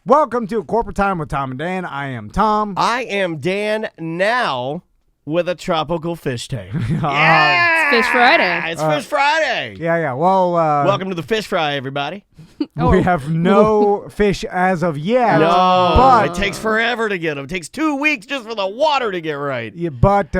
Welcome to Corporate Time with Tom and Dan. I am Tom. I am Dan now with a tropical fish tank. It's Fish Friday. It's Fish Friday. Yeah. Well, Welcome to the Fish Fry, everybody. we have no fish as of yet. No, but it takes forever to get them. It takes 2 weeks just for the water to get right. Yeah, but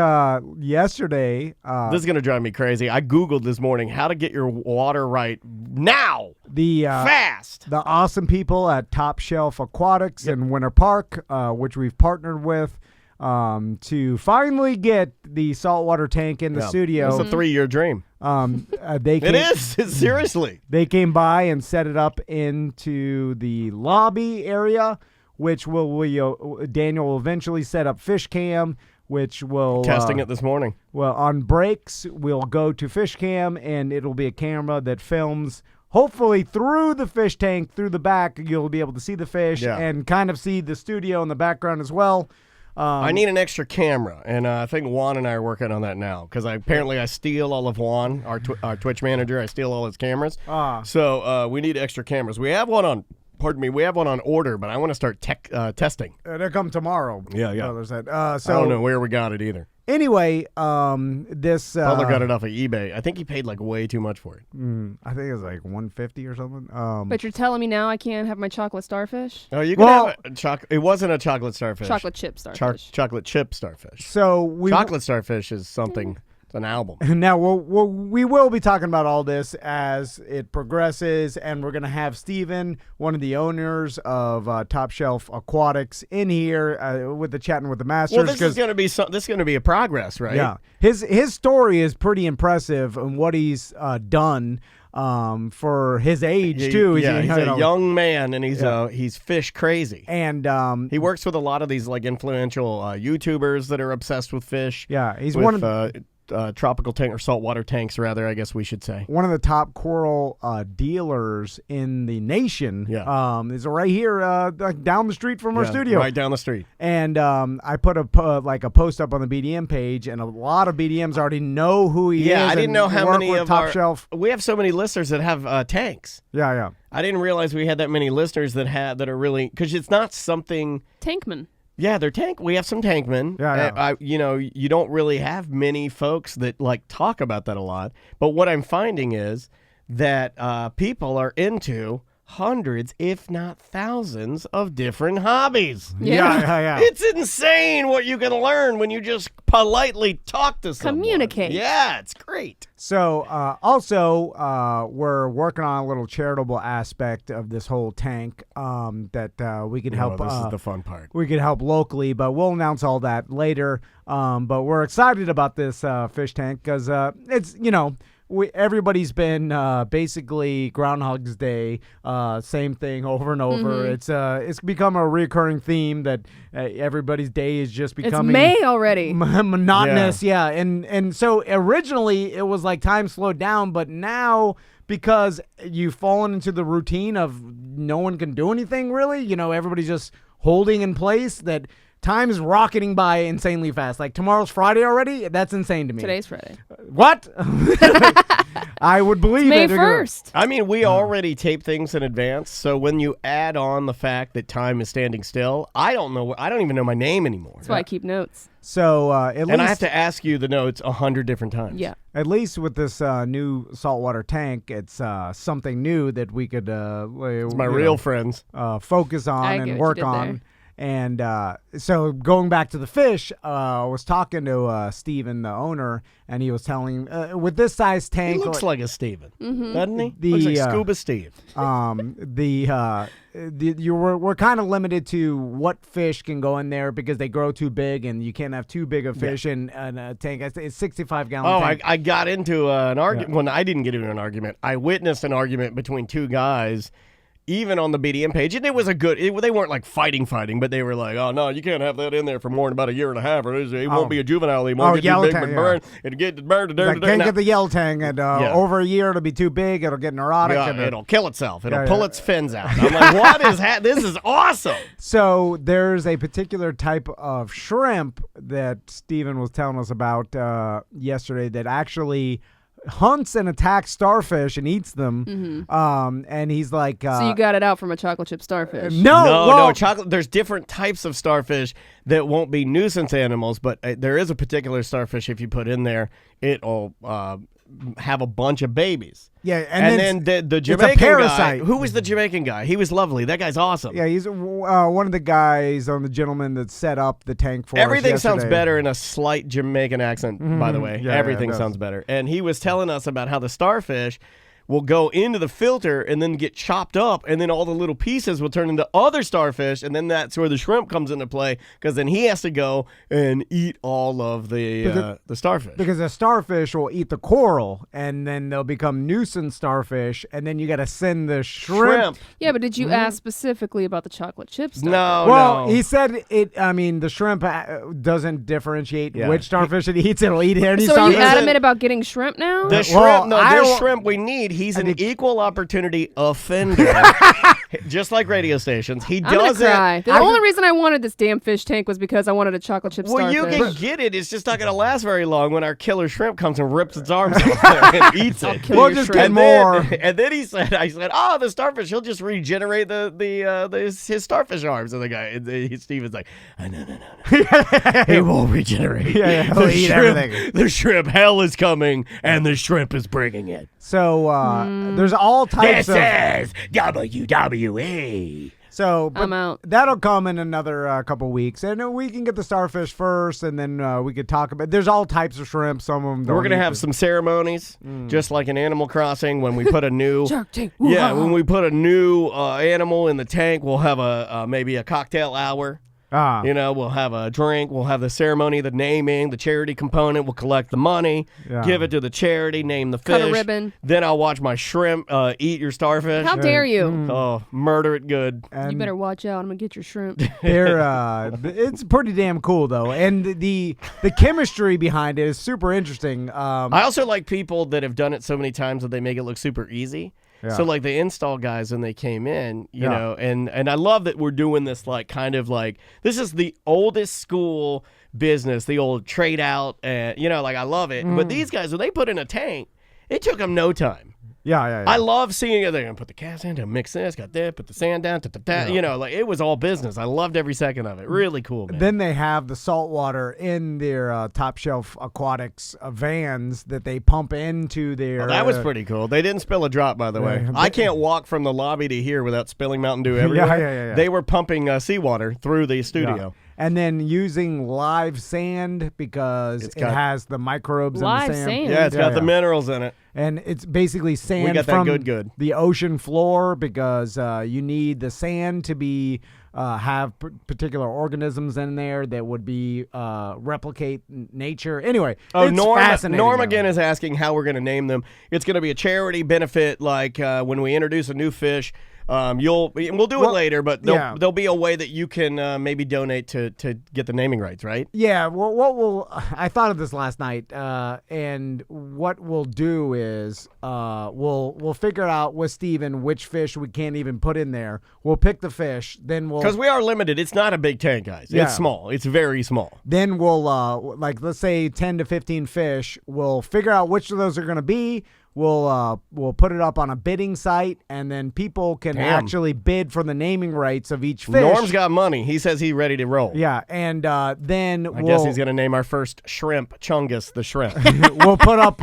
yesterday, This is going to drive me crazy. I Googled this morning how to get your water right now. Fast. The awesome people at Top Shelf Aquatics in Winter Park, which we've partnered with, to finally get the saltwater tank in the studio. It's a 3-year dream. It is. Seriously. They came by and set it up into the lobby area, which Daniel will eventually set up fish cam, which will Testing it this morning. Well, on breaks, we'll go to fish cam, and it'll be a camera that films. Hopefully through the fish tank, through the back, you'll be able to see the fish and kind of see the studio in the background as well. I need an extra camera, and I think Juan and I are working on that now because apparently I steal all of Juan, our Twitch manager. I steal all his cameras. So we need extra cameras. We have one on. Pardon me. We have one on order, but I want to start testing. They come tomorw. Yeah. So I don't know where we got it either. Anyway, this Butler got it off of eBay. I think he paid like way too much for it. I think it was like $150 or something. But you're telling me now I can't have my chocolate starfish? Oh, you can have it wasn't a chocolate starfish. Chocolate chip starfish. Chocolate chip starfish. So chocolate starfish is something. It's an album. Now we will be talking about all this as it progresses, and we're going to have Steven, one of the owners of Top Shelf Aquatics, in here with the chatting with the masters. Well, this is going to be a progress, right? Yeah, his story is pretty impressive and what he's done for his age too. He's a young man, and he's fish crazy. And he works with a lot of these like influential YouTubers that are obsessed with fish. Yeah, he's with, one of tropical tank or saltwater tanks, rather, I guess we should say. One of the top coral dealers in the nation. Yeah. Is right here down the street from our studio. Right down the street. And I put a post up on the BDM page, and a lot of BDMs already know who he is. Yeah, I didn't know how many of Top Shelf. We have so many listeners that have tanks. Yeah. I didn't realize we had that many listeners that are really, because it's not something. Tankman. Yeah, they're tank. We have some tankmen. Yeah. You don't really have many folks that like talk about that a lot. But what I'm finding is that people are into hundreds, if not thousands, of different hobbies. Yeah. It's insane what you can learn when you just politely talk to someone. Communicate. Yeah, it's great. So also we're working on a little charitable aspect of this whole tank that we can help. This is the fun part. We can help locally, but we'll announce all that later. But we're excited about this fish tank because it's everybody's been basically Groundhog's Day, same thing over and over. Mm-hmm. It's become a recurring theme that everybody's day is just becoming. It's May already. Monotonous, yeah. And so originally it was like time slowed down, but now because you've fallen into the routine of no one can do anything really, everybody's just holding in place that. Time is rocketing by insanely fast. Like tomorrow's Friday already? That's insane to me. Today's Friday. What? I would believe May it. 1st. I mean, we already tape things in advance, so when you add on the fact that time is standing still, I don't even know my name anymore. That's why I keep notes. So at least, and I have to ask you the notes 100 different times. Yeah. At least with this new saltwater tank, it's something new that we could. It's my real friends. Focus on and work on. There. And so going back to the fish, I was talking to Steven, the owner, and he was telling with this size tank. He looks like a Steven, doesn't he? Looks like Scuba Steve. We're kind of limited to what fish can go in there because they grow too big, and you can't have too big of fish in a tank. It's 65-gallon tank. I got into an argument. Yeah. Well, I didn't get into an argument. I witnessed an argument between two guys. Even on the BDM page, and it was they weren't like fighting, but they were like, oh, no, you can't have that in there for more than about a year and a half, or it won't be a juvenile anymore. Yellow tang, it'll get burned. Can't get the yellow tang, and over a year it'll be too big, it'll get neurotic. Yeah, it'll kill itself. It'll pull its fins out. I'm like, what is this is awesome. So there's a particular type of shrimp that Steven was telling us about yesterday that actually hunts and attacks starfish and eats them. And he's like, so you got it out from a chocolate chip starfish. No, chocolate. There's different types of starfish that won't be nuisance animals, but there is a particular starfish if you put in there, it'll have a bunch of babies. Yeah, and then the Jamaican guy. Who was the Jamaican guy? He was lovely. That guy's awesome. Yeah, he's one of the guys on the gentleman that set up the tank for Everything us sounds yesterday. better in a slight Jamaican accent, by the way. Yeah, Everything it does. sounds better. And he was telling us about how the starfish will go into the filter and then get chopped up, and then all the little pieces will turn into other starfish, and then that's where the shrimp comes into play, because then he has to go and eat all of the starfish. Because the starfish will eat the coral, and then they'll become nuisance starfish, and then you got to send the shrimp. Yeah, but did you ask specifically about the chocolate chip starfish? No. He said it. I mean, the shrimp doesn't differentiate which starfish it eats. It'll eat any So are starfish. you adamant about getting shrimp now? The shrimp, this shrimp we need, he's an equal opportunity offender. Just like radio stations. He I'm gonna doesn't. cry. The only reason I wanted this damn fish tank was because I wanted a chocolate chip Well, starfish. you can get it. It's just not going to last very long when our killer shrimp comes and rips its arms off and eats it. kill We'll your just shrimp. get more. And then I said, oh, the starfish, he'll just regenerate his starfish arms. And the guy, Steven's like, oh, no. He won't regenerate. Yeah, he'll eat everything. The shrimp hell is coming, and the shrimp is bringing it. So there's all types of. This is WWE. So but I'm out. That'll come in another couple weeks, and we can get the starfish first, and then we could talk about. There's all types of shrimp. Some of them. We're gonna have some ceremonies, just like in Animal Crossing when we put a new when we put a new animal in the tank, we'll have maybe a cocktail hour. We'll have a drink, we'll have the ceremony, the naming, the charity component, we'll collect the money, give it to the charity, name the fish. Cut a ribbon. Then I'll watch my shrimp eat your starfish. How dare you? Oh, murder it good. And You better watch out. I'm going to get your shrimp. it's pretty damn cool though, and the chemistry behind it is super interesting. I also like people that have done it so many times that they make it look super easy. Yeah. So like the install guys when they came in, you know, and I love that we're doing this like kind of like this is the oldest school business, the old trade out, and like I love it. But these guys, when they put in a tank, it took them no time. Yeah. I love seeing it. They're gonna put the cast in, to mix this, got that, put the sand down, like it was all business. I loved every second of it. Really cool, man. Then they have the salt water in their top shelf aquatics vans that they pump into their. That was pretty cool. They didn't spill a drop, by the way. I can't walk from the lobby to here without spilling Mountain Dew everywhere. Yeah. They were pumping seawater through the studio. Yeah. And then using live sand because it has the microbes in the Live sand. sand? Yeah, it's got the minerals in it. And it's basically sand We got that from good. the ocean floor because you need the sand to be have particular organisms in there that would be replicate nature. Anyway, it's fascinating. Norm again is asking how we're going to name them. It's going to be a charity benefit, like when we introduce a new fish. We'll do it later, but there'll be a way that you can maybe donate to get the naming rights, right? Yeah. Well, I thought of this last night, and what we'll do is we'll figure out with Steven which fish we can't even put in there. We'll pick the fish, then because we are limited. It's not a big tank, guys. Yeah. It's small. It's very small. Then we'll let's say 10 to 15 fish. We'll figure out which of those are going to be. We'll put it up on a bidding site, and then people can actually bid for the naming rights of each fish. Norm's got money. He says he's ready to roll. Yeah, and then I guess he's going to name our first shrimp Chungus the shrimp. we'll put up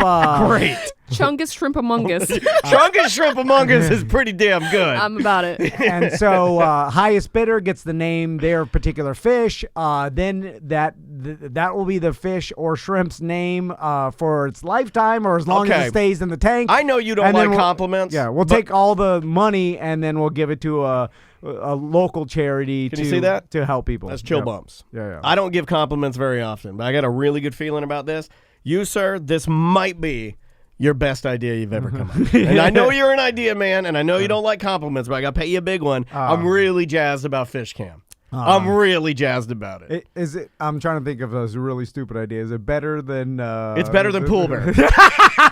Great. Chungus Shrimp Among Us. Chungus Shrimp Among Us is pretty damn good. I'm about it. And so highest bidder gets to name their particular fish. Then that will be the fish or shrimp's name for its lifetime or as long as it stays in the tank. I know you don't like compliments. Yeah, we'll take all the money and then we'll give it to a local charity Can you see that? To help people. That's chill bumps. Yeah. I don't give compliments very often, but I got a really good feeling about this. You, sir, this might be your best idea you've ever come up with. And I know you're an idea man, and I know you don't like compliments, but I got to pay you a big one. I'm really jazzed about Fish Cam. I'm really jazzed about it. Is it? I'm trying to think of those really stupid ideas. Is it better than? It's better than Pool Bear.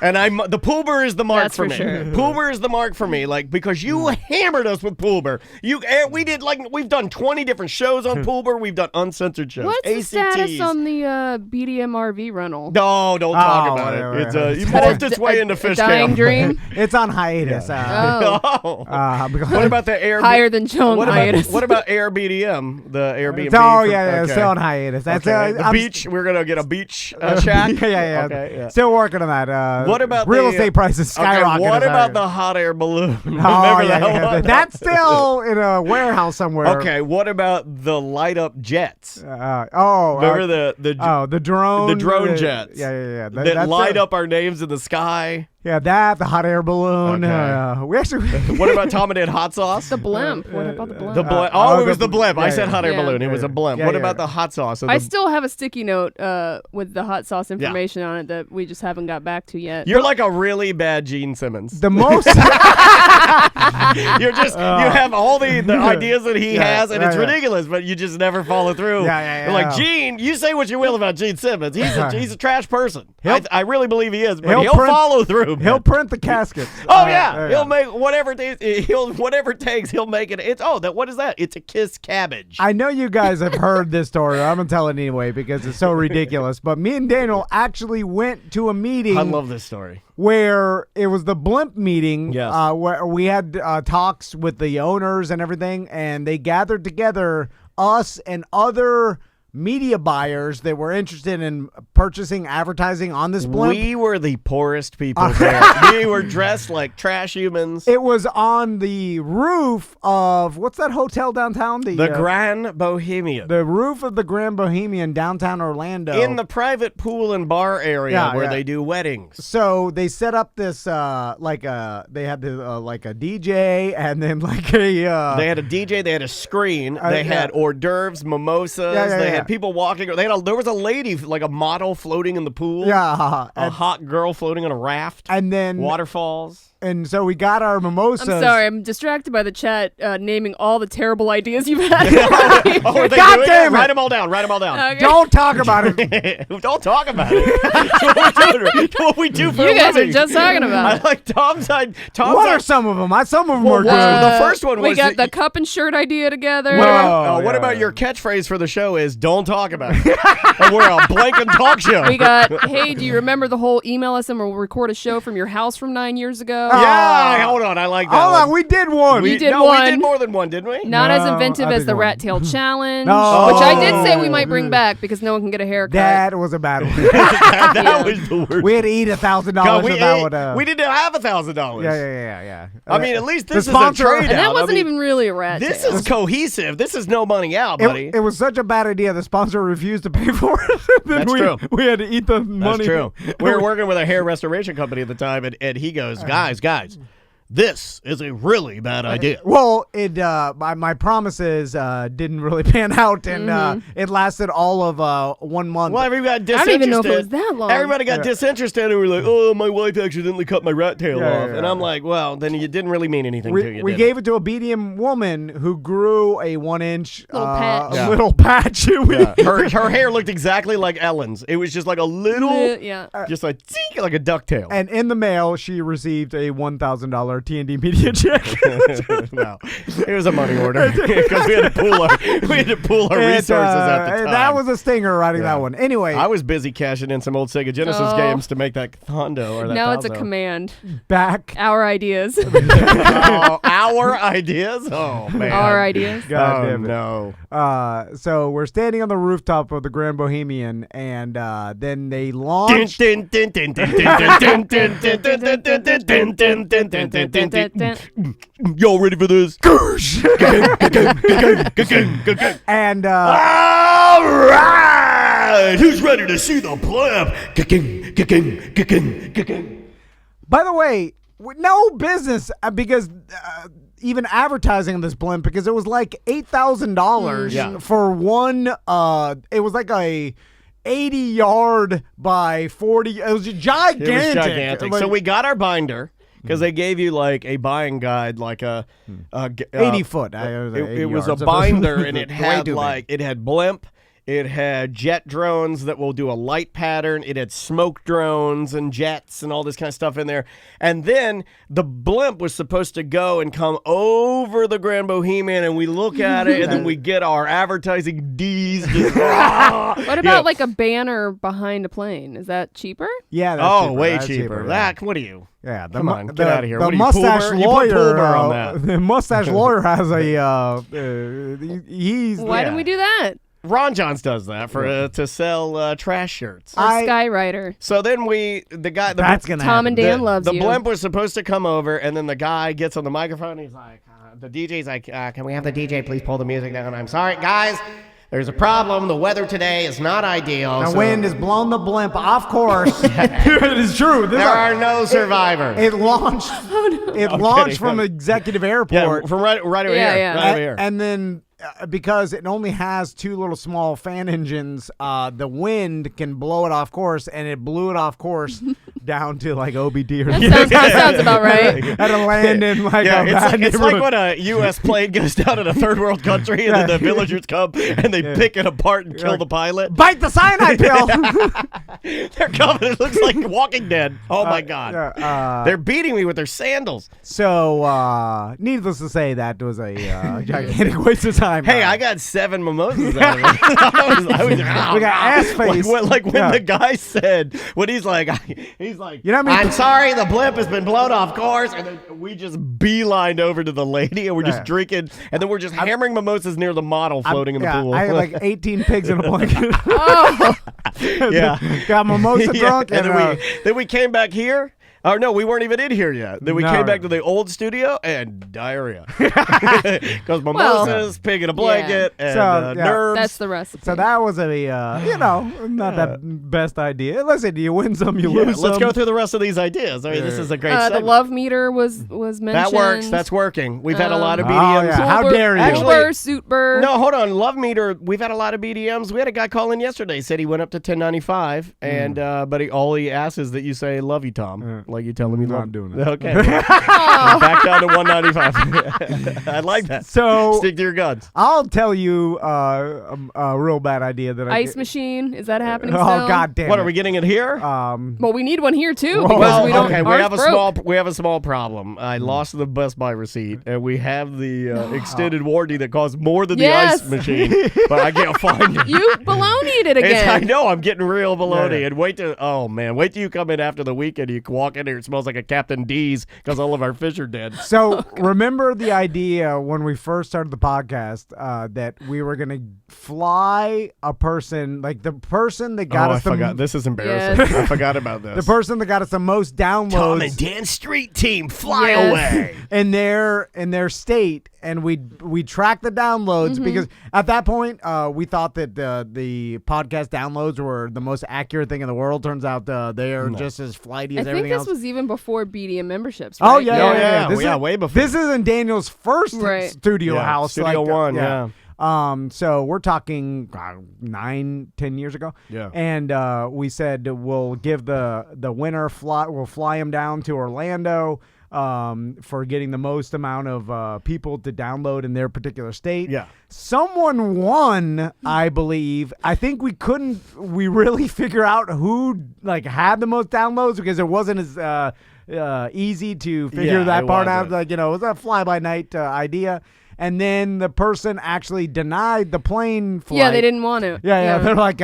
And the Pool Bear is the mark That's for me. sure. Pool Bear is the mark for me, like because you hammered us with Pool Bear. We did we've done 20 different shows on Pool Bear. We've done uncensored shows. What's the ACTs. status on the BDM RV rental? No, don't talk about it. It's it morphed its way into fish dying camp. dream. It's on hiatus. Oh, What about the Air? higher than Joan What hiatus. about Air BDM? The Airbnb. Oh yeah, it's still on hiatus. That's Okay. The beach. We're gonna get a beach shack. yeah. Okay, yeah. Still working on that. What about real the, estate prices skyrocketing? Okay, what about the hot air balloon? Oh, Remember yeah, that yeah. one? That's still in a warehouse somewhere. Okay, what about the light up jets? Remember the drone. the drone jets? Yeah. That light up our names in the sky. Yeah, the hot air balloon. Okay. We actually. What about Tom and Ed hot sauce? The blimp. What about the blimp? The blimp. oh, it was the- the blimp. I yeah, said yeah. hot air Yeah. balloon. It was a blimp. Yeah, What yeah. about the hot sauce? I still have a sticky note with the hot sauce information on it that we just haven't got back to yet. You're like a really bad Gene Simmons. The most. You're just you have all the ideas that he has, and it's yeah. ridiculous, but you just never follow through. Yeah. You're like, Gene, you say what you will about Gene Simmons. He's a trash person. I really believe he is, but he'll follow through. He'll print the caskets. Oh yeah, he'll make whatever it takes. He'll make it. What is that? It's a kiss cabbage. I know you guys have heard this story. I'm gonna tell it anyway because it's so ridiculous. But me and Daniel actually went to a meeting. I love this story. Where it was the blimp meeting, Yes. where we had talks with the owners and everything, and they gathered together us and other media buyers that were interested in purchasing advertising on this blimp. We were the poorest people there. We were dressed like trash humans. It was on the roof of, what's that hotel downtown? The Grand Bohemian. The roof of the Grand Bohemian downtown Orlando. In the private pool and bar area where yeah. they do weddings. So they set up this they had like a DJ and then like a they had a DJ, they had a screen, they had hors d'oeuvres, mimosas, they had people walking. There was a lady, like a model, floating in the pool. Yeah, a hot girl floating on a raft. And then waterfalls. And so we got our mimosas. I'm sorry, I'm distracted by the chat naming all the terrible ideas you've had. Are they God doing damn it! Write them all down. Write them all down. Okay. Don't talk about it. Don't talk about it. It's what we do for You a guys living. are just talking about I it. like Tom's side. What are some of them? Some of them are good. The first one was we got the cup and shirt idea together. What about your catchphrase for the show is "Don't talk about it"? And we're a blanket talk show. We got, hey, do you remember the whole email us and we'll record a show from your house from 9 years ago? Yeah, hold on, I like that. Hold on, we did one. We did We one. did more than one, didn't we? Not as inventive I as think the one. rat tail challenge, No. which I did say we might bring back because no one can get a haircut. That was a bad one. that was the worst. We had to eat $1,000 God, for that one. we didn't have $1,000. Yeah. I mean, at least The this is sponsor- a trade and that out. wasn't even really a rat This tail. is cohesive. This is no money out, buddy. It was such a bad idea. The sponsor refused to pay for it. That's we, true. We had to eat the money. That's true. We were working with a hair restoration company at the time, and he goes, guys, this is a really bad idea. Well, my promises didn't really pan out, and it lasted all of 1 month. Well, everybody got I disinterested. don't even know if it was that long. Everybody got disinterested, and we were like, oh, my wife accidentally cut my rat tail off. yeah. And I'm like, well, then you didn't really mean anything to you, we did gave it to a BDM woman who grew a 1-inch Little patch. Yeah. little patch. Her hair looked exactly like Ellen's. It was just like a little, Yeah. just like, zink, like a ducktail. And in the mail, she received a $1,000 T&D media check. No, it was a money order because we had to pool our resources at the time. That was a stinger writing that one. Anyway, I was busy cashing in some old Sega Genesis games to make that Hondo or that Now it's a Falzo. command. back. Our ideas. Oh, our ideas? Oh, man. Our ideas. God Oh, damn it. no. So we're standing on the rooftop of the Grand Bohemian, and then they launched. Y'all ready for this? And All right! Who's ready to see the blimp? by the way, no business because even advertising this blimp because it was like $8,000 Yeah. for one. It was like a 80-yard by 40. It was gigantic. It was gigantic. Like, So we got our binder. because they gave you like a buying guide, like a 80 foot. It was a binder, and it had it had blimp. It had jet drones that will do a light pattern. It had smoke drones and jets and all this kind of stuff in there. And then the blimp was supposed to go and come over the Grand Bohemian, and we look at it, and then we get our advertising D's. What about like a banner behind a plane? Is that cheaper? Yeah, that's cheaper. Way that's cheaper. Yeah. What are you? Yeah, Come on, get out of here. The What are you, mustache Poober? lawyer. You put Poober on that. The mustache lawyer has a. He's. Why didn't we do that? Ron Johns does that for to sell trash shirts. Or Skywriter. So then that's gonna Tom happen. and Dan loves the you. blimp was supposed to come over, and then the guy gets on the microphone. And he's like, the DJ's like, can we have the DJ please pull the music down? I'm sorry, guys. There's a problem. The weather today is not ideal. The wind has blown the blimp off course. It is true. There are no survivors. It launched. It launched from Executive Airport. Yeah, from right over here. Yeah. Right over here. And then because it only has two little small fan engines, the wind can blow it off course, and it blew it off course down to like OBD or that sounds about right. Had to land in like a bad it's like neighborhood. when a U.S. plane goes down in a third world country, and then the villagers come and they pick it apart and kill the pilot. Bite the cyanide pill. They're coming. It looks like Walking Dead. Oh my God! They're beating me with their sandals. So, needless to say, that was a gigantic waste of time. Hey, I got 7 mimosas out of it. We got ass face. Like when the guy said, when he's like, you know what I mean? I'm sorry, the blimp has been blown off course, and then we just beelined over to the lady, and we're just drinking, and then we're just hammering mimosas near the model floating in the pool. I had like 18 pigs in a blanket. Yeah, got mimosa drunk, and then we came back here. Oh, no, we weren't even in here yet. Then we came back to the old studio and diarrhea. Because mimosas, pig in a blanket, and nerves. That's the recipe. So that was a, not that best idea. Listen, you win some, you lose some. Let's go through the rest of these ideas. I mean, this is a great segment. The love meter was mentioned. That works. That's working. We've had a lot of Oh, BDMs. yeah. How dare you? Actually, Suitber. No, hold on. Love meter. We've had a lot of BDMs. We had a guy call in yesterday. Said he went up to 1095, and but all he asks is that you say "love you, Tom." Like you tell him you love. I'm doing it. Okay. Back down to 195. I like that. So stick to your guns. I'll tell you a real bad idea that Ice machine. Is that happening Oh, still? God damn What it. are we getting it here? Well, we need one here too. Whoa. Because Well, we don't. okay, we ours have a broke. small problem. I lost the Best Buy receipt, and we have the extended warranty that costs more than the ice machine, but I can't find it. You baloneyed it again. I know I'm getting real baloney, and wait till you come in after the weekend. You can walk in here, it smells like a Captain D's because all of our fish are dead. So remember the idea when we first started the podcast that we were gonna fly a person, like the person that got us. I forgot. This is embarrassing. Yes. I forgot about this. The person that got us the most downloads. Tom and Dan Street Team, fly Yes. away. in their state, and we tracked the downloads because at that point we thought that the podcast downloads were the most accurate thing in the world. Turns out they are just as flighty as I think everything this else. was even before BDM memberships. Oh Right? yeah. This is way before. This isn't Daniel's first studio house. Studio One. Yeah. So we're talking 9-10 years ago. Yeah. And we said we'll give the winner we'll fly him down to Orlando for getting the most amount of people to download in their particular state. Yeah. Someone won, I believe. I think we really figure out who had the most downloads because it wasn't as easy to figure that part out. It was a fly-by-night idea. And then the person actually denied the plane flight. Yeah, they didn't want to. Yeah. They're like,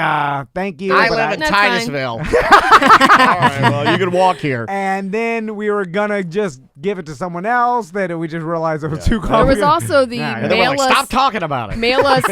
thank you. I but live in That's Titusville. All right, well, you can walk here. And then we were going to just give it to someone else. That we just realized it was too There complicated. was also the And then we're like, stop talking about it. mail us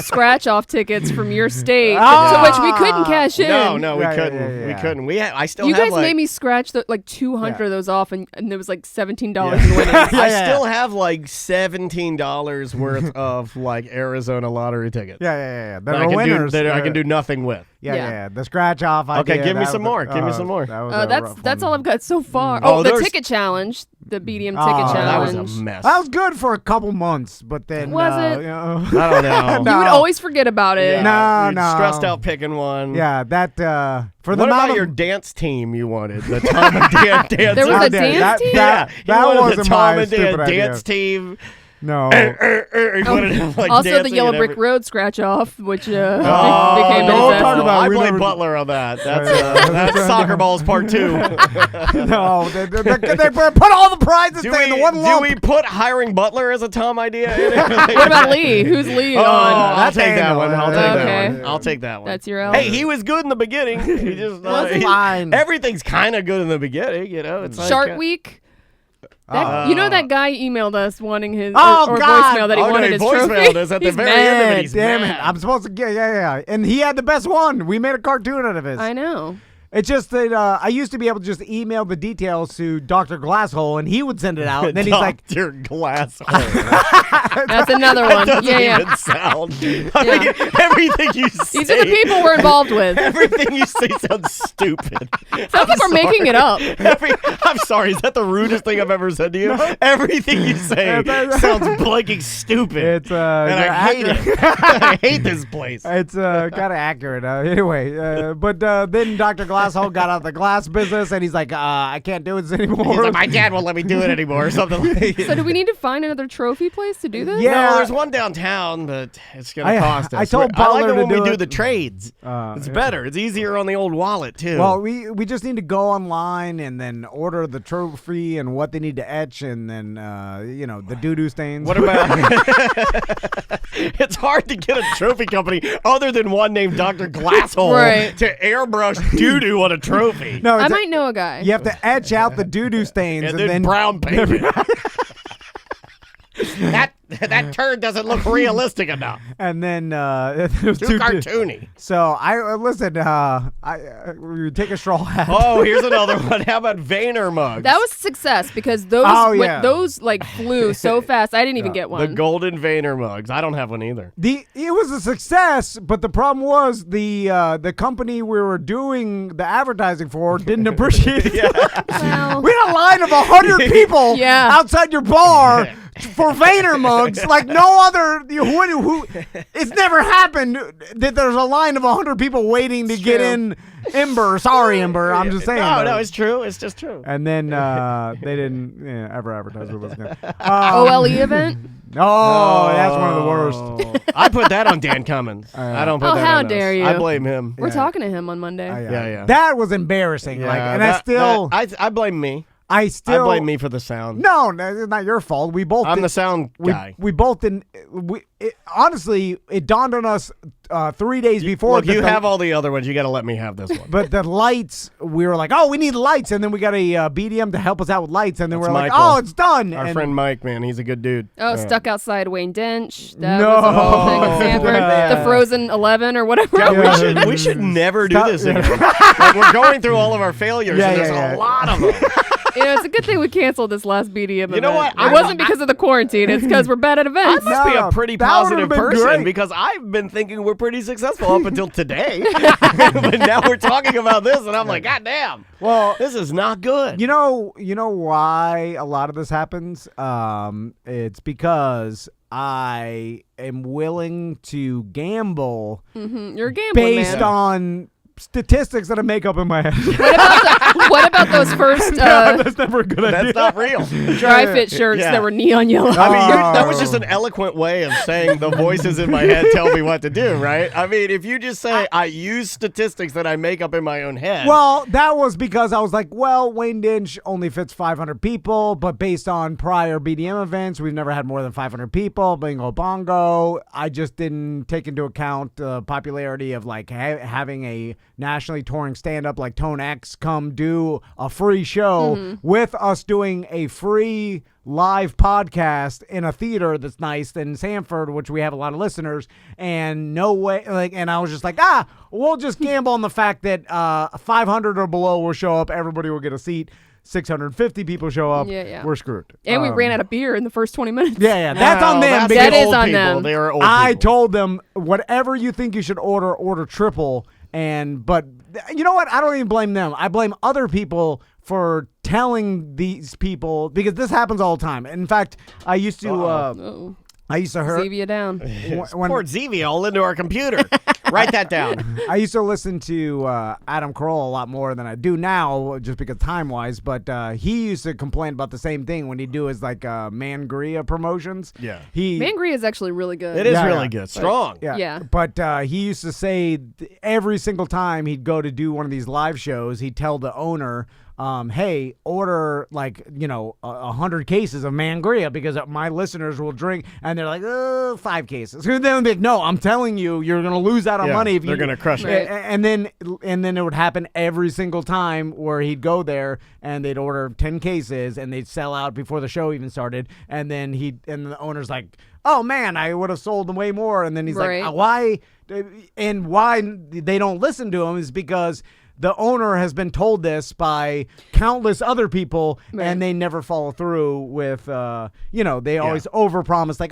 scratch-off tickets from your state, Oh. to which we couldn't cash in. No, we Yeah, couldn't. yeah. We couldn't. I still You have guys made me scratch 200 of those off, and there was like $17 in winnings. I still have $17 worth of Arizona lottery tickets. Yeah. That That I are can winners. I can do nothing with. Yeah. The scratch off idea. Okay, give me that some was more. a- Give me some more. that was a rough That's one. all I've got so far. Oh, The there's- ticket challenge, the BDM Oh, ticket that That challenge. was a mess. That was good for a couple months, but then Was it? You know, I don't know. No. You would always forget about it. No, You're no. Stressed out picking one. yeah, that for the What amount about of your dance team you wanted? The Tom and Dan dance. There was How a dare you. dance team? That he wanted wasn't the Tom my and Dan stupid idea. dance team. No. He wanted him, like, Also, the dancing Yellow and Brick every- Road scratch off, which became don't a talk disaster. about- I we blame never- Butler on that. That's soccer balls part 2. No, they put all the prizes Do in the one do lump. we put hiring Butler as a Tom idea? In it? What about Lee? Who's Lee Oh, on? I'll take that Daniel. one. I'll take Okay. that one. I'll take that one. That's your L? Hey, he was good in the beginning. He just Was fine. Everything's kind of good in the beginning, you know. It's like, Shark Week. You know that guy emailed us wanting his Oh, or God. voicemail that he Oh, no, wanted he his voicemailed trophy. us at the He's very end of it. mad. He's Damn it! mad. I'm supposed to get and he had the best one. We made a cartoon out of his. I know. It's just that I used to be able to just email the details to Dr. Glasshole, and he would send it out. And then he's like, Dr. Glass. That's another one. Doesn't Yeah. even sound. I mean, everything you say. These are the people we're involved with. Everything you say sounds stupid. Sounds like we're making it up. I'm sorry. Is that the rudest thing I've ever said to you? Everything you say sounds blanking stupid. it's and I hate it. I hate this place. It's kind of accurate. Anyway, but then Dr. Glasshole got out of the glass business, and he's like, I can't do this anymore. He's like, my dad won't let me do it anymore, or something like that. So do we need to find another trophy place to do this? Yeah. No, there's one downtown, but it's going to cost us. I told I like Butler it to when we do do it. the trades. It's Yeah. better. It's easier on the old wallet, too. Well, we just need to go online and then order the trophy and what they need to etch, and then the doo-doo stains. What about? It's hard to get a trophy company other than one named Dr. Glasshole Right. to airbrush doo-doo on a trophy. No, I it's might know a guy. you have to etch out the doo-doo stains and then brown paint it. That turd doesn't look realistic enough. and then Too cartoony. So I listen. We take a straw hat. Oh, here's another one. How about Vayner mugs? That was a success because those those flew so fast. I didn't even get one. the golden Vayner mugs. I don't have one either. It was a success, but the problem was the company we were doing the advertising for didn't appreciate it. Well, We had a line of 100 people Yeah. outside your bar for Vayner mugs, like no other. Who? It's never happened that there's a line of 100 people waiting to get true. in. Ember, sorry, Ember. I'm just saying. No, it's true. It's just true. And then they didn't ever advertise with us again. OLE event. Oh, that's one of the worst. I put that on Dan Cummins. I don't put Oh, that how on us. dare you. I blame him. We're talking to him on Monday. Yeah. That was embarrassing. I blame me. I still I blame me for the sound. No, it's not your fault. We both. I'm the sound guy. We both didn't. Honestly, it dawned on us 3 days before. Look, you have all the other ones. You got to let me have this one. But the lights, we were like, oh, we need lights, and then we got a BDM to help us out with lights, and then That's we're like, Michael. oh, it's done. Our and friend Mike, man, he's a good dude. Oh, stuck outside Wayne Dench. That No. was the whole thing in Sanford. Yeah. The Frozen 11 or whatever. Yeah, we should never do this again. Like, we're going through all of our failures, Yeah, and there's yeah. a lot of them. It's a good thing we canceled this last BDM event. You know what? It wasn't because of the quarantine. It's because we're bad at I events. must be No, a pretty that would've positive been person great. because I've been thinking we're pretty successful up until today. But now we're talking about this, and I'm like, God damn. Well, This is not good. you know why a lot of this happens? It's because I am willing to gamble You're a gambling based man. on statistics that I make up in my head. What about those first That's never a good idea. That's not real. dry fit shirts Yeah. that were neon yellow? I mean, that Oh. was just an eloquent way of saying the voices in my head tell me what to do, right? I mean, if you just say I use statistics that I make up in my own head. Well, that was because I was like, well, Wayne Dench only fits 500 people, but based on prior BDM events, we've never had more than 500 people. Bingo bongo. I just didn't take into account the popularity of like having a nationally touring stand-up like Tone X come do a free show with us doing a free live podcast in a theater that's nice in Sanford, which we have a lot of listeners, and no way, and I was just like, we'll just gamble on the fact that 500 or below will show up, everybody will get a seat. 650 people show up, we're screwed. And we ran out of beer in the first 20 minutes. Yeah, that's on them. That's That the is old on people. them. They are old I people. told them, whatever you think you should order triple. But you know what? I don't even blame them. I blame other people for telling these people, because this happens all the time. In fact, I used to hear Zevia down. Poured Zevia all into our computer. Write that down. I used to listen to Adam Carolla a lot more than I do now, just because time-wise. But he used to complain about the same thing when he'd do his Mangria promotions. Yeah, Mangria is actually really good. It is really good, strong. Yeah. But he used to say every single time he'd go to do one of these live shows, he'd tell the owner, hey, order 100 cases of Mangria because my listeners will drink, and they're like, 5 cases. Then they'd be like, no, I'm telling you, you're gonna lose out on money if they're gonna crush it. Right. And then it would happen every single time where he'd go there and they'd order 10 cases and they'd sell out before the show even started, and then the owner's like, oh man, I would have sold them way more, and then he's like, why? And why they don't listen to him is because the owner has been told this by countless other people, and they never follow through with, they always overpromise, like,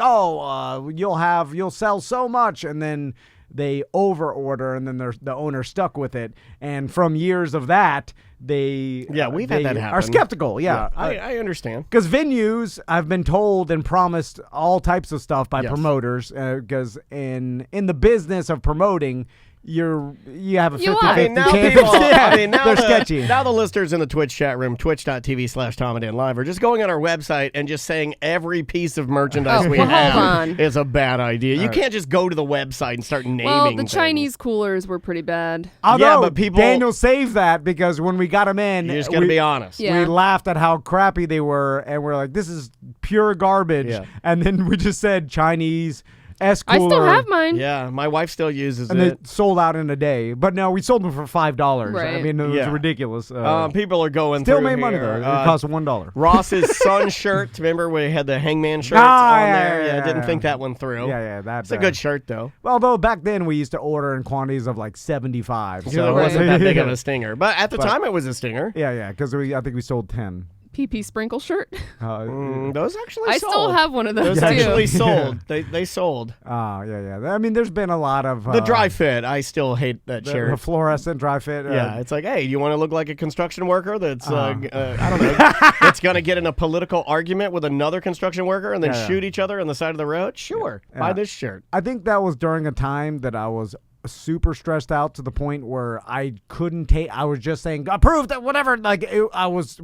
you'll sell so much, and then they over-order, and then the owner's stuck with it. And from years of that, we've had that happen. Are skeptical, I understand. Because venues, I've been told and promised all types of stuff by promoters, because in the business of promoting, you have a 50-50 chance. They're sketchy. Now the listeners in the Twitch chat room, twitch.tv/Tom and Dan Live, are just going on our website and just saying every piece of merchandise we have is a bad idea. You can't just go to the website and start naming Well, the things. Chinese coolers were pretty bad. Although, but Daniel saved that, because when we got them in, you just got to be honest. Yeah. We laughed at how crappy they were, and we're like, this is pure garbage. Yeah. And then we just said Chinese S-Cooler. I still have mine. Yeah, my wife still uses it. And they sold out in a day. But no, we sold them for $5. Right. I mean, it was ridiculous. People are going still through made money, though. It cost $1. Ross's Sun shirt. Remember we had the Hangman shirts on there? Yeah, didn't think that one through. Yeah, that's a good shirt, though. Well, though, back then we used to order in quantities of like 75. So it wasn't that big of a stinger. But at the time, it was a stinger. Yeah, because I think we sold 10. PP sprinkle shirt. Those actually sold. I still have one of those, too. Actually sold. They sold. Oh, yeah. I mean, there's been a lot of... the dry fit. I still hate that shirt. The fluorescent dry fit. Yeah, it's like, hey, you want to look like a construction worker that's, I don't know, that's going to get in a political argument with another construction worker and then shoot each other on the side of the road? Sure. Buy this shirt. I think that was during a time that I was super stressed out to the point where I couldn't take. I was just saying, approved, whatever. I was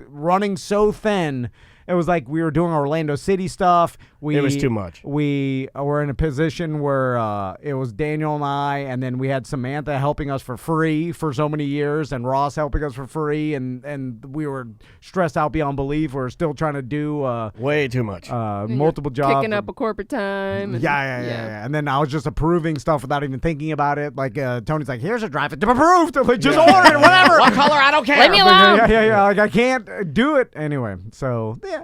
running so thin. It was like we were doing Orlando City stuff. It was too much. We were in a position where it was Daniel and I, and then we had Samantha helping us for free for so many years, and Ross helping us for free, and we were stressed out beyond belief. We were still trying to do way too much, multiple jobs, picking up a corporate time. And, yeah. And then I was just approving stuff without even thinking about it. Like Tony's like, "Here's a drive it, approved. Just order it, whatever. What color? I don't care. Leave me alone." Yeah. Like I can't do it anyway. So yeah.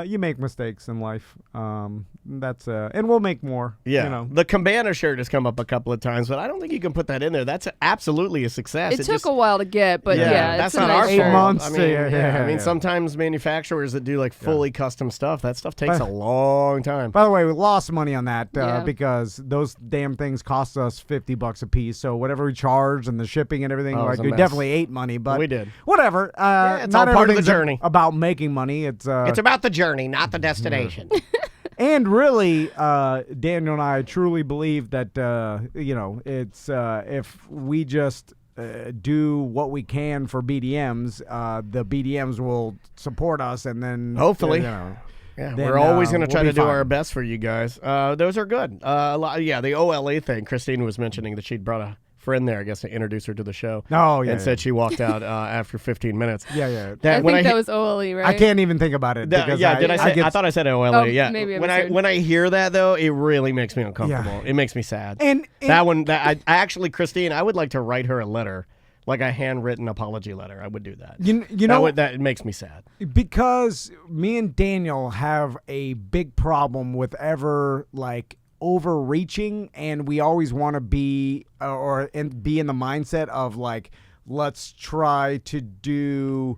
You make mistakes in life. That's and we'll make more. Yeah. The Cabana shirt has come up a couple of times, but I don't think you can put that in there. That's absolutely a success. It took a while to get, but that's not our fault. 8 months. I mean, sometimes manufacturers that do like fully custom stuff, that stuff takes a long time. By the way, we lost money on that because those damn things cost us $50 a piece. So whatever we charged and the shipping and everything, we definitely ate money. But we did. Whatever. It's all part of the journey. About making money. It's about the journey, not the destination. And really, Daniel and I truly believe that, it's if we just do what we can for BDMs, the BDMs will support us, and then hopefully. We're always going to try to do our best for you guys. Those are good. The OLA thing, Christine was mentioning that she'd brought a friend there, I guess, to introduce her to the show. And said she walked out after 15 minutes. Yeah. I think that was OLE, right? I can't even think about it. Did I say? I thought I said OLE. Oh, yeah. Maybe when I hear that though, it really makes me uncomfortable. It makes me sad. And I actually, Christine, I would like to write her a letter. Like a handwritten apology letter. I would do that. That makes me sad. Because me and Daniel have a big problem with ever overreaching, and we always want to be be in the mindset of let's try to do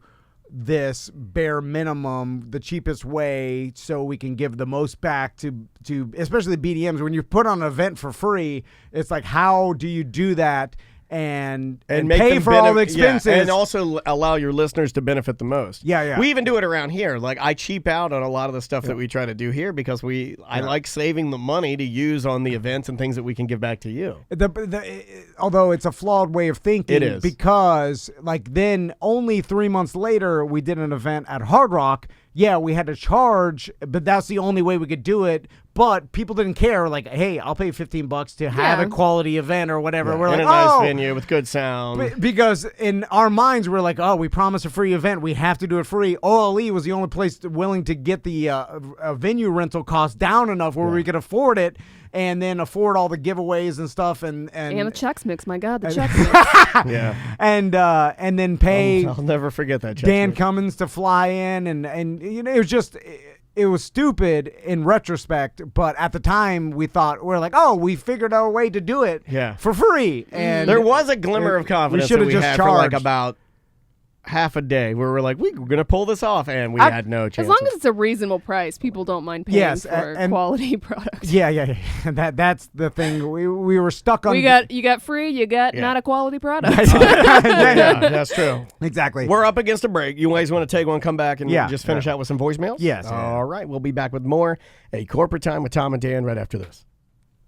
this bare minimum, the cheapest way, so we can give the most back to especially BDMs. When you put on an event for free, it's like, how do you do that and make pay them for all the expenses, and also allow your listeners to benefit the most? Yeah. We even do it around here. Like, I cheap out on a lot of the stuff that we try to do here because I like saving the money to use on the events and things that we can give back to you. Although it's a flawed way of thinking, it is, because like then only 3 months later we did an event at Hard Rock. Yeah, we had to charge, but that's the only way we could do it. But people didn't care. Like, hey, I'll pay $15 to have a quality event or whatever. Yeah, we're in like, a nice venue with good sound. Because in our minds, we're like, oh, we promised a free event. We have to do it free. OLE was the only place willing to get the venue rental cost down enough where we could afford it, and then afford all the giveaways and stuff, and the Chex Mix. My God, the Chex Mix. Yeah, and then pay. I'll never forget that. Dan Cummins to fly in, and you know, it was just. It was stupid in retrospect, but at the time we're like, oh, we figured out a way to do it for free. And there was a glimmer of confidence that we had for like about half a day where we're like, we're going to pull this off, and we had no chance. As long as it's a reasonable price, people don't mind paying for quality products. Yeah. That's the thing. We were stuck on. You got free, you got not a quality product. Yeah, that's true. Exactly. We're up against a break. You guys want to take one, come back, and just finish out with some voicemails? Yes. All right. We'll be back with more A Corporate Time with Tom and Dan right after this.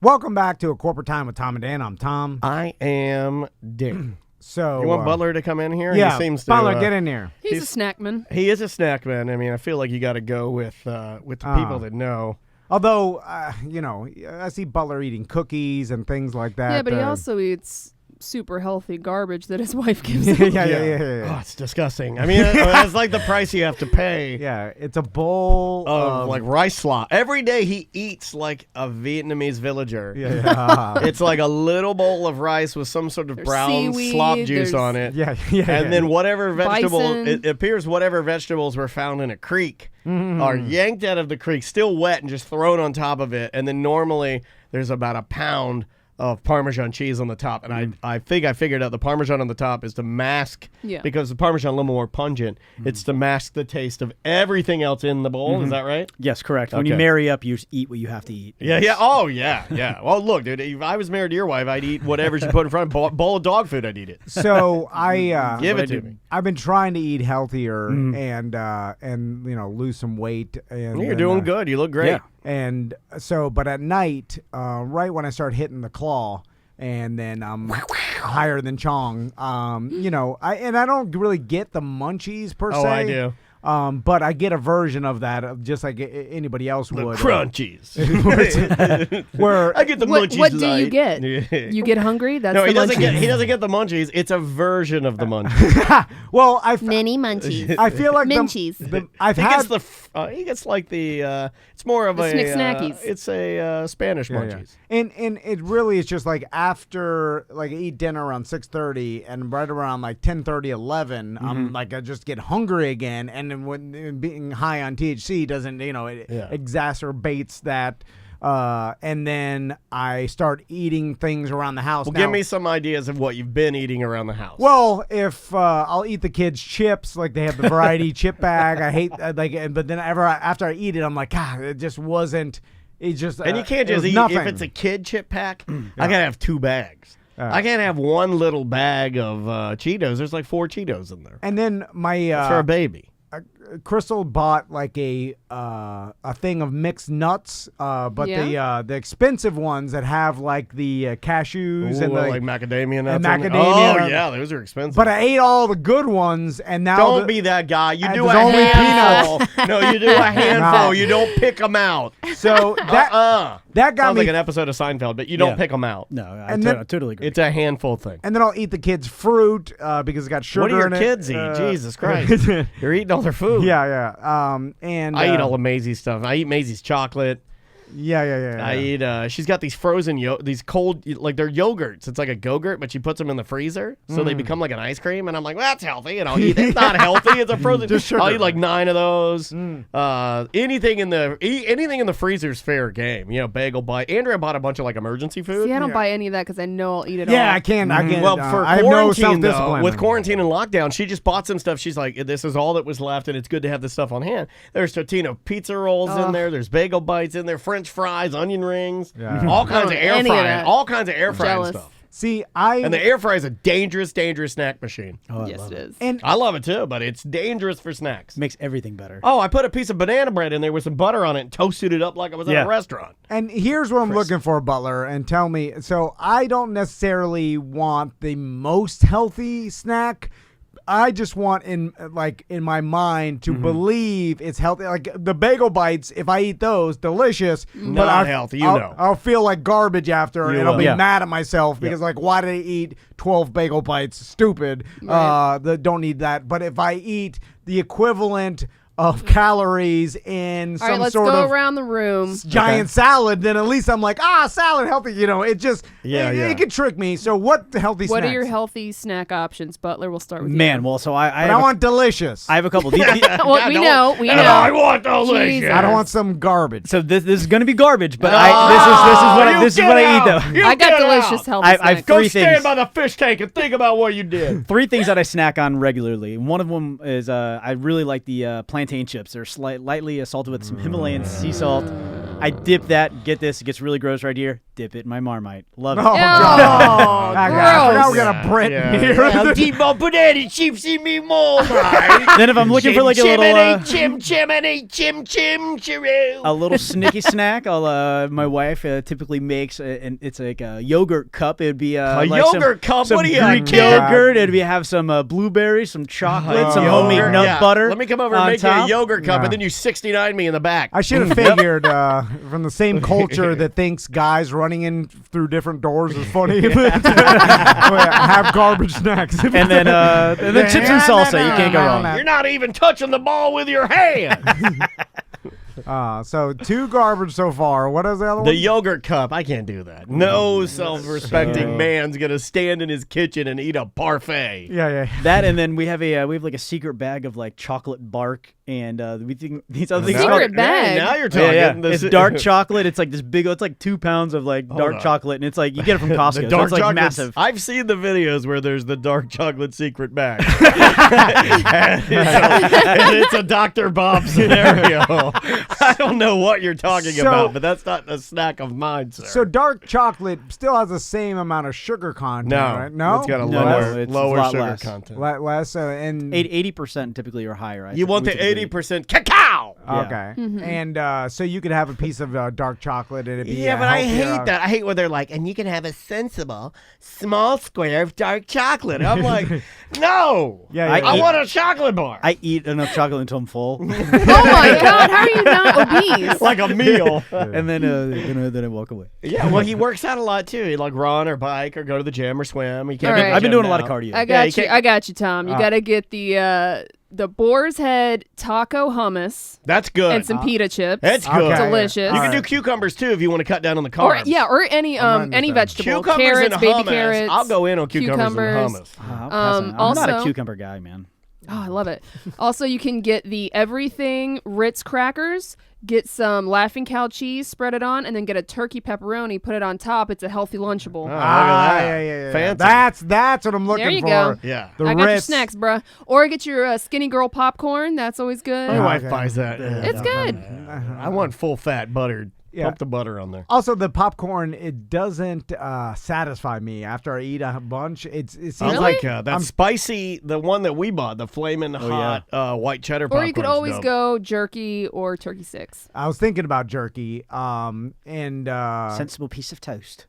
Welcome back to A Corporate Time with Tom and Dan. I'm Tom. I am Dan. So you want Butler to come in here? Yeah, he seems to, Butler, get in here. He's a snackman. He is a snackman. I mean, I feel like you got to go with the people that know. Although, you know, I see Butler eating cookies and things like that. Yeah, but he also eats super healthy garbage that his wife gives him. Yeah. Oh, it's disgusting. I mean, it's like the price you have to pay. Yeah, it's a bowl of like rice slop. Every day he eats like a Vietnamese villager. Yeah. It's like a little bowl of rice with some sort of brown seaweed, slop juice on it. Yeah. And then whatever vegetable, Bison. it appears whatever vegetables were found in a creek are yanked out of the creek, still wet, and just thrown on top of it. And then normally there's about a pound of Parmesan cheese on the top. And I think I figured out the Parmesan on the top is to mask, because the Parmesan a little more pungent, it's to mask the taste of everything else in the bowl. Is that right? Yes, correct. When you marry up, you eat what you have to eat. Yeah. Oh, yeah. Well, look, dude, if I was married to your wife, I'd eat whatever she put in front of me. Bowl of dog food, I'd eat it. So I give it to me. I've been trying to eat healthier and you know, lose some weight. And you're doing good. You look great. Yeah. And so, but at night, right when I start hitting the claw, and then I'm higher than Chong, you know, I don't really get the munchies per se. Oh, I do. But I get a version of that, just like anybody else The would. crunchies. Where I get the munchies. What do you light. get? You get hungry? That's no, the he doesn't munchies. he doesn't get the munchies. It's a version of the munchies. well, mini munchies. I feel like Minchies. He gets like the. It's more of The a Snick Snackies. It's a Spanish munchies. And it really is just like after like I eat dinner around 6:30 and right around like 10:30, 11, I'm like I just get hungry again, and then when being high on THC doesn't, you know, it exacerbates that. And then I start eating things around the house. Well, now, give me some ideas of what you've been eating around the house. Well, if I'll eat the kids' chips, like they have the variety chip bag. I hate but then after I eat it, I'm like, God, it just wasn't. It just and you can't just eat nothing. if it's a kid chip pack. I gotta have 2 bags. I can't have one little bag of Cheetos. There's like 4 Cheetos in there. And then my for a baby. Crystal bought like a thing of mixed nuts, but the expensive ones that have like the cashews and like macadamia nuts. macadamia. Oh yeah, those are expensive. But I ate all the good ones, and now don't be that guy. You do a there's only handful. No, you do a handful. You don't pick them out. So that got sounds me like an episode of Seinfeld, but you don't pick them out. No, I totally agree. It's a handful thing. And then I'll eat the kids' fruit because it's got sugar in it. What do your kids eat? Jesus Christ, you're eating all their food. Yeah. And I eat all of Maisie's stuff. I eat Maisie's chocolate. Yeah. I eat. She's got these frozen, these cold, like they're yogurts. It's like a Go-Gurt, but she puts them in the freezer, so they become like an ice cream. And I'm like, well, that's healthy, and I'll eat it. It's not healthy. It's a frozen. Just sugar. I'll eat like 9 of those. Anything in the freezer's fair game. You know, bagel bite. Andrea bought a bunch of like emergency food. See, I don't buy any of that because I know I'll eat it all. Yeah, I can't. Well, for I have no quarantine, self-discipline. though, with quarantine and lockdown, she just bought some stuff. She's like, this is all that was left, and it's good to have this stuff on hand. There's Totino pizza rolls in there. There's bagel bites in there, French fries, onion rings, all kinds of air frying, stuff. See, and the air fryer is a dangerous, dangerous snack machine. Oh, Yes, it is. And I love it too, but it's dangerous for snacks. Makes everything better. Oh, I put a piece of banana bread in there with some butter on it and toasted it up like I was at a restaurant. And here's what I'm looking for, Butler, and tell me. So I don't necessarily want the most healthy snack. I just want in my mind to believe it's healthy. Like the bagel bites, if I eat those, delicious. Not healthy, I'll feel like garbage after, and I'll be Yeah. mad at myself because like, why did I eat 12 bagel bites? Stupid. Right. Don't need that. But if I eat the equivalent of calories in All right, some let's sort go of around the room. giant salad, then at least I'm like, salad healthy. You know, it just it can trick me. So what healthy What snacks? are your healthy snack options, Butler? We'll start with Man, you. well, so I want delicious. I have a couple. Well, we know. I want delicious. I don't want some garbage. So this is going to be garbage, but this is what I eat though. I got delicious healthy I've snacks. Go Three stand things. by the fish tank and think about what you did. 3 things that I snack on regularly. One of them is I really like the plantain chips. They're lightly salted with some Himalayan sea salt. I dip that. Get this. It gets really gross right here. Dip it in my Marmite. Love it. Oh, God. I forgot we got a Brent here. I'll dip my banana chips in me more. Then if I'm looking for like a little chim churro. a little snicky snack, my wife typically makes it's like a yogurt cup. It'd be like yogurt cup? Some What are you, Greek yogurt. It'd be have some blueberries, some chocolate, some homemade nut butter. Let me come over and on make you top. a yogurt cup, and then you 69 me in the back. I should have figured from the same culture that thinks guys running in through different doors is funny. Have garbage snacks. And then chips and salsa. You can't go wrong. You're not even touching the ball with your hand. So 2 garbage so far. What is the other one? The yogurt cup. I can't do that. No self-respecting man's gonna stand in his kitchen and eat a parfait. Yeah. That, and then we have like a secret bag of like chocolate bark, and we think these other things. Secret bag? Now you're talking. Yeah. It's dark chocolate. It's like this big. It's like 2 pounds of like dark chocolate, and it's like you get it from Costco. So it's like massive. I've seen the videos where there's the dark chocolate secret bag. and it's a Dr. Bob scenario. I don't know what you're talking about, but that's not a snack of mine, sir. So dark chocolate still has the same amount of sugar content, right? No? It's got a it's lower a lot sugar less. content. Less, and 80% typically or higher. You want the 80% cacao. Okay. And so you could have a piece of dark chocolate and it'd be but I healthier. hate that. I hate when they're like, and you can have a sensible small square of dark chocolate. I'm like, no. I want a chocolate bar. I eat enough chocolate until I'm full. Oh my God! How are you not obese? Like a meal. And then I walk away. Yeah, well, he works out a lot too. He like run or bike or go to the gym or swim. He can't. All right. I've been doing a lot of cardio. I got you, Tom. You got to get the Boar's Head taco hummus That's good. and some pita chips. That's good. Okay. Delicious. You can do cucumbers too if you want to cut down on the Or carbs. or any vegetable. Cucumbers Carrots, and baby hummus. carrots. I'll go in on cucumbers and hummus. I'll pass on that. I'm not a also- cucumber guy, man. Oh, I love it. Also, you can get the everything Ritz crackers, get some Laughing Cow cheese, spread it on, and then get a turkey pepperoni, put it on top. It's a healthy Lunchable. Oh, look at that. Yeah. Fancy. That's what I'm looking There you for. go. Yeah. The I got your Ritz. snacks, bruh. Or get your Skinny Girl popcorn. That's always good. My wife Okay. buys that. It's good. I want full fat buttered. Yeah. Pump the butter on there. Also, the popcorn, it doesn't satisfy me after I eat a bunch. It seems I Really? like that spicy, the one that we bought, the flaming hot white cheddar popcorn. Or you could always go jerky or turkey sticks. I was thinking about jerky, and Sensible piece of toast.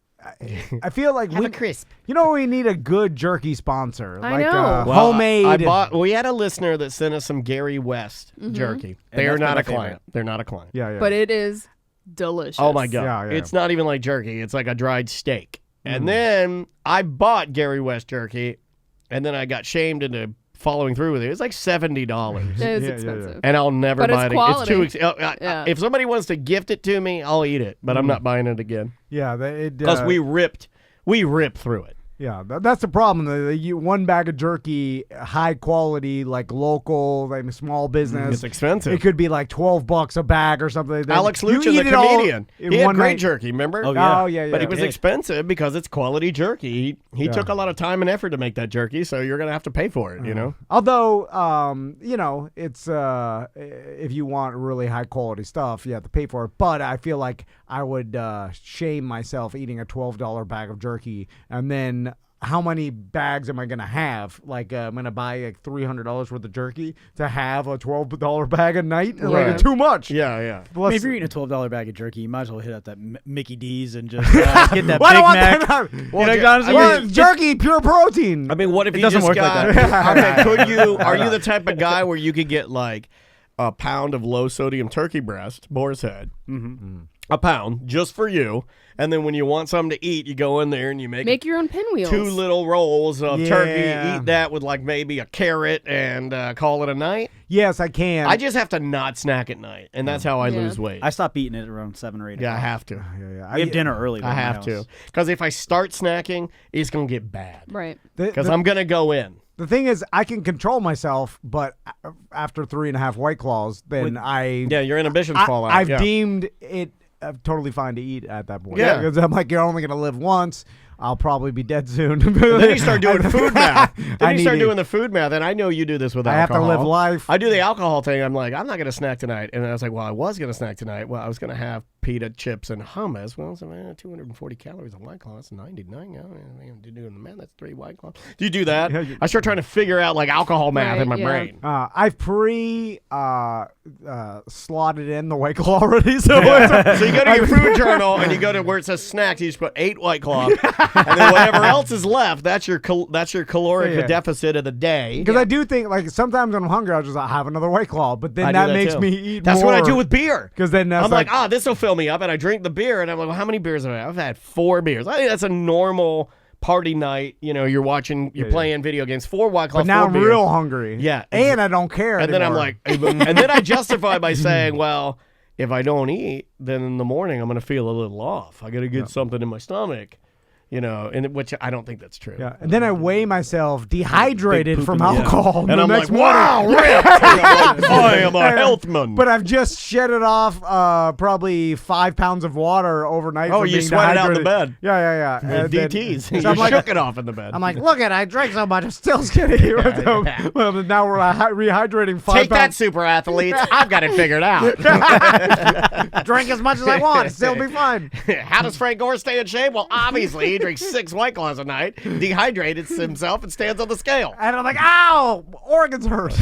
I feel like we crisp. You know, we need a good jerky sponsor, I like know. homemade. We had a listener that sent us some Gary West jerky. They are that's not my a client. favorite. They're not a client. Yeah. But it is delicious. Oh my God. Yeah. It's not even like jerky. It's like a dried steak. And then I bought Gary West jerky, and then I got shamed into following through with it. It's like $70. It is expensive. And I'll never But buy it's it. quality. It's too If somebody wants to gift it to me, I'll eat it, but I'm not buying it again. Yeah, Because we ripped through it. Yeah, that's the problem. One bag of jerky, high quality, like local, like small business. It's expensive. It could be like $12 a bag or something. Alex You Luchin, eat the it all comedian, in he had one great night. jerky, remember? Oh, yeah. Oh, yeah. But it was did. expensive because it's quality jerky. He took a lot of time and effort to make that jerky, so you're going to have to pay for it, you know? Although, it's if you want really high quality stuff, you have to pay for it. But I feel like I would shame myself eating a $12 bag of jerky, and then how many bags am I going to have? Like, I'm going to buy like $300 worth of jerky to have a $12 bag a night? Right. Like, it's too much. Yeah. Plus, If you're eating a $12 bag of jerky, you might as well hit up that Mickey D's and just get that Well, I Big don't want Mac. that. Well, honestly, Well, jerky, pure protein. I mean, what if It you doesn't just work like got... that. Okay, are you the type of guy where you could get like a pound of low sodium turkey breast, boar's head, a pound just for you, and then when you want something to eat, you go in there and you make your own pinwheels. 2 little rolls of Yeah. turkey, eat that with like maybe a carrot, and call it a night? Yes, I can. I just have to not snack at night, and that's how I Yeah. lose weight. I stopped eating it around 7 or 8 Yeah, I o'clock. have to. Yeah. We have dinner early. though I in my have house. to. Because if I start snacking, it's going to get bad. Right. Because I'm going to go in. The thing is, I can control myself, but after 3.5 White Claws, then Yeah, your inhibitions fall out. I've yeah. deemed it totally fine to eat at that point. Yeah. Because I'm like, you're only going to live once. I'll probably be dead soon. Then you start doing food math. I Then you need start it. doing the food math, and I know you do this with I have alcohol. to live life. I do the alcohol thing. I'm like, I'm not going to snack tonight. And I was like, well, I was going to snack tonight. Well, I was going to have pita chips and hummus. Well, so, 240 calories of White Claw. That's 99. Doing the math, that's 3 White Claw. Do you do that? I start trying to figure out like alcohol math Right, in my yeah. brain. I've slotted in the White Claw already. So, So you go to your food journal and you go to where it says snacks. You just put 8 White Claw, and then whatever else is left, that's your caloric Yeah. deficit of the day. because I do think, like, sometimes when I'm hungry, I'll just have another White Claw. But then I do that that makes too. me eat That's more. what I do with beer. Because then that's I'm like, this will fill me up, and I drink the beer, and I'm like, well, how many beers have I had? I've had 4 beers. I think that's a normal party night. You know, you're playing video games. 4 White Claw, but now 4 I'm beers. real hungry. Yeah. And I don't care And then I'm anymore. like, and then I justify by saying, well, if I don't eat, then in the morning I'm going to feel a little off. I got to get something in my stomach. You know, and which I don't think that's true. Yeah, and then I weigh myself dehydrated from alcohol. And the I'm next like, morning. wow, ripped. And I'm like, I am a health man. But I've just shedded off probably 5 pounds of water overnight. Oh, from you being sweat it out in the dehydrated. bed. Yeah. And then- DTs. so You I'm like, shook it off in the bed. I'm like, look at, I drank so much, I'm still skinny. Well, now we're rehydrating 5 take that, pounds. super athletes. I've got it figured out. Drink as much as I want, still be fine. How does Frank Gore stay in shape? Well, obviously, he drinks 6 White Claws a night, dehydrates himself, and stands on the scale. And I'm like, ow, organs hurt.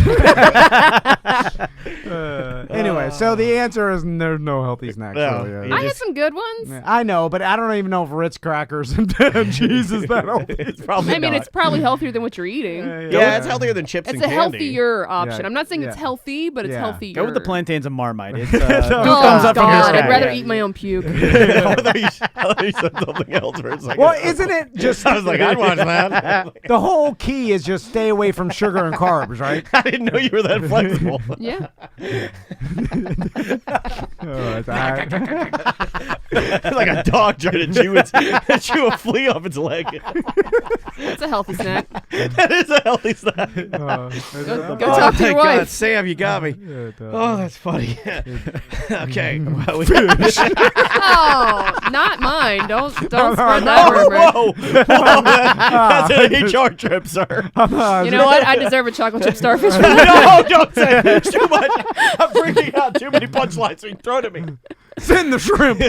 Anyway, so the answer is there's no healthy snacks. No. So, You I had just- some good ones. I know, but I don't even know if Ritz crackers and cheese is that healthy. It's probably I mean, not. it's probably healthier than what you're eating. Yeah, it's healthier than chips It's and a candy. healthier option. Yeah, I'm not saying it's yeah. healthy, but it's Yeah. healthier. Go with the plantains and Marmite. It's Oh, thumbs up from your God, I'd side. rather Yeah. eat my own puke. I thought you said something else for a second. Well, isn't it just I was like, I'd watch that. the whole key is just stay away from sugar and carbs, right? I didn't know you were that flexible. Yeah. Like a dog trying to chew a flea off its leg. It's a healthy snack. That is a healthy snack. Go talk to your God, wife. Sam, you got me. Oh, that's funny. Okay. Well, Oh, not mine. Don't spread that rumor. whoa. That's an HR trip, sir. You know what? I deserve a chocolate chip starfish for that. No, don't say it. It's too much. I'm freaking out. Too many punchlines being thrown at me. Send the shrimp.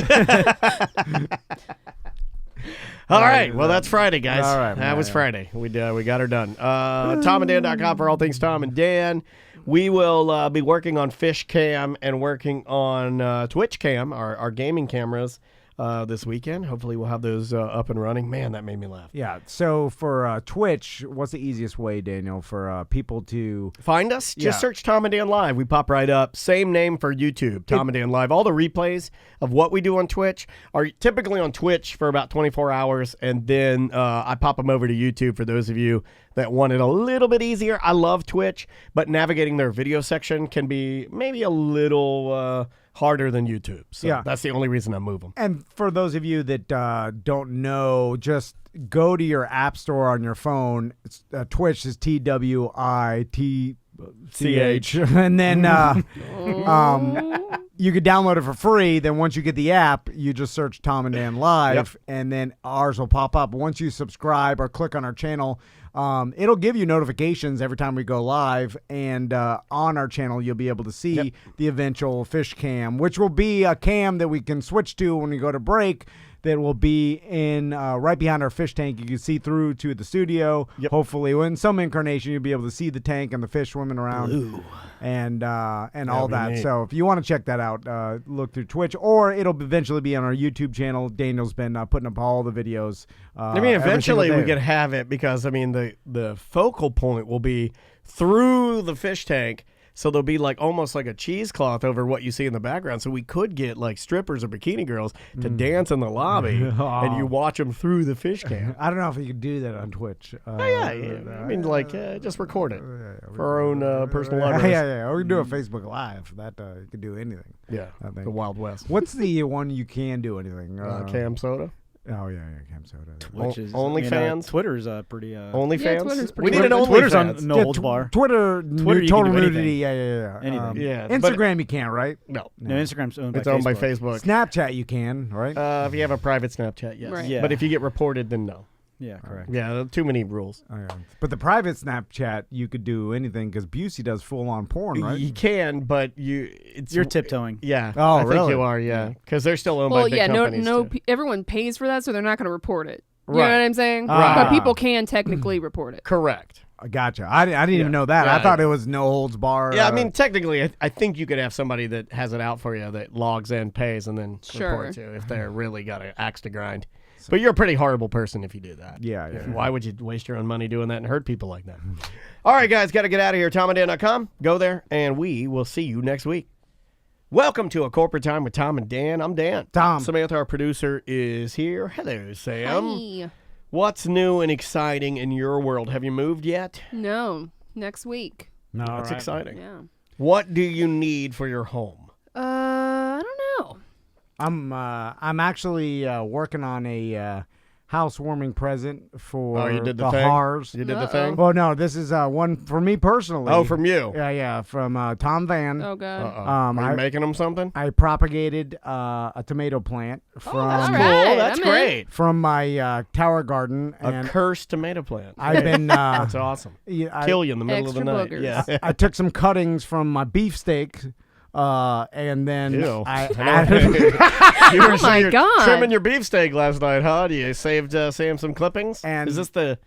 All right. Well, that's Friday, guys. All right, That was yeah. Friday. We got her done. TomandDan.com for all things Tom and Dan. We will be working on Fish Cam and working on Twitch Cam, our gaming cameras, this weekend. Hopefully we'll have those up and running. Man, that made me laugh. Yeah. So for Twitch, what's the easiest way, Daniel, for people to Find us. Just Yeah. search Tom and Dan Live. We pop right up. Same name for YouTube, Tom and Dan Live. All the replays of what we do on Twitch are typically on Twitch for about 24 hours, and then I pop them over to YouTube for those of you that want it a little bit easier. I love Twitch, but navigating their video section can be maybe a little harder than YouTube. So Yeah. that's the only reason I move them. And for those of you that don't know, just go to your app store on your phone. It's, Twitch is TWITCH, and then you could download it for free. Then once you get the app, you just search Tom and Dan Live, and then ours will pop up. Once you subscribe or click on our channel, it'll give you notifications every time we go live, and on our channel you'll be able to see the eventual fish cam, which will be a cam that we can switch to when we go to break. That will be in right behind our fish tank. You can see through to the studio. Hopefully, in some incarnation, you'll be able to see the tank and the fish swimming around, and all that. neat. So if you want to check that out, look through Twitch, or it'll eventually be on our YouTube channel. Daniel's been putting up all the videos. I mean, eventually every we single could have it because, I mean, the focal point will be through the fish tank. So there'll be like almost like a cheesecloth over what you see in the background. So we could get like strippers or bikini girls to dance in the lobby, and you watch them through the fish cam. I don't know if you could do that on Twitch. Yeah. I mean, like, just record it for our own personal libraries. Yeah. Or we can do a Facebook Live. That you can do anything. Yeah, I think. the Wild West. What's the one you can do anything? Cam soda. Oh yeah, Cam Soda. Twitch is OnlyFans? Twitter's pretty. OnlyFans? Twitter's We pretty need an Twitter's OnlyFans. on no holds bar. Twitter Twitter, you can total do anything. nudity. Yeah. Anything. Yeah, but Instagram you can't, right? No. No, Instagram's owned It's by owned by Facebook. Facebook. Snapchat you can, right? If you have a private Snapchat, yes. Right. Yeah. But if you get reported, then no. Yeah, correct. Yeah, too many rules. Oh, yeah. But the private Snapchat you could do anything because Busey does full on porn, right? You can, but you're tiptoeing. Yeah. Oh, I think really? you are, yeah. Because they're still owned by Well, big yeah, companies. too. everyone pays for that, so they're not going to report it. You Right. know what I'm saying? Right. But people can technically report it. Correct. I gotcha. I didn't even know that. Yeah, I thought it was no holds bar. Yeah, I mean, technically, I think you could have somebody that has it out for you that logs in, pays, and then Sure. reports you if they're really got an axe to grind. But you're a pretty horrible person if you do that. Yeah. Why would you waste your own money doing that and hurt people like that? All right, guys, got to get out of here. TomandDan.com. Go there, and we will see you next week. Welcome to A Corporate Time with Tom and Dan. I'm Dan. Tom. Samantha, our producer, is here. Hello, Sam. Hi. What's new and exciting in your world? Have you moved yet? No, next week. No, That's right. exciting. Yeah. What do you need for your home? I don't know. I'm actually working on a housewarming present for Oh, you did the the thing? Hars. You did the Uh-oh. thing? Well, no, this is one for me personally. Oh, from you. Yeah, from Tom Van. Oh, God. Uh-oh. Are you making them something? I propagated a tomato plant from that's Cool. right. That's I'm in. great. from my tower garden, A and cursed tomato plant. I've been That's awesome. yeah, Kill you in the middle Extra of the night. boogers. Yeah. I took some cuttings from my beefsteak, and then Ew. I added. You were Oh my you're God. trimming your beefsteak last night, huh? You saved Sam some clippings? And- is this the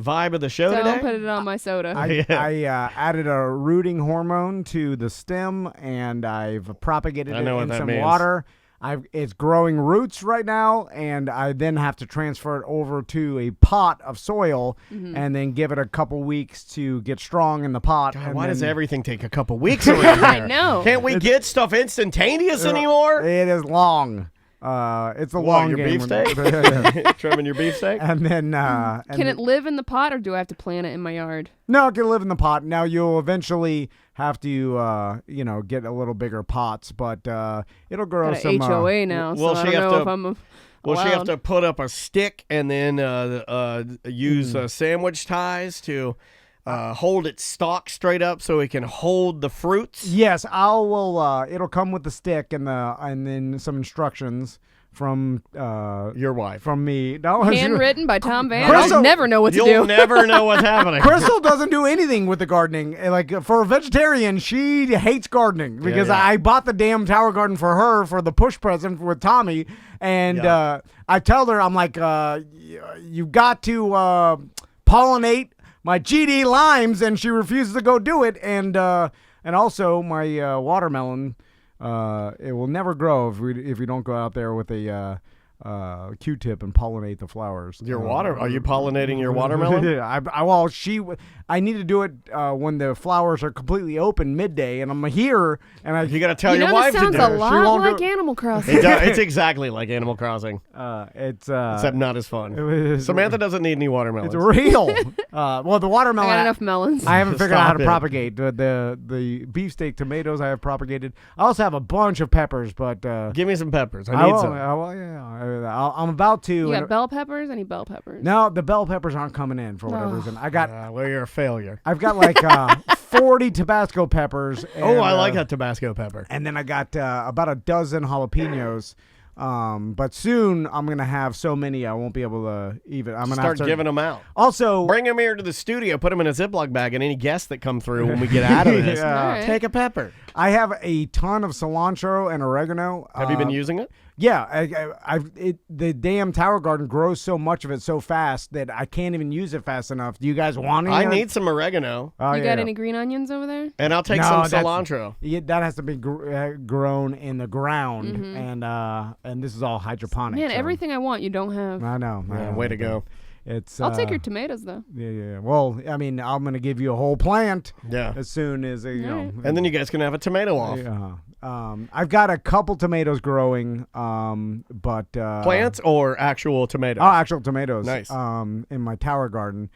vibe of the show Don't today? put it on my soda. I added a rooting hormone to the stem, and I've propagated I know it what in that some means. water. It's growing roots right now, and I then have to transfer it over to a pot of soil, and then give it a couple weeks to get strong in the pot. God, and why does then- everything take a couple weeks around here? I know. Can't we get stuff instantaneous anymore? It is long. It's a What, long your game. beefsteak? Trimming your beefsteak? And then, Can it live in the pot, or do I have to plant it in my yard? No, it can live in the pot. Now you'll eventually have to, get a little bigger pots, but it'll grow Got some. an HOA now, Will so I she don't have know to- if I'm Will she have allowed. to put up a stick and then use sandwich ties to hold its stalk straight up so it can hold the fruits? Yes, it'll come with the stick and then some instructions from Your wife. from me. No, Handwritten by Tom Van. Crystal- I'll never know what to You'll do. never know what's happening. Crystal doesn't do anything with the gardening. Like for a vegetarian, she hates gardening because yeah. I bought the damn tower garden for her for the push present with Tommy, and Yeah. I tell her, I'm like, you got to pollinate my GD limes, and she refuses to go do it, and also my watermelon. it will never grow if we don't go out there with a Q-tip and pollinate the flowers. Are you pollinating your watermelon? Yeah, I need to do it when the flowers are completely open midday, and I'm here, and You got to tell your this wife to sounds do a it. lot like Animal Crossing. It's exactly like Animal Crossing, except not as fun. Samantha doesn't need any watermelons. It's real. Well, the I watermelon. got enough melons. I haven't figured out how Stop to it. propagate the beefsteak tomatoes. I have propagated. I also have a bunch of peppers, but Give me some peppers. I need some. I'm about to. You and- got bell peppers? Any bell peppers? no, the bell peppers aren't coming in for whatever Oh. reason. Well, you're a failure. I've got like 40 Tabasco peppers. And, I like a Tabasco pepper. And then I got about a dozen jalapenos. But soon I'm gonna have so many I won't be able to even. I'm gonna Start have to giving them out. Also, Bring them here to the studio. Put them in a Ziploc bag, and any guests that come through when we get out of this, Yeah. All right. take a pepper. I have a ton of cilantro and oregano. Have you been using it? Yeah, the damn Tower Garden grows so much of it so fast that I can't even use it fast enough. Do you guys want any? I of it? need some oregano, Oh, You yeah, got yeah. any green onions over there? and I'll take No, some that's- cilantro. Yeah, that has to be grown in the ground, and this is all hydroponic. Man, so- everything I want you don't have. I know. Yeah, way to go. It's. I'll take your tomatoes though. Yeah. Well, I mean, I'm gonna give you a whole plant Yeah. as soon as you know. And then you guys can have a tomato off. I've got a couple tomatoes growing, but Plants or actual tomatoes? Oh, actual tomatoes. Nice. In my tower garden.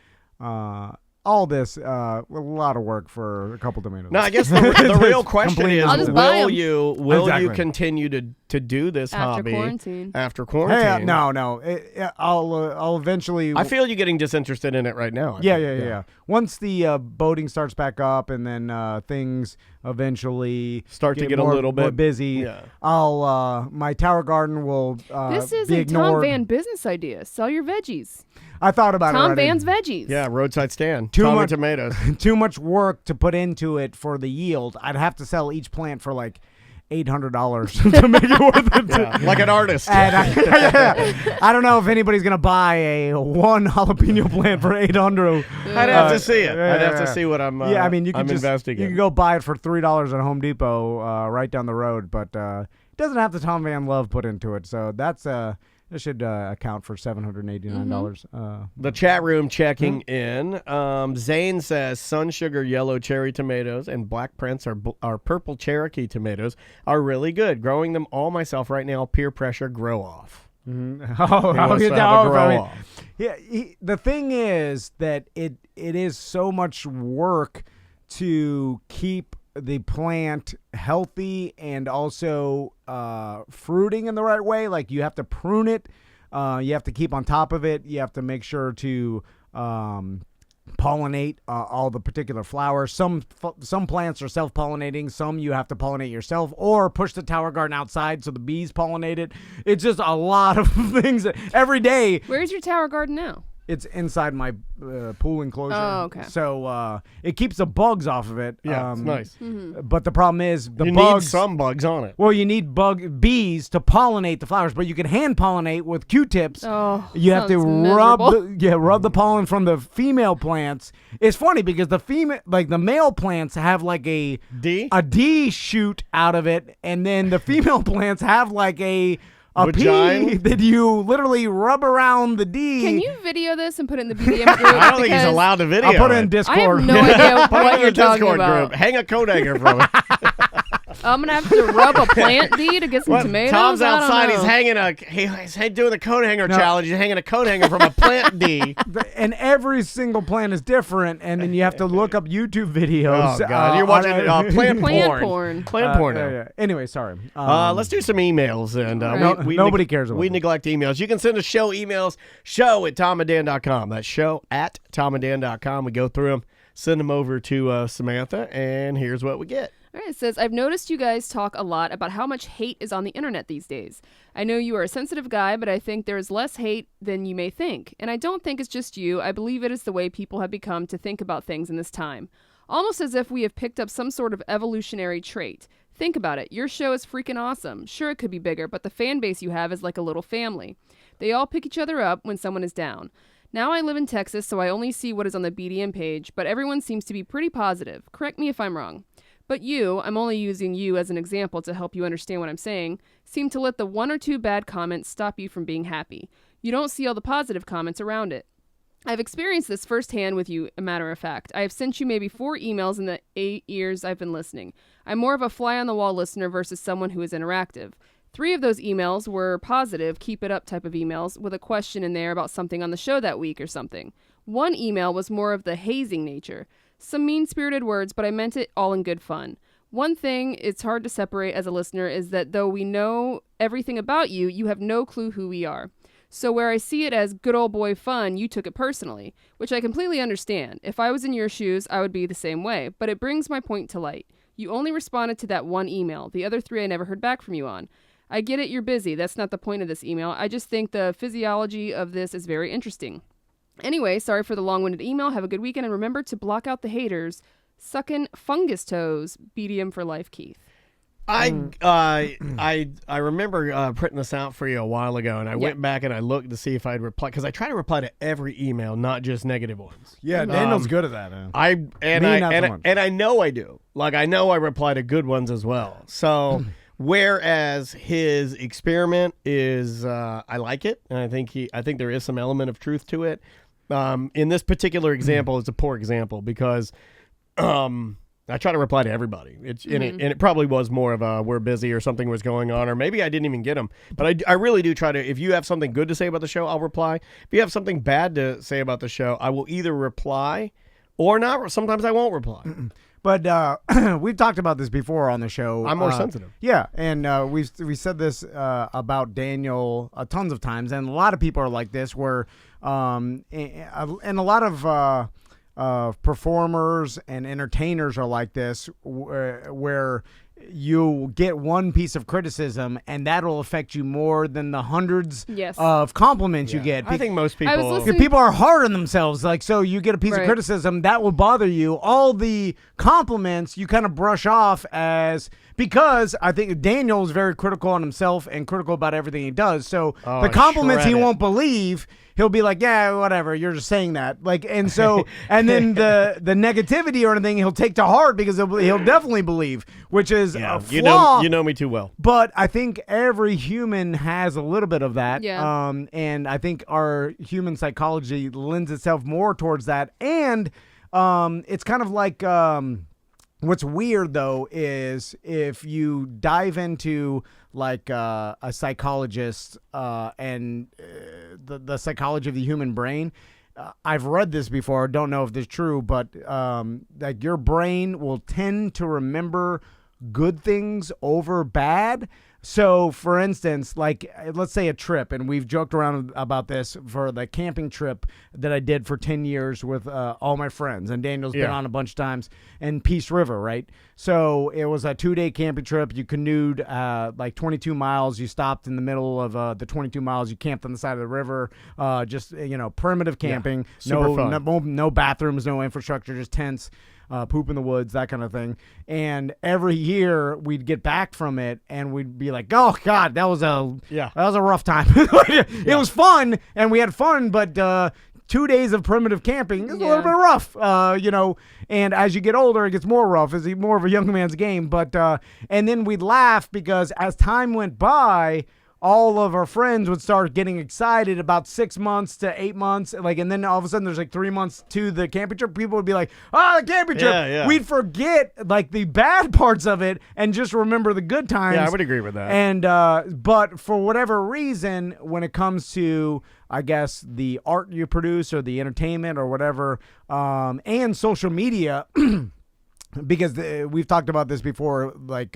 All this, a lot of work for a couple tomatoes. No, I guess the real question Complete is: I'll just buy will 'em. you Exactly. continue to do this After hobby quarantine. after Hey, quarantine? no. I'll eventually. I feel you getting disinterested in it right now. I think. Yeah. Once the boating starts back up, and then things eventually Start to get a more, little more bit- busy. yeah. I'll my tower garden will. This be is a Tom ignored. Van business idea. Sell your veggies. I thought about it. Tom already. Van's veggies. Yeah, roadside stand. Too Tommy much- tomatoes. Too much work to put into it for the yield. I'd have to sell each plant for like $800 to make it worth it. Yeah, like an artist. And I don't know if anybody's gonna buy a one jalapeno plant for $800. I'd have to see it. yeah, I'd have yeah. to see what I'm. Yeah, I mean you I'm can just investing you in. can go buy it for $3 at Home Depot right down the road, but it doesn't have the Tom Van love put into it. So that's that should account for $789. The chat room checking Hmm? in. Zane says Sun Sugar yellow cherry tomatoes and Black Prince are purple Cherokee tomatoes are really good. Growing them all myself right now. Peer pressure grow off. Oh, wants to have a grow off. Yeah, the thing is that it is so much work to keep the plant healthy and also fruiting in the right way. Like you have to prune it, you have to keep on top of it, you have to make sure to pollinate all the particular flowers. Some plants are self-pollinating, some you have to pollinate yourself or push the tower garden outside so the bees pollinate it. It's just a lot of things every day. Where's your tower garden now? It's inside my pool enclosure. Oh, okay. So it keeps the bugs off of it. Yeah, it's nice. But the problem is the You bugs. need some bugs on it. Well, you need bees to pollinate the flowers, but you can hand pollinate with Q-tips. Oh, You have to sounds rub miserable. rub the pollen from the female plants. It's funny because the male plants have like a D shoot out of it, and then the female plants have like a Vagina? pea that you literally rub around the D. Can you video this and put it in the BDM group? I don't think he's Because allowed to video. I'll put it in it. Discord. I have no idea Put it what in you're the talking Discord about. group. Hang a coat hanger from it. I'm gonna have to rub a plant D to get some tomatoes. Tom's I don't outside. know. He's doing the coat hanger challenge. He's hanging a coat hanger from a plant D. And every single plant is different, and then you have to look up YouTube videos. Oh God, you're watching plant Plant porn. porn. Plant porn. now. Yeah. Anyway, sorry. Let's do some emails, and Right. Nobody cares about We them. neglect emails. You can send us show emails, show@tomandan.com. That's show@tomandan.com. We go through them, send them over to Samantha, and here's what we get. All right, it says, I've noticed you guys talk a lot about how much hate is on the internet these days. I know you are a sensitive guy, but I think there is less hate than you may think. And I don't think it's just you. I believe it is the way people have become to think about things in this time. Almost as if we have picked up some sort of evolutionary trait. Think about it. Your show is freaking awesome. Sure, it could be bigger, but the fan base you have is like a little family. They all pick each other up when someone is down. Now I live in Texas, so I only see what is on the BDM page, but everyone seems to be pretty positive. Correct me if I'm wrong. But you, I'm only using you as an example to help you understand what I'm saying, seem to let the 1 or 2 bad comments stop you from being happy. You don't see all the positive comments around it. I've experienced this firsthand with you, a matter of fact. I have sent you maybe 4 emails in the 8 years I've been listening. I'm more of a fly-on-the-wall listener versus someone who is interactive. 3 of those emails were positive, keep it up type of emails, with a question in there about something on the show that week or something. 1 email was more of the hazing nature. Some mean-spirited words, but I meant it all in good fun. One thing it's hard to separate as a listener is that though we know everything about you, you have no clue who we are. So where I see it as good old boy fun, you took it personally, which I completely understand. If I was in your shoes, I would be the same way, but it brings my point to light. You only responded to that 1 email. The other 3 I never heard back from you on. I get it, you're busy. That's not the point of this email. I just think the physiology of this is very interesting. Anyway, sorry for the long-winded email. Have a good weekend, and remember to block out the haters. Suckin' fungus toes. BDM for life, Keith. I remember printing this out for you a while ago, and I went back and I looked to see if I'd reply, because I try to reply to every email, not just negative ones. Yeah, Daniel's good at that. Man. I know I do. Like, I know I reply to good ones as well. So whereas his experiment is, I like it, and I think there is some element of truth to it. In this particular example, it's a poor example because. I try to reply to everybody. And it probably was more of a we're busy or something was going on, or maybe I didn't even get them. But I really do try to, if you have something good to say about the show, I'll reply. If you have something bad to say about the show, I will either reply or not. Sometimes I won't reply. But we've talked about this before on the show. I'm more sensitive. Yeah, and we said this about Daniel tons of times, and a lot of people are like this, where and a lot of performers and entertainers are like this, where you get one piece of criticism and that'll affect you more than the hundreds of compliments you get. I think most people people are hard on themselves. Like, so you get a piece of criticism that will bother you. All the compliments you kind of brush off as, because I think Daniel is very critical on himself and critical about everything he does. So the compliments he won't believe, he'll be like, yeah, whatever, you're just saying that. Like, and so, and then the negativity or anything he'll take to heart because he'll definitely believe, which is a flaw. You know me too well. But I think every human has a little bit of that. Yeah. And I think our human psychology lends itself more towards that. And it's kind of like, what's weird though is if you dive into like a psychologist and the psychology of the human brain. I've read this before. Don't know if this is true, but like your brain will tend to remember good things over bad. So, for instance, like, let's say a trip, and we've joked around about this for the camping trip that I did for 10 years with all my friends, and Daniel's been on a bunch of times, and Peace River, right? So it was a 2-day camping trip. You canoed like 22 miles. You stopped in the middle of the 22 miles. You camped on the side of the river, just, primitive camping. Super fun. No bathrooms, no infrastructure, just tents. Poop in the woods, that kind of thing. And every year we'd get back from it and we'd be like, oh God, that was a rough time. It was fun and we had fun, but 2 days of primitive camping is a little bit rough, and as you get older, it gets more rough. It's more of a young man's game. But and then we'd laugh because as time went by, all of our friends would start getting excited about 6 months to 8 months. And then all of a sudden there's like 3 months to the camping trip. People would be like, the camping trip. Yeah. We'd forget like the bad parts of it and just remember the good times. Yeah, I would agree with that. And, but for whatever reason, when it comes to, I guess, the art you produce or the entertainment or whatever, and social media, because we've talked about this before, like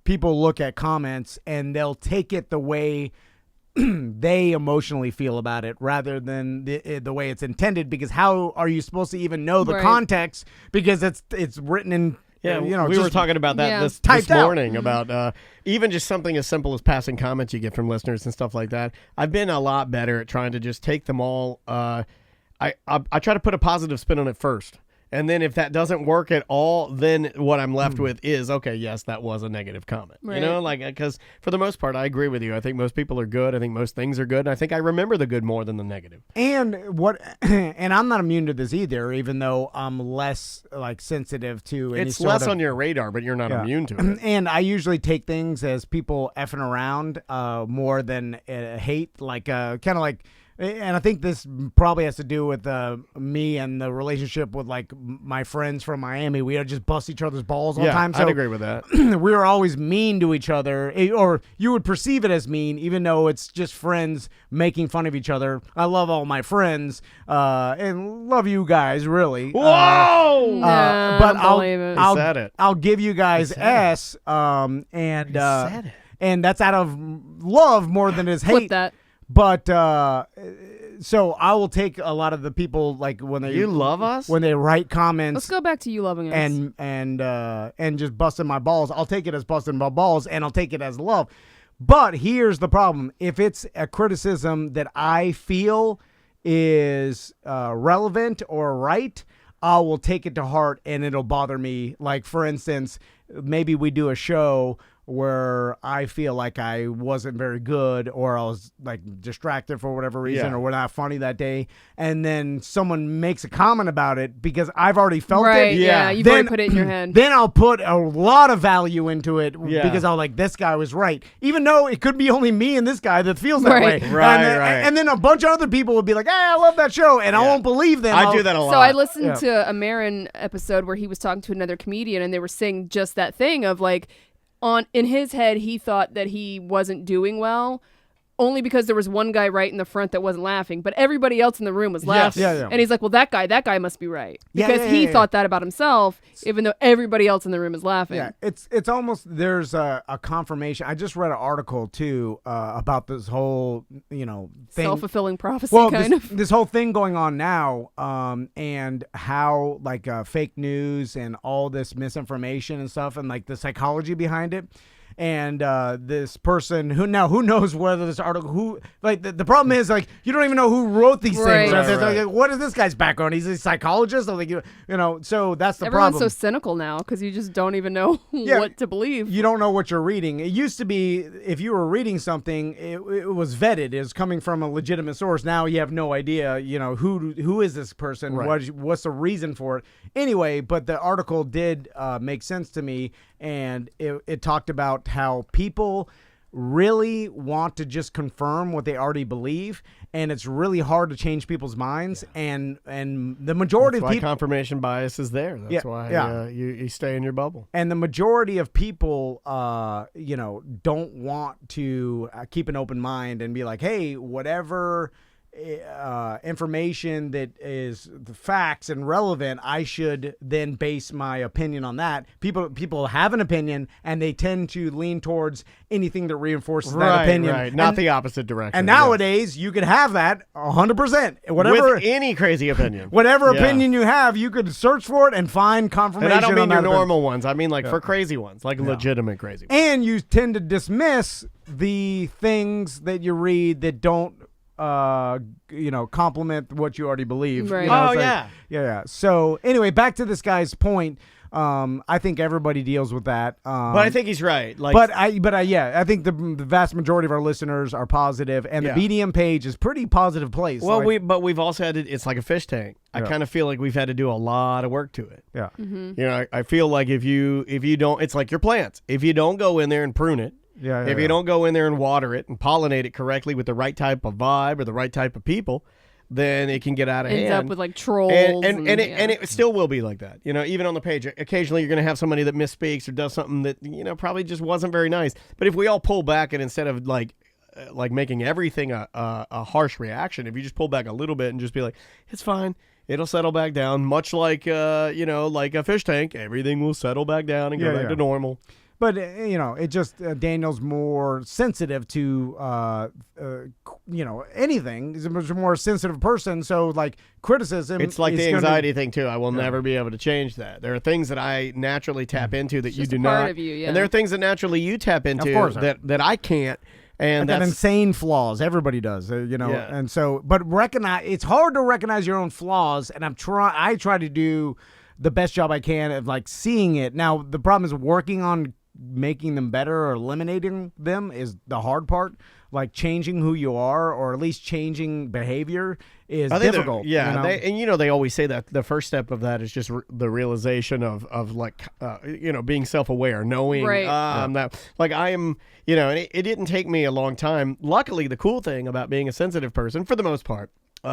people look at comments and they'll take it the way they emotionally feel about it rather than the way it's intended, because how are you supposed to even know the context, because it's written in we were talking about that this morning about even just something as simple as passing comments you get from listeners and stuff like that. I've been a lot better at trying to just take them all. I try to put a positive spin on it first. And then if that doesn't work at all, then what I'm left with is, okay, yes, that was a negative comment. Right. You know, like, because for the most part, I agree with you. I think most people are good. I think most things are good. And I think I remember the good more than the negative. And and I'm not immune to this either, even though I'm less like sensitive to any It's sort less of, on your radar, but you're not immune to it. And I usually take things as people effing around more than hate, like kind of like. And I think this probably has to do with me and the relationship with like my friends from Miami. We would just bust each other's balls all the time. So I'd agree with that. we were always mean to each other, or you would perceive it as mean, even though it's just friends making fun of each other. I love all my friends and love you guys, really. Whoa! But I'll give you guys S, and that's out of love more than his hate. Flip that. But so I will take a lot of the people like when they You love us? when they write comments. Let's go back to you loving us. and just busting my balls. I'll take it as busting my balls, and I'll take it as love. But here's the problem: if it's a criticism that I feel is relevant or right, I will take it to heart, and it'll bother me. Like for instance, maybe we do a show where I feel like I wasn't very good, or I was like distracted for whatever reason, or we're not funny that day, and then someone makes a comment about it because I've already felt right, it. Yeah, you've already put it in your head. Then I'll put a lot of value into it because I'll like, this guy was right, even though it could be only me and this guy that feels that way. Right. And then a bunch of other people would be like, "Hey, I love that show," and I won't believe them. I do that a lot. So I listened to a Marin episode where he was talking to another comedian, and they were saying just that thing of like, in his head, he thought that he wasn't doing well only because there was one guy right in the front that wasn't laughing, but everybody else in the room was laughing. Yeah. And he's like, well, that guy must be right. Because he thought that about himself, even though everybody else in the room is laughing. Yeah, it's almost, there's a confirmation. I just read an article, too, about this whole, thing. Self-fulfilling prophecy, kind of. This whole thing going on now, and how, like, fake news and all this misinformation and stuff, and, like, the psychology behind it. And this person who knows whether this article, the problem is, like, you don't even know who wrote these things. Right. Like, what is this guy's background? He's a psychologist. Like, so that's the Everyone's problem. so cynical now because you just don't even know what to believe. You don't know what you're reading. It used to be, if you were reading something, it was vetted. It was coming from a legitimate source. Now you have no idea, who is this person? Right. What's the reason for it? Anyway, but the article did make sense to me, and it talked about how people really want to just confirm what they already believe, and it's really hard to change people's minds. And the majority That's of people, why confirmation bias is there. That's why you stay in your bubble. and the majority of people, don't want to keep an open mind and be like, hey, whatever information that is the facts and relevant, I should then base my opinion on that. People have an opinion, and they tend to lean towards anything that reinforces that opinion. Right, not the opposite direction. And nowadays, you could have that 100%. Whatever, with any crazy opinion. whatever opinion you have, you could search for it and find confirmation. And I don't mean on your that normal ones. I mean for crazy ones, like legitimate crazy ones. And you tend to dismiss the things that you read that don't compliment what you already believe. Right. Yeah. So anyway, back to this guy's point. I think everybody deals with that. But I think he's right. I think the vast majority of our listeners are positive, and the BDM page is pretty positive place. Well, we've also had it's like a fish tank. I kind of feel like we've had to do a lot of work to it. Yeah. Mm-hmm. I feel like if you don't, it's like your plants. If you don't go in there and prune it, if you don't go in there and water it and pollinate it correctly with the right type of vibe or the right type of people, then it can get out of hand. Ends up with like trolls. And it still will be like that. Even on the page, occasionally you're going to have somebody that misspeaks or does something that, probably just wasn't very nice. But if we all pull back, and instead of like making everything a harsh reaction, if you just pull back a little bit and just be like, it's fine. It'll settle back down, much like, like a fish tank. Everything will settle back down and go back to normal. But, it just, Daniel's more sensitive to, anything. He's a much more sensitive person. So, like, criticism. It's like the anxiety thing, too. I will never be able to change that. There are things that I naturally tap into that you do not. Part of you, And there are things that naturally you tap into that I can't. And got that's insane flaws. Everybody does, you know. Yeah. And so, but it's hard to recognize your own flaws. And I try to do the best job I can of like seeing it. Now, the problem is working on making them better or eliminating them is the hard part. Like changing who you are, or at least changing behavior, is difficult. Yeah, you know? they always say that the first step of that is just the realization of like being self-aware, knowing Right. I'm not like I am. And it didn't take me a long time. Luckily, the cool thing about being a sensitive person, for the most part.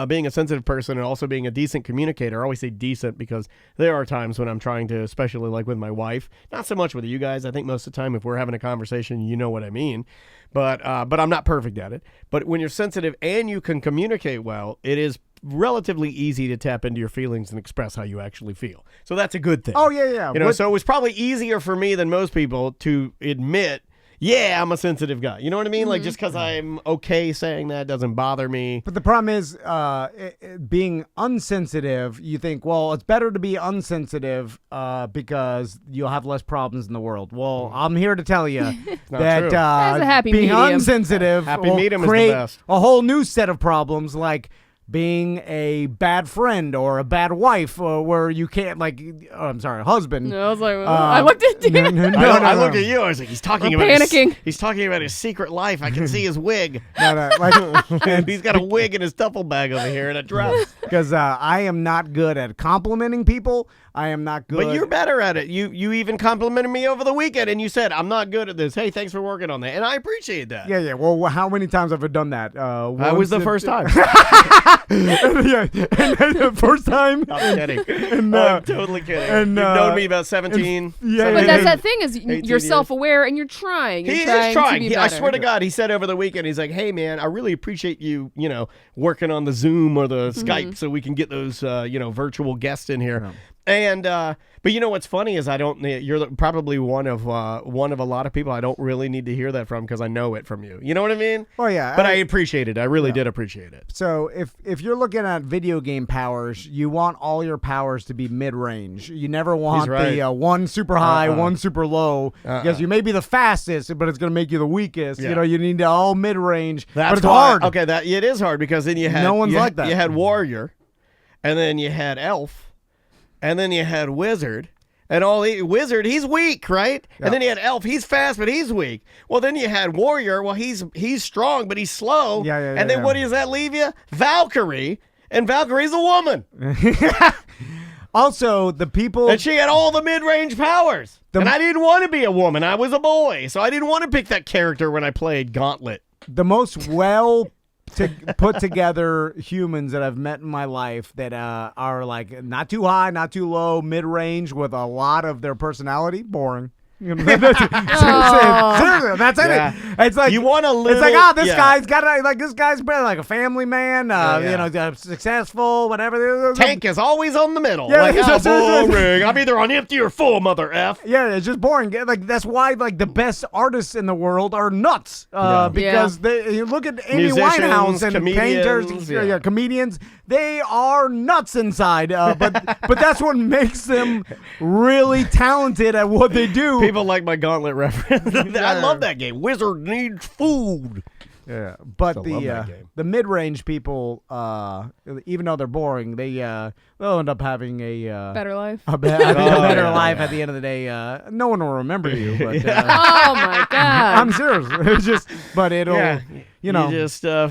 Being a sensitive person and also being a decent communicator. I always say decent because there are times when I'm trying to, especially like with my wife, not so much with you guys. I think most of the time if we're having a conversation, you know what I mean. But I'm not perfect at it. But when you're sensitive and you can communicate well, it is relatively easy to tap into your feelings and express how you actually feel. So that's a good thing. Oh, yeah. So it was probably easier for me than most people to admit, yeah, I'm a sensitive guy. You know what I mean? Like, just because I'm okay saying that doesn't bother me. But the problem is being unsensitive, you think, well, it's better to be unsensitive because you'll have less problems in the world. Well, I'm here to tell you that true. There's a happy being medium. unsensitive Happy will medium is the create best. a whole new set of problems, like being a bad friend or a bad wife, where you can't, husband. No, I was like, I looked at Dan. No, I look at you. I was like, he's talking I'm about panicking. He's talking about his secret life. I can see his wig. and He's got a wig in his duffel bag over here and a dress. because I am not good at complimenting people. I am not good. But you're better at it. You even complimented me over the weekend, and you said, I'm not good at this. Hey, thanks for working on that. And I appreciate that. Yeah. Well, how many times have I done that? That was the first time. Yeah, and the first time. I'm kidding. And, I'm totally kidding. and, You've known me about 17. yeah, But yeah, that's yeah. that thing is you're years. self-aware and you're trying. You're He trying is trying. To be I better. swear to God, he said over the weekend, he's like, hey, man, I really appreciate you, working on the Zoom or the Skype so we can get those, virtual guests in here. Yeah. And but you know what's funny is you're probably one of a lot of people I don't really need to hear that from because I know it from you. You know what I mean? Well, yeah. But I appreciate it. I really did appreciate it. So if you're looking at video game powers, you want all your powers to be mid-range. You never want right. the one super high, one super low, because you may be the fastest, but it's going to make you the weakest. Yeah. You need all mid-range. That's but it's why- hard. Okay, it is hard because then you had No one's like that. You had warrior, and then you had elf. And then you had wizard, and wizard, he's weak, right? Yeah. And then you had elf, he's fast, but he's weak. Well, then you had warrior, well, he's strong, but he's slow. Yeah, And then yeah. what does that leave you? Valkyrie, and Valkyrie's a woman, Also, the people. and she had all the mid-range powers. And I didn't want to be a woman; I was a boy, so I didn't want to pick that character when I played Gauntlet. The most put together humans that I've met in my life that are like not too high, not too low, mid range with a lot of their personality. Boring. Seriously, that's Yeah. it. It's like You want a It's like, little- this yeah. guy's got this guy's been like a family man. Successful, whatever. Tank is always on the middle. Yeah, like, that's- boring. I'm either on empty or full, mother F. Yeah, it's just boring. Like that's why the best artists in the world are nuts. Because you look at Amy Musicians, Winehouse and comedians, painters, comedians. They are nuts inside. But that's what makes them really talented at what they do. People like my Gauntlet reference. I love that game. Wizard needs food. Yeah, but Still love that game. the mid-range people, even though they're boring, they'll end up having a Better life. better yeah, life yeah. at the end of the day. No one will remember you, but Oh my God. I'm serious. It's just, but it'll, Yeah. you know, You just, It'll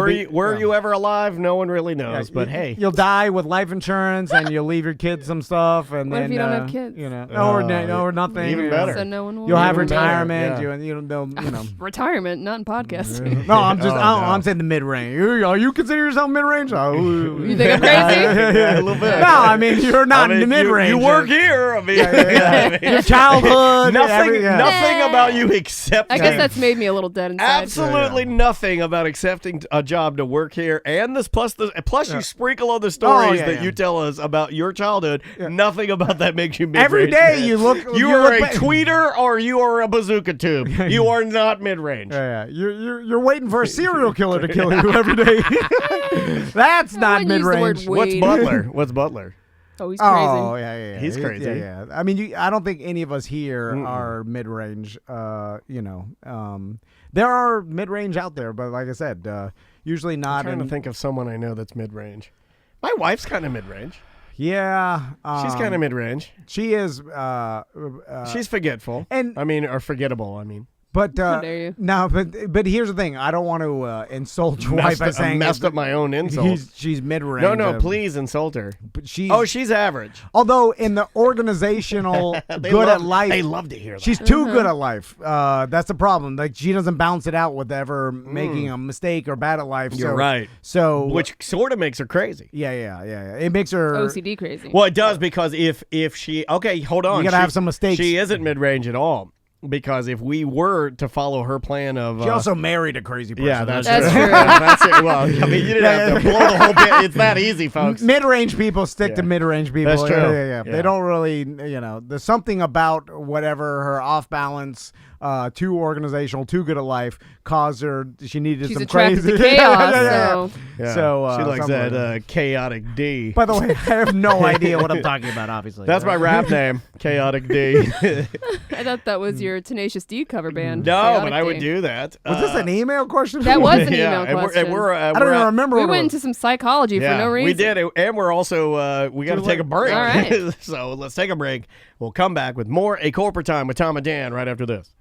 be- were you ever alive? No one really knows. yeah, But hey, you'll die with life insurance, and you'll leave your kids some stuff, and What then if you don't have kids? or nothing. even you know. better. So no one will. You'll have Even better, retirement. yeah. retirement, not in podcasting. No, I'm just. Oh, I'm saying the mid range. Are you consider yourself mid range? You think I'm crazy? Yeah, a little bit. No, I mean you're not in the mid range. You work here. I mean, Your childhood. nothing Yeah. about you except. I guess that's made me a little dead inside. Absolutely nothing about accepting a job to work here, and this plus you sprinkle all the stories that you tell us about your childhood. Nothing about that makes you mid-range. Every day you look. You are a tweeter or you are a bazooka tube. You are not mid-range. Yeah. You're waiting for a serial killer to kill you every day. That's not wouldn't use the mid word range. wait. What's Butler? What's Butler? Oh, he's crazy. Oh yeah. He's crazy. Yeah. I mean, I don't think any of us here are mid-range. There are mid-range out there, but like I said, usually not. I'm trying to think of someone I know that's mid-range. My wife's kind of mid-range. Yeah, She's kind of mid-range. she is. She's forgetful. Or forgettable, I mean. But How dare you. no, but here's the thing. I don't want to insult your wife by saying messed up my own insult. She's mid-range. No, please insult her. But she's average. Although in the organizational at life, They love to hear that. she's too good at life. That's the problem. Like she doesn't bounce it out with ever making a mistake or bad at life. You're right. So Which sort of makes her crazy. yeah. It makes her OCD crazy. Well, it does because if she hold on, You gotta have some mistakes. She isn't mid-range at all. Because if we were to follow her plan of... She also married a crazy person. Yeah, that's That's true. true. That's it. Well, I mean, you didn't have to blow the whole bit. It's that easy, folks. Mid-range people stick to mid-range people. That's true. Yeah. They don't really, there's something about whatever her off-balance, too organizational, too good at life, caused her. She needed She's some attracted crazy to chaos, Yeah. so Yeah. So, she likes something like that chaotic D. By the way, I have no idea what I'm talking about. Obviously, That's my rap name, Chaotic D. I thought that was your Tenacious D cover band. No, Chaotic but I would D. do that. Was this an email question? That was an yeah, email and question. I don't even remember. We what it went was. into some psychology for no reason. We did, and we're also we got to take a break. All right. So let's take a break. We'll come back with more A Corporate Time with Tom and Dan right after this.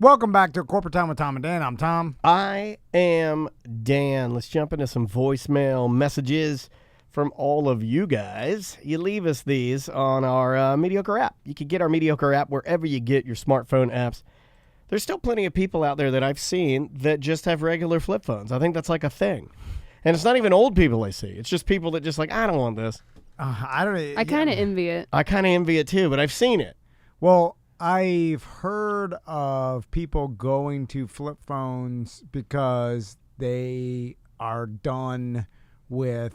Welcome back to Corporate Time with Tom and Dan. I'm Tom. I am Dan. Let's jump into some voicemail messages from all of you guys. You leave us these on our Mediocre app. You can get our Mediocre app wherever you get your smartphone apps. There's still plenty of people out there that I've seen that just have regular flip phones. I think that's like a thing. And it's not even old people I see. It's just people that just like, I don't want this. I kind of envy it. I kind of envy it too, but I've seen it. Well, I've heard of people going to flip phones because they are done with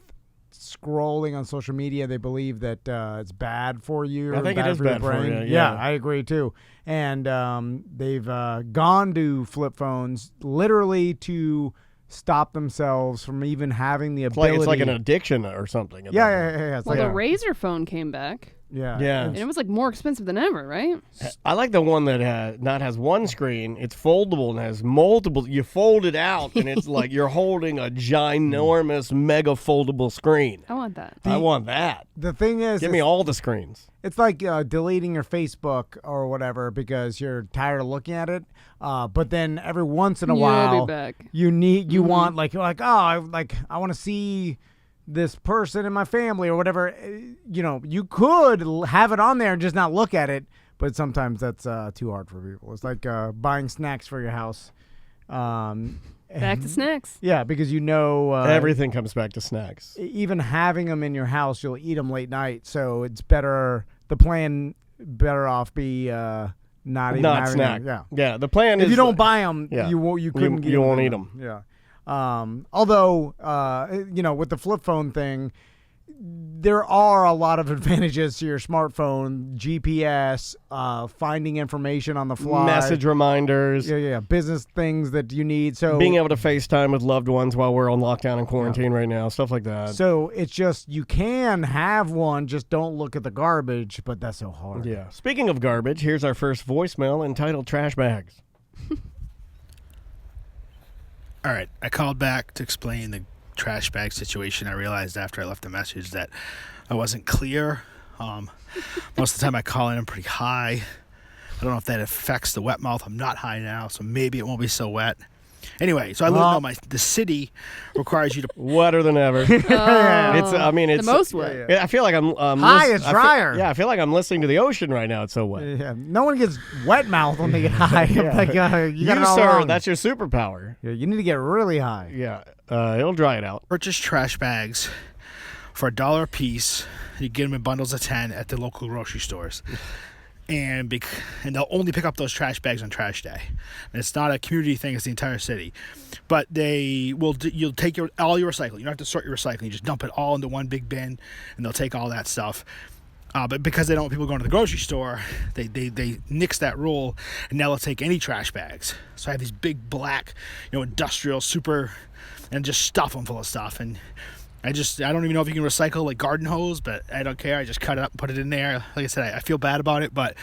scrolling on social media. They believe that it's bad for you. I think it is for your bad for brain. you, yeah. I agree too. And they've gone to flip phones literally to stop themselves from even having the ability. It's like an addiction or something. Yeah. It's Well, like the Razor phone came back. Yeah. And it was like more expensive than ever, right? I like the one that has one screen. It's foldable and has multiple. You fold it out, and it's like you're holding a ginormous, mega foldable screen. I want that. I want that. The thing is, Give me all the screens. it's like deleting your Facebook or whatever because you're tired of looking at it. But then every once in a Yeah, I'll while, be back. you want like I want to see this person in my family or whatever. You could have it on there and just not look at it, but sometimes that's too hard for people. It's like buying snacks for your house. Back to snacks. Yeah, because Everything comes back to snacks. even having them in your house, you'll eat them late night. So it's better. The plan better off be not even Not having snack. them. Yeah. The plan is If you don't buy them, yeah. you won't. You couldn't. You won't eat them. Yeah. Although with the flip phone thing, there are a lot of advantages to your smartphone, GPS, finding information on the fly, message reminders. Yeah. Business things that you need. So Being able to FaceTime with loved ones while we're on lockdown and quarantine right now, stuff like that. So it's just you can have one, just don't look at the garbage. But that's so hard. Yeah. Speaking of garbage, here's our first voicemail entitled Trash Bags. All right, I called back to explain the trash bag situation. I realized after I left the message that I wasn't clear. Most of the time I call in, I'm pretty high. I don't know if that affects the wet mouth. I'm not high now, so maybe it won't be so wet. Anyway, so I live in the city requires you to... Wetter than ever. It's The most wet. I feel like I'm High is drier. I feel like I'm listening to the ocean right now. It's so wet. Yeah. No one gets wet mouth when they get high. Like, you got it all sir, wrong. that's your superpower. Yeah, you need to get really high. Yeah, it'll dry it out. Purchase trash bags for $1 a piece. You get them in bundles of 10 at the local grocery stores. And they'll only pick up those trash bags on trash day. And it's not a community thing; it's the entire city. But you'll take all your recycling. You don't have to sort your recycling; you just dump it all into one big bin, and they'll take all that stuff. But because they don't want people going to the grocery store, they nix that rule, and now they'll take any trash bags. So I have these big black, industrial super, and just stuff them full of stuff. And I don't even know if you can recycle like garden hose, but I don't care. I just cut it up and put it in there. Like I said, I feel bad about it, but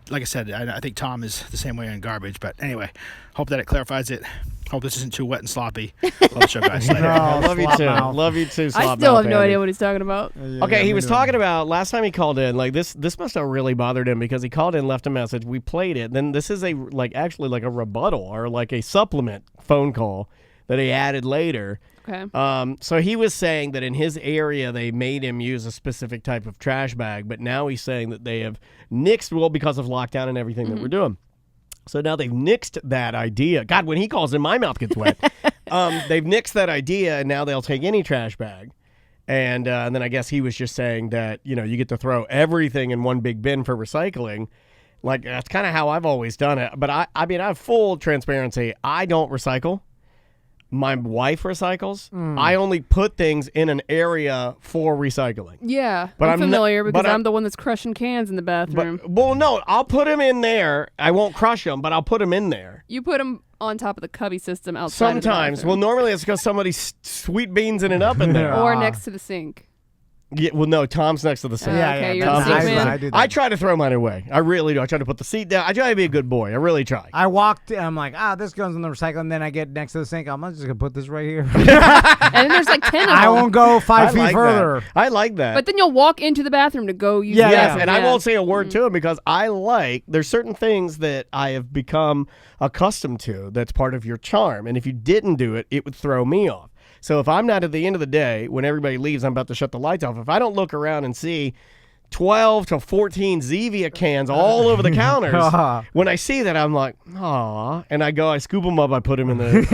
like I said, I think Tom is the same way on garbage. But anyway, hope that it clarifies it. Hope this isn't too wet and sloppy. Love the show, guys. Later. Love you too. Love you too. I still have no idea what he's talking about. Okay, he was talking about last time he called in. Like this must have really bothered him because he called in, left a message. We played it. Then this is actually a rebuttal or like a supplement phone call that he added later. Okay. So he was saying that in his area they made him use a specific type of trash bag, but now he's saying that they have nixed because of lockdown and everything that we're doing. So now they've nixed that idea. God, when he calls in, my mouth gets wet. They've nixed that idea, and now they'll take any trash bag. And then I guess he was just saying that, you get to throw everything in one big bin for recycling. Like, that's kind of how I've always done it. But I mean, I have full transparency. I don't recycle. My wife recycles. I only put things in an area for recycling. Yeah, But I'm familiar because I'm I'm the one that's crushing cans in the bathroom. No, I'll put them in there. I won't crush them, but I'll put them in there. You put them on top of the cubby system outside of the Sometimes. bathroom. Well, normally it's because somebody's sweet beansing it up in there. Or next to the sink. Yeah, well, no, Tom's next to the sink. Okay, you're Tom's the next sink to the man. sink. I try to throw mine away. I really do. I try to put the seat down. I try to be a good boy. I really try. I walked. I'm like, this goes in the recycling. Then I get next to the sink. I'm just gonna put this right here. And then there's like 10 of them. I won't go 5 I feet like further. that. I like that. But then you'll walk into the bathroom to go use Yeah, the Yes, bathroom. and I won't say a word to him because there's certain things that I have become accustomed to that's part of your charm. And if you didn't do it, it would throw me off. So if I'm not at the end of the day, when everybody leaves, I'm about to shut the lights off. If I don't look around and see 12 to 14 Zevia cans all over the counters, when I see that, I'm like, aw. And I scoop them up, I put them in the...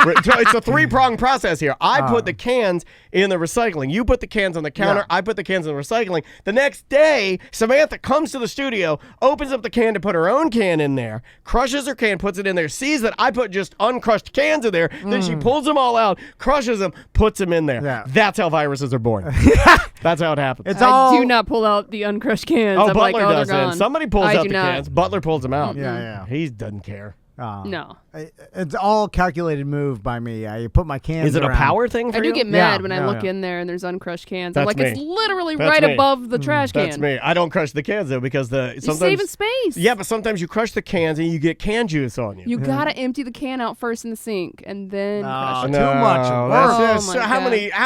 it's a three-pronged process here. I put the cans in the recycling. You put the cans on the counter. I put the cans in the recycling. The next day, Samantha comes to the studio, opens up the can to put her own can in there, crushes her can, puts it in there, sees that I put just uncrushed cans in there, then she pulls them all out, crushes them, puts them in there. Yeah. That's how viruses are born. That's how it happens. I do not pull out the uncrushed cans. Oh, I'm Butler like, does they're it. gone. Somebody pulls I out do the not. cans. Butler pulls them out. Yeah. He doesn't care. No. It's all calculated move by me. I put my cans. Is it around. a power thing for I do you? get mad when I Yeah, look yeah. in there and there's uncrushed cans. That's I'm like, me. it's literally That's right me. above the trash can. That's me. I don't crush the cans though because You're sometimes saving space. Yeah, but sometimes you crush the cans and you get can juice on you. You gotta empty the can out first in the sink and then crush it. Too much that's work. just- Oh, my how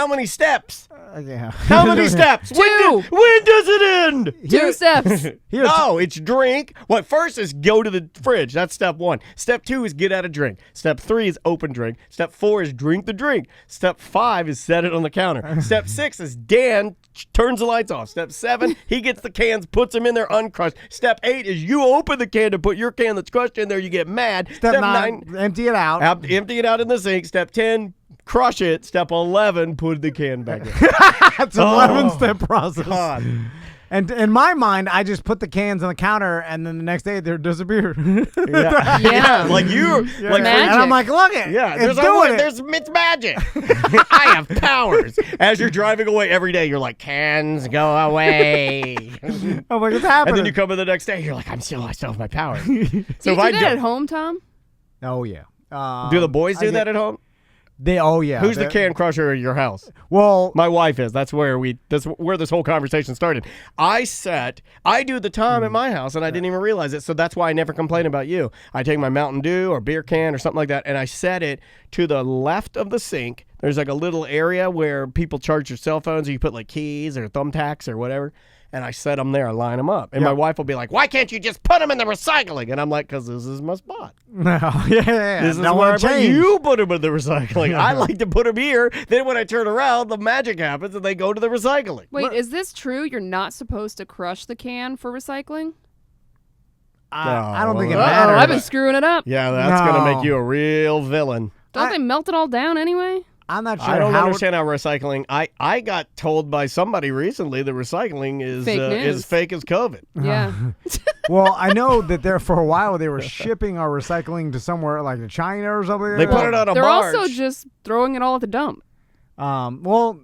God. many steps? Yeah. How many steps? When does it end? 2 steps. No, it's drink. What first is go to the fridge. That's step 1. Step 2 is get out a drink. Step 3 is open drink. Step 4 is drink the drink. Step 5 is set it on the counter. Step 6 is Dan turns the lights off. Step 7, he gets the cans, puts them in there uncrushed. Step 8 is you open the can to put your can that's crushed in there. You get mad. Step 9, empty it out. Empty it out in the sink. Step 10, crush it. Step 11, put the can back in. That's an 11-step process. God. And in my mind, I just put the cans on the counter, and then the next day they're disappeared. Yeah. Yeah. Like you. Like Magic. And I'm like, look it. Yeah, it's doing it. it's magic. I have powers. As you're driving away every day, you're like, cans go away. I'm like, what's happening? And then you come in the next day, you're like, I still have my power. So Do you if do I that at home, Tom? Oh yeah. do the boys do that at home? Yeah. Who's the can crusher at your house? Well, My wife is. That's where this whole conversation started. I do the time at my house, and I didn't even realize it. So that's why I never complain about you. I take my Mountain Dew or beer can or something like that, and I set it to the left of the sink. There's like a little area where people charge their cell phones, or you put like keys or thumbtacks or whatever. And I set them there, I line them up. And my wife will be like, why can't you just put them in the recycling? And I'm like, because this is my spot. no, yeah. This is Don't where wanna I put change. you put them in the recycling. I like to put them here. Then when I turn around, the magic happens and they go to the recycling. Wait, is this true? You're not supposed to crush the can for recycling? I don't think it Oh, matters. I've been screwing it up. Yeah, that's going to No. make you a real villain. Don't they melt it all down anyway? I'm not sure I don't how understand how recycling. I got told by somebody recently that recycling is Fake news. is fake as COVID. Yeah. Well, I know that there for a while they were shipping our recycling to somewhere like to China or something. They put it on a They're barge. also just throwing it all at the dump. Well,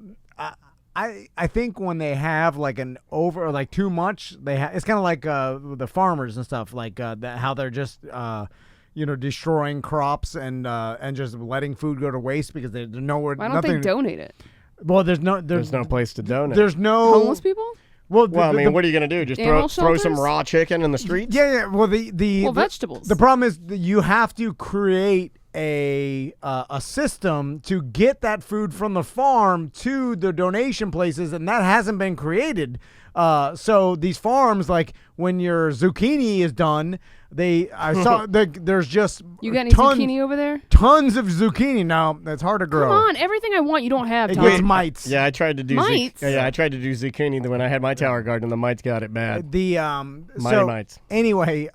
I think when they have like an over or like too much, it's kind of like the farmers and stuff like how they're just destroying crops and just letting food go to waste because there's nowhere. Why don't they donate it? Well, there's no place to donate. There's no Homeless people? Well, Well, I mean, what are you going to do? Just Animal throw some shelters? raw chicken in the streets? yeah. Well, the Vegetables. The problem is that you have to create a system to get that food from the farm to the donation places, and that hasn't been created. So these farms, like when your zucchini is done, I saw there's just You got any tons, zucchini over there? tons of zucchini. Now that's hard to grow. Come on, everything I want you don't have, It Tom. gets mites. Yeah, I tried to do Mites? I tried to do zucchini when I had my tower garden. The mites got it bad. The Mighty mites. Anyway,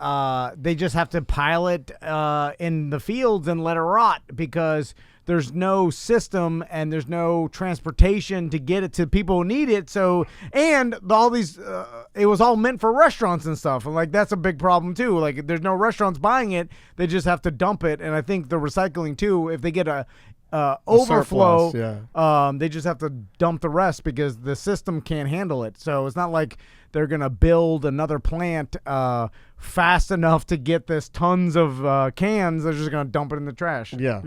they just have to pile it in the fields and let it rot because there's no system and there's no transportation to get it to people who need it. So, and all these, it was all meant for restaurants and stuff. And like, that's a big problem too. Like, there's no restaurants buying it. They just have to dump it. And I think the recycling too, if they get a overflow, surplus, they just have to dump the rest because the system can't handle it. So it's not like they're going to build another plant fast enough to get this tons of cans. They're just going to dump it in the trash. Yeah.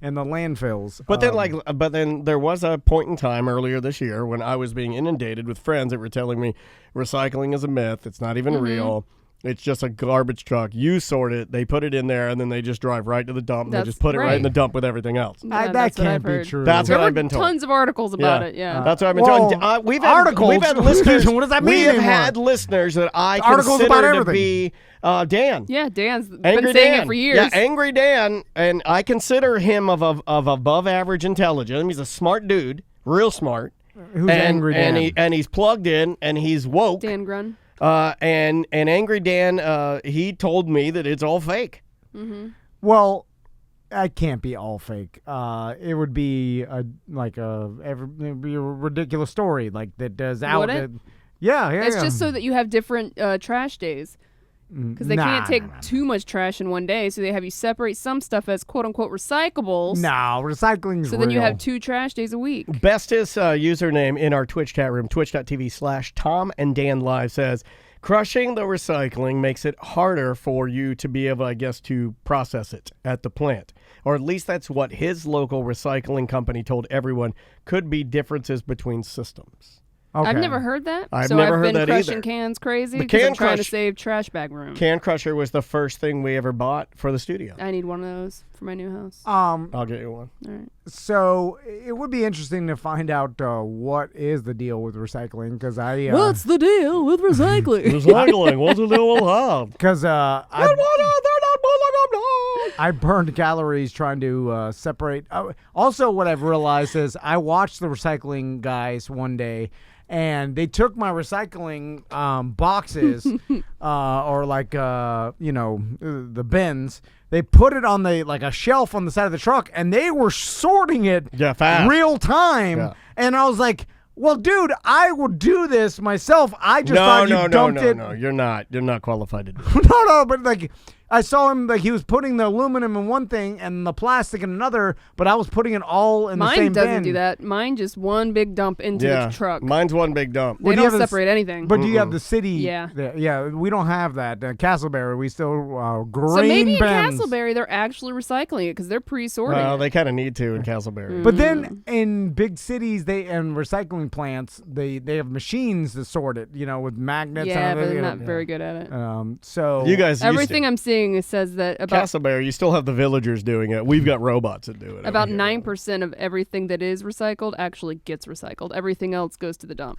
In the landfills. But then there was a point in time earlier this year when I was being inundated with friends that were telling me recycling is a myth. It's not even real. It's just a garbage truck. You sort it, they put it in there, and then they just drive right to the dump. And they just put it right in the dump with everything else. Yeah, that that's what can't I've be heard. true. That's There what were I've been told. tons of articles about it, yeah. That's what I've been Well, told. We've had articles? listeners. What does that mean We have anymore? had listeners that I Articles about consider to everything. be Dan. Yeah, Dan's been Angry saying Dan. it for years. Yeah, Angry Dan, and I consider him of above average intelligence. He's a smart dude, real smart. Who's Angry Dan? And he's plugged in and he's woke. Dan Grun. And Angry Dan, he told me that it's all fake. Well, that can't be all fake. It would be it'd be a ridiculous story like that does out. Would it? Yeah. It's just so that you have different trash days. Because they can't take too much trash in one day, so they have you separate some stuff as quote-unquote recyclables. No, recycling's So then you real. have 2 trash days a week. Bestest username in our Twitch chat room, twitch.tv/Tom and Dan Live, says, crushing the recycling makes it harder for you to be able, I guess, to process it at the plant. Or at least that's what his local recycling company told everyone could be differences between systems. Okay. I've never heard that. I've never heard been that crushing either. cans crazy The because I'm can trying to crush- save trash bag room. Can Crusher was the first thing we ever bought for the studio. I need one of those for my new house. I'll get you one. All right. So it would be interesting to find out what is the deal with recycling because I What's the deal with recycling? Recycling, what's the deal with that? because I burned calories trying to separate. Also, what I've realized is I watched the recycling guys one day, and they took my recycling boxes or like the bins. They put it on a shelf on the side of the truck, and they were sorting it fast. real time. Yeah. And I was like, well, dude, I would do this myself. I just thought you dumped it. No, you're not qualified to do it. No, but like I saw him he was putting the aluminum in one thing and the plastic in another, but I was putting it all in the same Mine doesn't bin. do that. Mine just one big dump into the truck. Mine's one big dump. They do you don't have this- separate anything. But do you have the city? Yeah. there? Yeah, we don't have that. Castleberry, we still green so maybe in bins. Castleberry they're actually recycling it because they're pre-sorting. Well, it. they kind of need to in Castleberry. But then in big cities, and recycling plants, they have machines to sort it. With magnets. Yeah, and but they're everything. not very good at it. So You guys, Everything I'm seeing says that about Castleberry, you still have the villagers doing it. We've got robots that do it. about over here. 9% of everything that is recycled actually gets recycled. Everything else goes to the dump.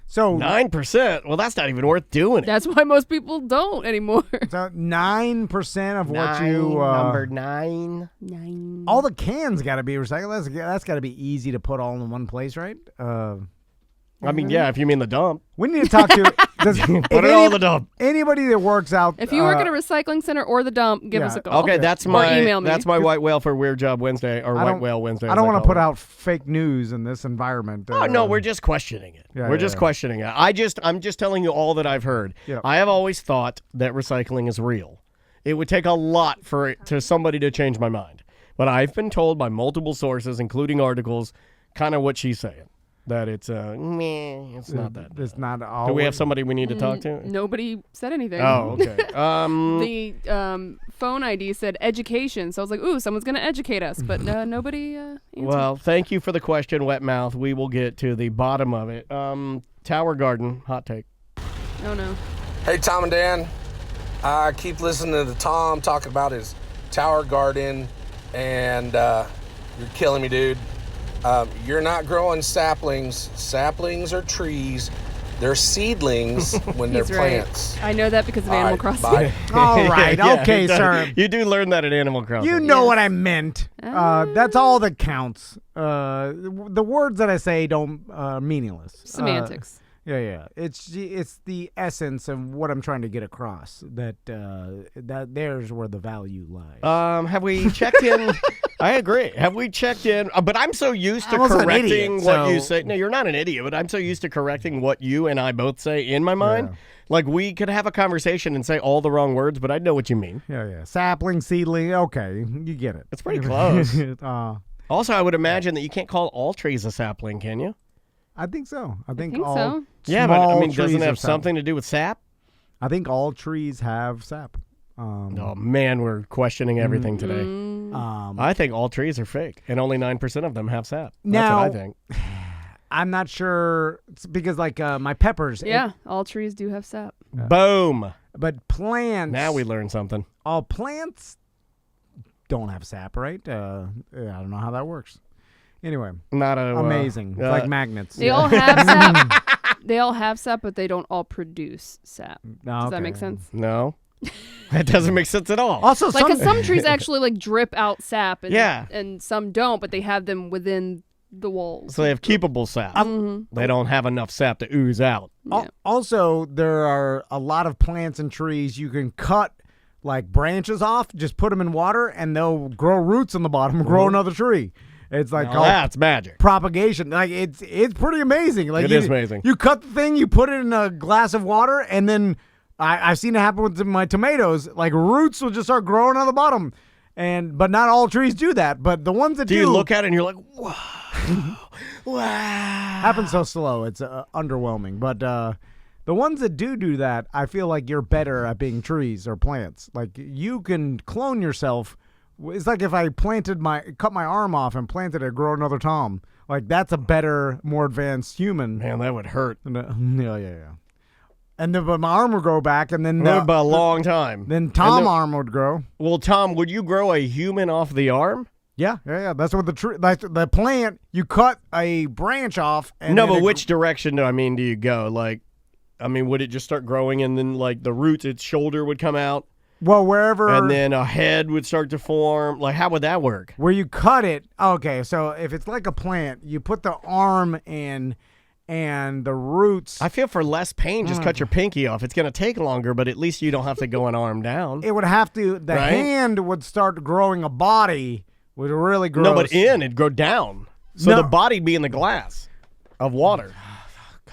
So 9%. Well, that's not even worth doing it. That's why most people don't anymore. 9% of what you number 9. all the cans got to be recycled. That's got to be easy to put all in one place, right? I mean, yeah, if you mean the dump. We need to talk to Put it all in the dump. Anybody that works out. If you work at a recycling center or the dump, give us a call. Okay, that's Or my email me. that's my White Whale for Weird Job Wednesday or I White don't- Whale Wednesday. I don't want to put out fake news in this environment. Oh no, we're just questioning it. Yeah, we're yeah, just yeah. questioning it. I'm just telling you all that I've heard. Yeah. I have always thought that recycling is real. It would take a lot for somebody to change my mind. But I've been told by multiple sources, including articles, kind of what she's saying. that it's it's not that. It's not all. Do we have somebody we need to talk to? Nobody said anything. Oh, okay. The phone ID said education, so I was like, "Ooh, someone's gonna educate us," but nobody answered. Well, thank you for the question, Wet Mouth. We will get to the bottom of it. Tower Garden, hot take. Oh no. Hey, Tom and Dan. I keep listening to Tom talking about his tower garden, and you're killing me, dude. You're not growing saplings. Saplings are trees. They're seedlings when they're He's right. plants. I know that because of All Animal right, Crossing. bye. All right, Yeah, okay, he does. sir. You do learn that at Animal Crossing. You know Yes. what I meant. That's all that counts. The words that I say don't meaningless. Semantics. Yeah. It's the essence of what I'm trying to get across. That there's where the value lies. Have we checked in? I agree. Have we checked in? But I'm so used to I'm also an correcting idiot, what you so- say. No, you're not an idiot, but I'm so used to correcting what you and I both say in my mind. Yeah. Like, we could have a conversation and say all the wrong words, but I know what you mean. Yeah. Sapling, seedling. Okay, you get it. It's pretty close. uh, Also, I would imagine that you can't call all trees a sapling, can you? I think so. I think think all so. Yeah, but I small mean, doesn't trees it are have sap. something to do with sap? I think all trees have sap. Oh, man, we're questioning everything today. I think all trees are fake, and only 9% of them have sap. That's Now- what I think. I'm not sure it's because like my peppers. Yeah, all trees do have sap. Boom. But plants. Now we learned something. All plants don't have sap, right? I don't know how that works. Anyway, Not a amazing. It's like magnets. They all have sap. They all have sap, but they don't all produce sap. Does that make sense? No. That doesn't make sense at all. Also, Like, 'cause some trees actually like drip out sap, and, Yeah. and some don't, but they have them within the walls. So they have keepable sap. They don't have enough sap to ooze out. Also, there are a lot of plants and trees you can cut like branches off, just put them in water, and they'll grow roots in the bottom, and grow another tree. It's like Now called that's magic. propagation. Like it's pretty amazing. Like It is amazing. You cut the thing, you put it in a glass of water, and then I've seen it happen with my tomatoes. Like roots will just start growing on the bottom, but not all trees do that. But the ones that Do you look at it and you're like, wow, wow. happen so slow, it's underwhelming. But the ones that do that, I feel like you're better at being trees or plants. Like you can clone yourself. It's like if I cut my arm off and planted it, grow another Tom. Like that's a better, more advanced human. Man, that would hurt. Yeah. And then but my arm would grow back, and then That would be a long time. then Tom arm would grow. Well, Tom, would you grow a human off the arm? Yeah. That's what the tree, like the plant. You cut a branch off, and No, then but it which direction do you go? Like, I mean, would it just start growing and then like the roots, its shoulder would come out? Well, wherever. And then a head would start to form. Like, how would that work? Where you cut it. Okay, so if it's like a plant, you put the arm in and the roots. I feel for less pain, just cut your pinky off. It's going to take longer, but at least you don't have to go an arm down. It would have to. The Right? hand would start growing a body. Would really grow. No, but it'd go down. So No. the body'd be in the glass of water.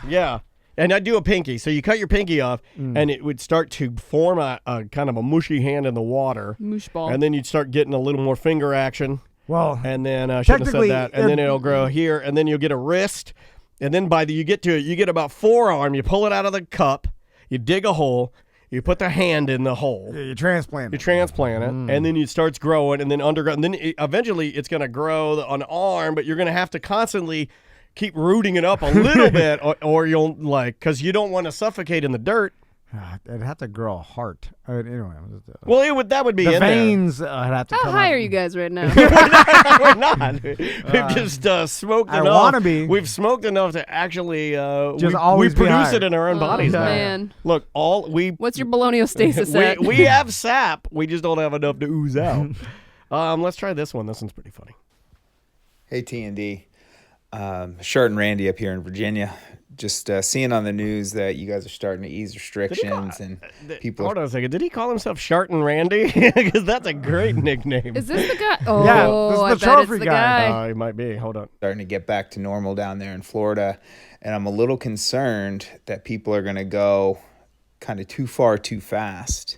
Yeah. And I do a pinky. So you cut your pinky off, and it would start to form a kind of a mushy hand in the water. Moosh ball. And then you'd start getting a little more finger action. Well, And then I shouldn't have said Technically, that. And then it'll grow here, and then you'll get a wrist. And then you get to it, you get about forearm. You pull it out of the cup. You dig a hole. You put the hand in the hole. you transplant You it. transplant it, and then it starts growing, and then underground. And then eventually it's going to grow an arm, but you're going to have to constantly keep rooting it up a little bit, or you'll because you don't want to suffocate in the dirt. It'd have to grow a heart. Anyway, Well, that would be the in veins would have to How come high out. are you guys right now? there. We're not. We've just smoked I enough. wanna be. We've smoked enough to actually we always be produce high. it in our own bodies. now. Man. Look, What's your bolognostasis at? we have sap. We just don't have enough to ooze out. Let's try this one. This one's pretty funny. Hey, T&D. Shart and Randy up here in Virginia. Just seeing on the news that you guys are starting to ease restrictions and people. Hold on a second. Did he call himself Shart and Randy? Because that's a great nickname. Is this the guy? Oh, this is the I bet it's trophy the guy. guy. He might be. Hold on. Starting to get back to normal down there in Florida, and I'm a little concerned that people are going to go kind of too far too fast.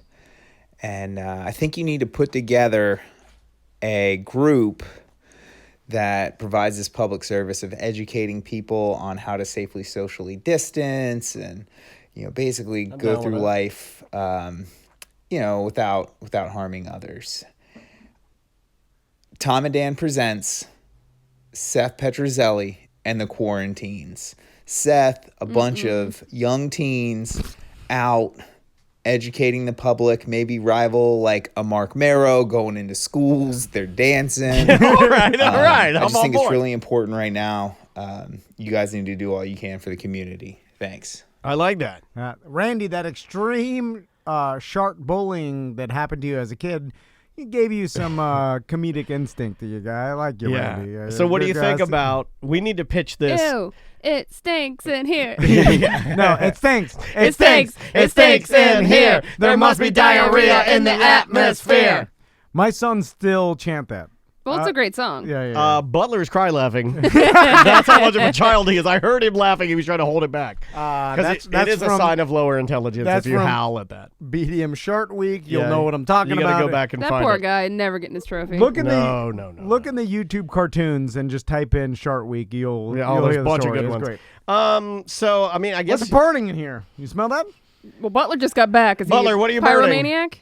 And I think you need to put together a group that provides this public service of educating people on how to safely socially distance and, basically go through life, without harming others. Tom and Dan presents Seth Petrozelli and the Quarantines. Seth, a bunch of young teens out educating the public, maybe rival like a Mark Marrow going into schools. They're dancing. all right. I just think it's really important right now. You guys need to do all you can for the community. Thanks. I like that. Randy, that extreme shark bullying that happened to you as a kid, it gave you some comedic instinct to you guy. I like you, Randy. So what do you think about? We need to pitch this. Ew, it stinks in here. No, it stinks. It stinks. It stinks in here. There must be diarrhea in the atmosphere. My sons still chant that. Well, it's a great song. Yeah. Butler's cry laughing. That's how much of a child he is. I heard him laughing. He was trying to hold it back. Because it is a sign of lower intelligence if you howl at that. BDM Shark Week. You'll know what I'm talking about. You got to go back and that find it. That poor guy never getting his trophy. Look in no. Look in the YouTube cartoons and just type in Shark Week. You'll there's hear a the bunch story. of good It's ones. great. So, I mean, I guess... What's burning in here? You smell that? Well, Butler just got back. Is Butler, he what are you burning? pyromaniac?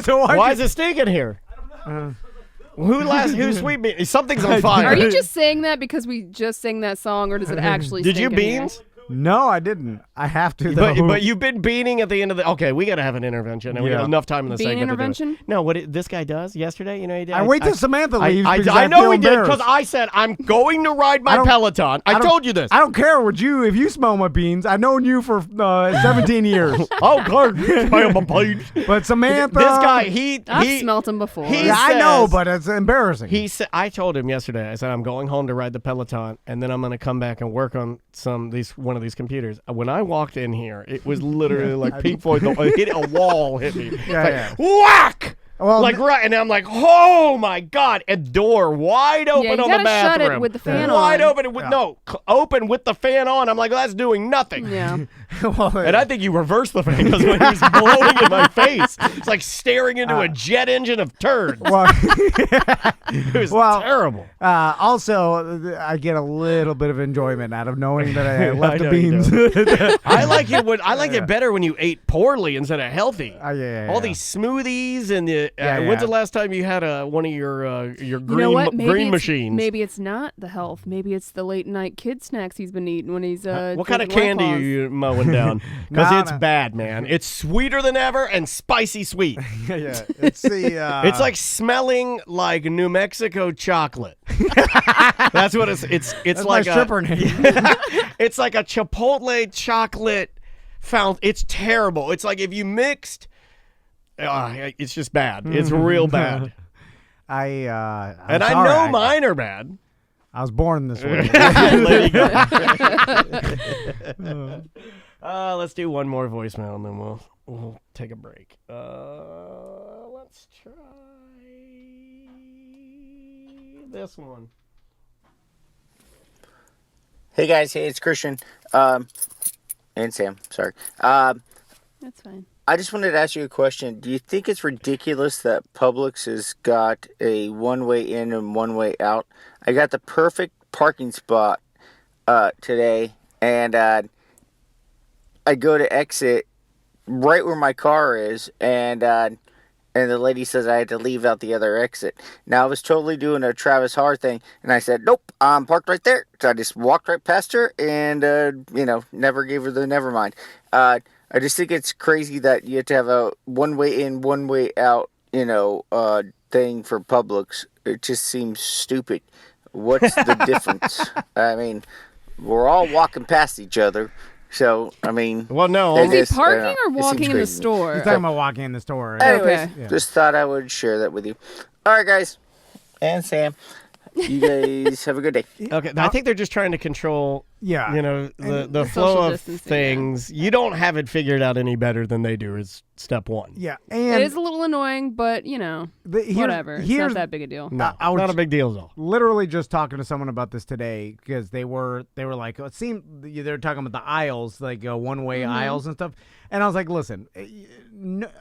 So why is it stinking here? I don't know. Who's sweet beans? Something's on fire. Are you just saying that because we just sang that song, or does it actually Did stink you in here? beans? No, I didn't. I have to, though. But you've been beaning at the end of the... Okay, we got to have an intervention, and we got enough time in the Bean segment intervention? to do it. No, what this guy does yesterday, he did... I wait till Samantha leaves because I know feel he did, because embarrassed. I said, I'm going to ride my Peloton. I told you this. I don't care what if you smell my beans. I've known you for 17 years. Oh, God, you smell my beans. But Samantha... This guy, I've smelt him before. I know, but it's embarrassing. He said, I told him yesterday, I said, I'm going home to ride the Peloton, and then I'm going to come back and work on one of these computers. When I walked in here, it was literally like Pink Floyd. Hit a wall, hit me. Whack! Well, right, and I'm like, oh my God! A door wide open on the bathroom. Shut it with the fan wide on. open with open with the fan on. I'm like, well, that's doing nothing. Yeah. And I think you reversed the fan because when he was blowing in my face, it's like staring into a jet engine of turds. It was terrible. Also, I get a little bit of enjoyment out of knowing that I left the beans. I like it. I like it better when you ate poorly instead of healthy. All these smoothies and the. When's the last time you had one of your green machines? Maybe it's not the health. Maybe it's the late night kid snacks he's been eating when he's what kind of candy are you mowing down? Because it's bad, man. It's sweeter than ever and spicy sweet. It's the. It's like smelling like New Mexico chocolate. That's what it's. It's That's like my stripper name. It's like a Chipotle chocolate fountain. It's terrible. It's like if you mixed. It's just bad. It's real bad. I know mine are bad. I was born this way. There you go. Let's do one more voicemail and then we'll take a break. Let's try this one. Hey guys, it's Christian. And Sam, sorry. That's fine. I just wanted to ask you a question. Do you think it's ridiculous that Publix has got a one-way in and one-way out? I got the perfect parking spot today, and I go to exit right where my car is, and the lady says I had to leave out the other exit. Now, I was totally doing a Travis Hart thing, and I said, nope, I'm parked right there. So I just walked right past her and, never gave her the never mind. I just think it's crazy that you have to have a one-way in, one-way out, thing for Publix. It just seems stupid. What's the difference? I mean, we're all walking past each other. So, I mean... Well, no. Is he parking or walking in the store? He's talking about walking in the store. Anyways, just thought I would share that with you. All right, guys. And Sam. You guys have a good day. Okay, I think they're just trying to control Yeah. You know, the the flow social of distancing, things. You don't have it figured out any better than they do is step one. Yeah, It and is a little annoying, but whatever. It's not that big a deal. No, I was not a big deal at all. literally just talking to someone about this today because they were like, it seemed they were talking about the aisles, like one-way aisles and stuff. And I was like, listen,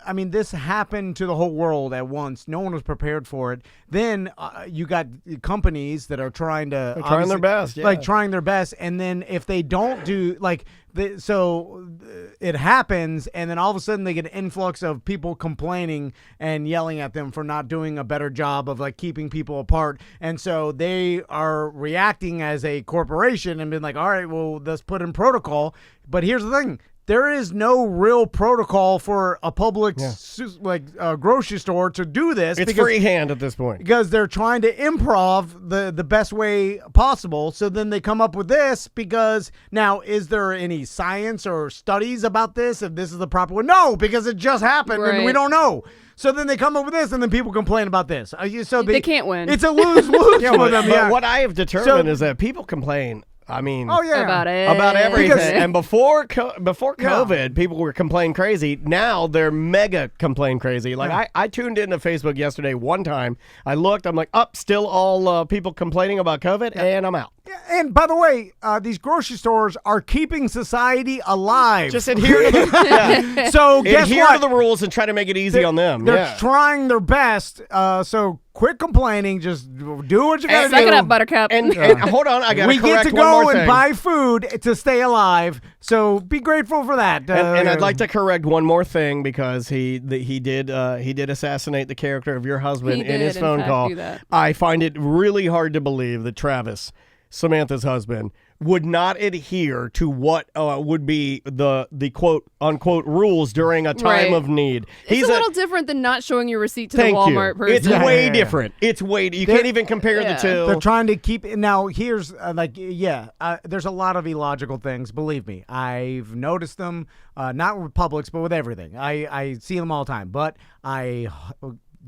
I mean, this happened to the whole world at once. No one was prepared for it. Then you got companies that are trying to They're trying their best, yeah. like trying their best, and then if they don't do like. So it happens, and then all of a sudden they get an influx of people complaining and yelling at them for not doing a better job of like keeping people apart. And so they are reacting as a corporation and being like, all right, well, let's put in protocol. But here's the thing. There is no real protocol for a public grocery store to do this. It's freehand at this point. Because they're trying to improv the best way possible. So then they come up with this because now, is there any science or studies about this? If this is the proper way? No, because it just happened and we don't know. So then they come up with this, and then people complain about this. So they can't win. It's a lose-lose for them. But what I have determined is that people complain. I mean, about everything. Because, and before COVID, people were complaining crazy. Now they're mega complain crazy. Like I tuned into Facebook yesterday one time. I looked. I'm like, still all people complaining about COVID, and I'm out. Yeah, and by the way, these grocery stores are keeping society alive. Just adhere to the So guess adhere what? to the rules and try to make it easy on them. They're trying their best. So quit complaining. Just do what you gotta do. Suck it up, Buttercup. And hold on, I gotta We correct get to one go more and thing. buy food to stay alive. So be grateful for that. And I'd like to correct one more thing because he did assassinate the character of your husband in his phone call. Do that. I find it really hard to believe that Travis, Samantha's husband, would not adhere to what would be the quote unquote rules during a time of need. It's a little different than not showing your receipt to the Walmart person. It's way different. It's way. You can't even compare the two. They're trying to keep now. Here's there's a lot of illogical things. Believe me, I've noticed them. Not with Publix, but with everything. I see them all the time. But I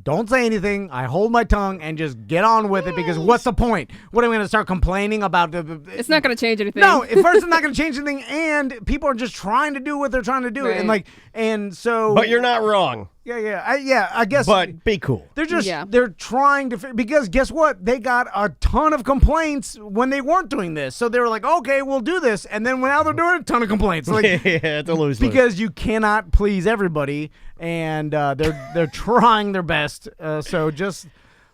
don't say anything. I hold my tongue and just get on with it because what's the point? What am I going to start complaining about? It's not going to change anything. No, at first it's not going to change anything, and people are just trying to do what they're trying to do, and so. But you're not wrong. I guess. But be cool. They're just they're trying to because guess what? They got a ton of complaints when they weren't doing this, so they were like, okay, we'll do this, and then now they're doing a ton of complaints. Like, it's a lose because you cannot please everybody, and they're trying their best. So just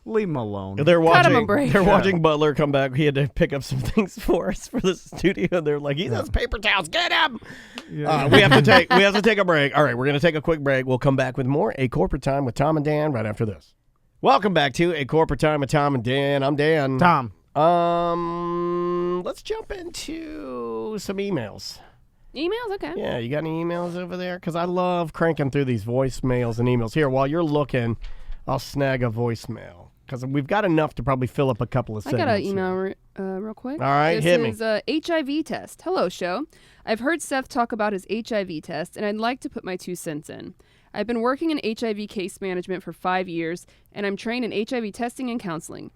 leave them alone. They're Cut 'em a break. They're watching Butler come back. He had to pick up some things for us for the studio. They're like, he has paper towels. Get him. Yeah. We have to take a break. All right, we're gonna take a quick break. We'll come back with more A Corporate Time with Tom and Dan right after this. Welcome back to A Corporate Time with Tom and Dan. I'm Dan. Tom. Let's jump into some emails. Emails? Okay. Yeah, you got any emails over there? Because I love cranking through these voicemails and emails. Here, while you're looking, I'll snag a voicemail. Because we've got enough to probably fill up a couple of segments. I got an email real quick. All right, hit me. This is HIV test. Hello, show. I've heard Seth talk about his HIV test, and I'd like to put my 2 cents in. I've been working in HIV case management for 5 years, and I'm trained in HIV testing and counseling.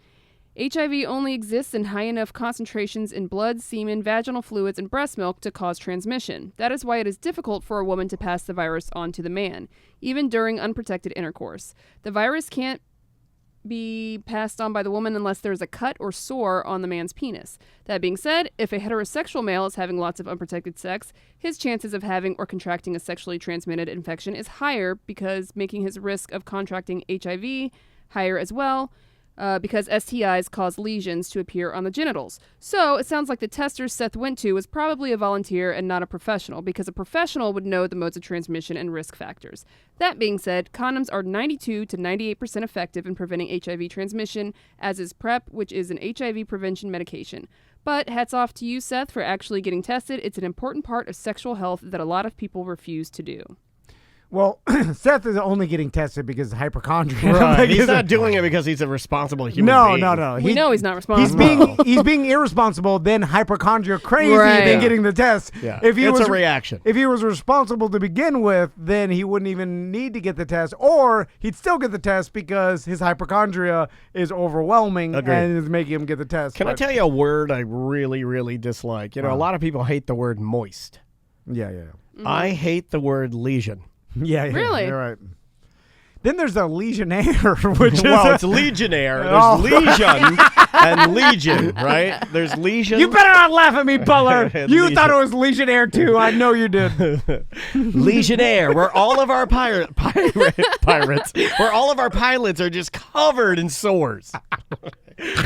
HIV only exists in high enough concentrations in blood, semen, vaginal fluids, and breast milk to cause transmission. That is why it is difficult for a woman to pass the virus on to the man, even during unprotected intercourse. The virus can't be passed on by the woman unless there's a cut or sore on the man's penis. That being said, if a heterosexual male is having lots of unprotected sex, his chances of having or contracting a sexually transmitted infection is higher because making his risk of contracting HIV higher as well. Because STIs cause lesions to appear on the genitals. So it sounds like the tester Seth went to was probably a volunteer and not a professional, because a professional would know the modes of transmission and risk factors. That being said, condoms are 92 to 98% effective in preventing HIV transmission, as is PrEP, which is an HIV prevention medication. But hats off to you, Seth, for actually getting tested. It's an important part of sexual health that a lot of people refuse to do. Well, Seth is only getting tested because of hypochondria. Right. Like, He's not doing it because he's a responsible human being. No. We know he's not responsible. He's being irresponsible, then hypochondria crazy, Right. then getting the test. Yeah. If he It's was a reaction. If he was responsible to begin with, then he wouldn't even need to get the test, or he'd still get the test because his hypochondria is overwhelming Agreed. and is making him get the test. Can I tell you a word I really, really dislike? You know, a lot of people hate the word moist. Yeah. I hate the word lesion. Yeah. Really? You're right. Then there's a Legionnaire, which is Well, it's Legionnaire. There's Oh. Legion and Legion, right? There's Legion. You better not laugh at me, Butler. You Legion. thought it was Legionnaire too. I know you did. Legionnaire, where all of our pirates, where all of our pilots are just covered in sores.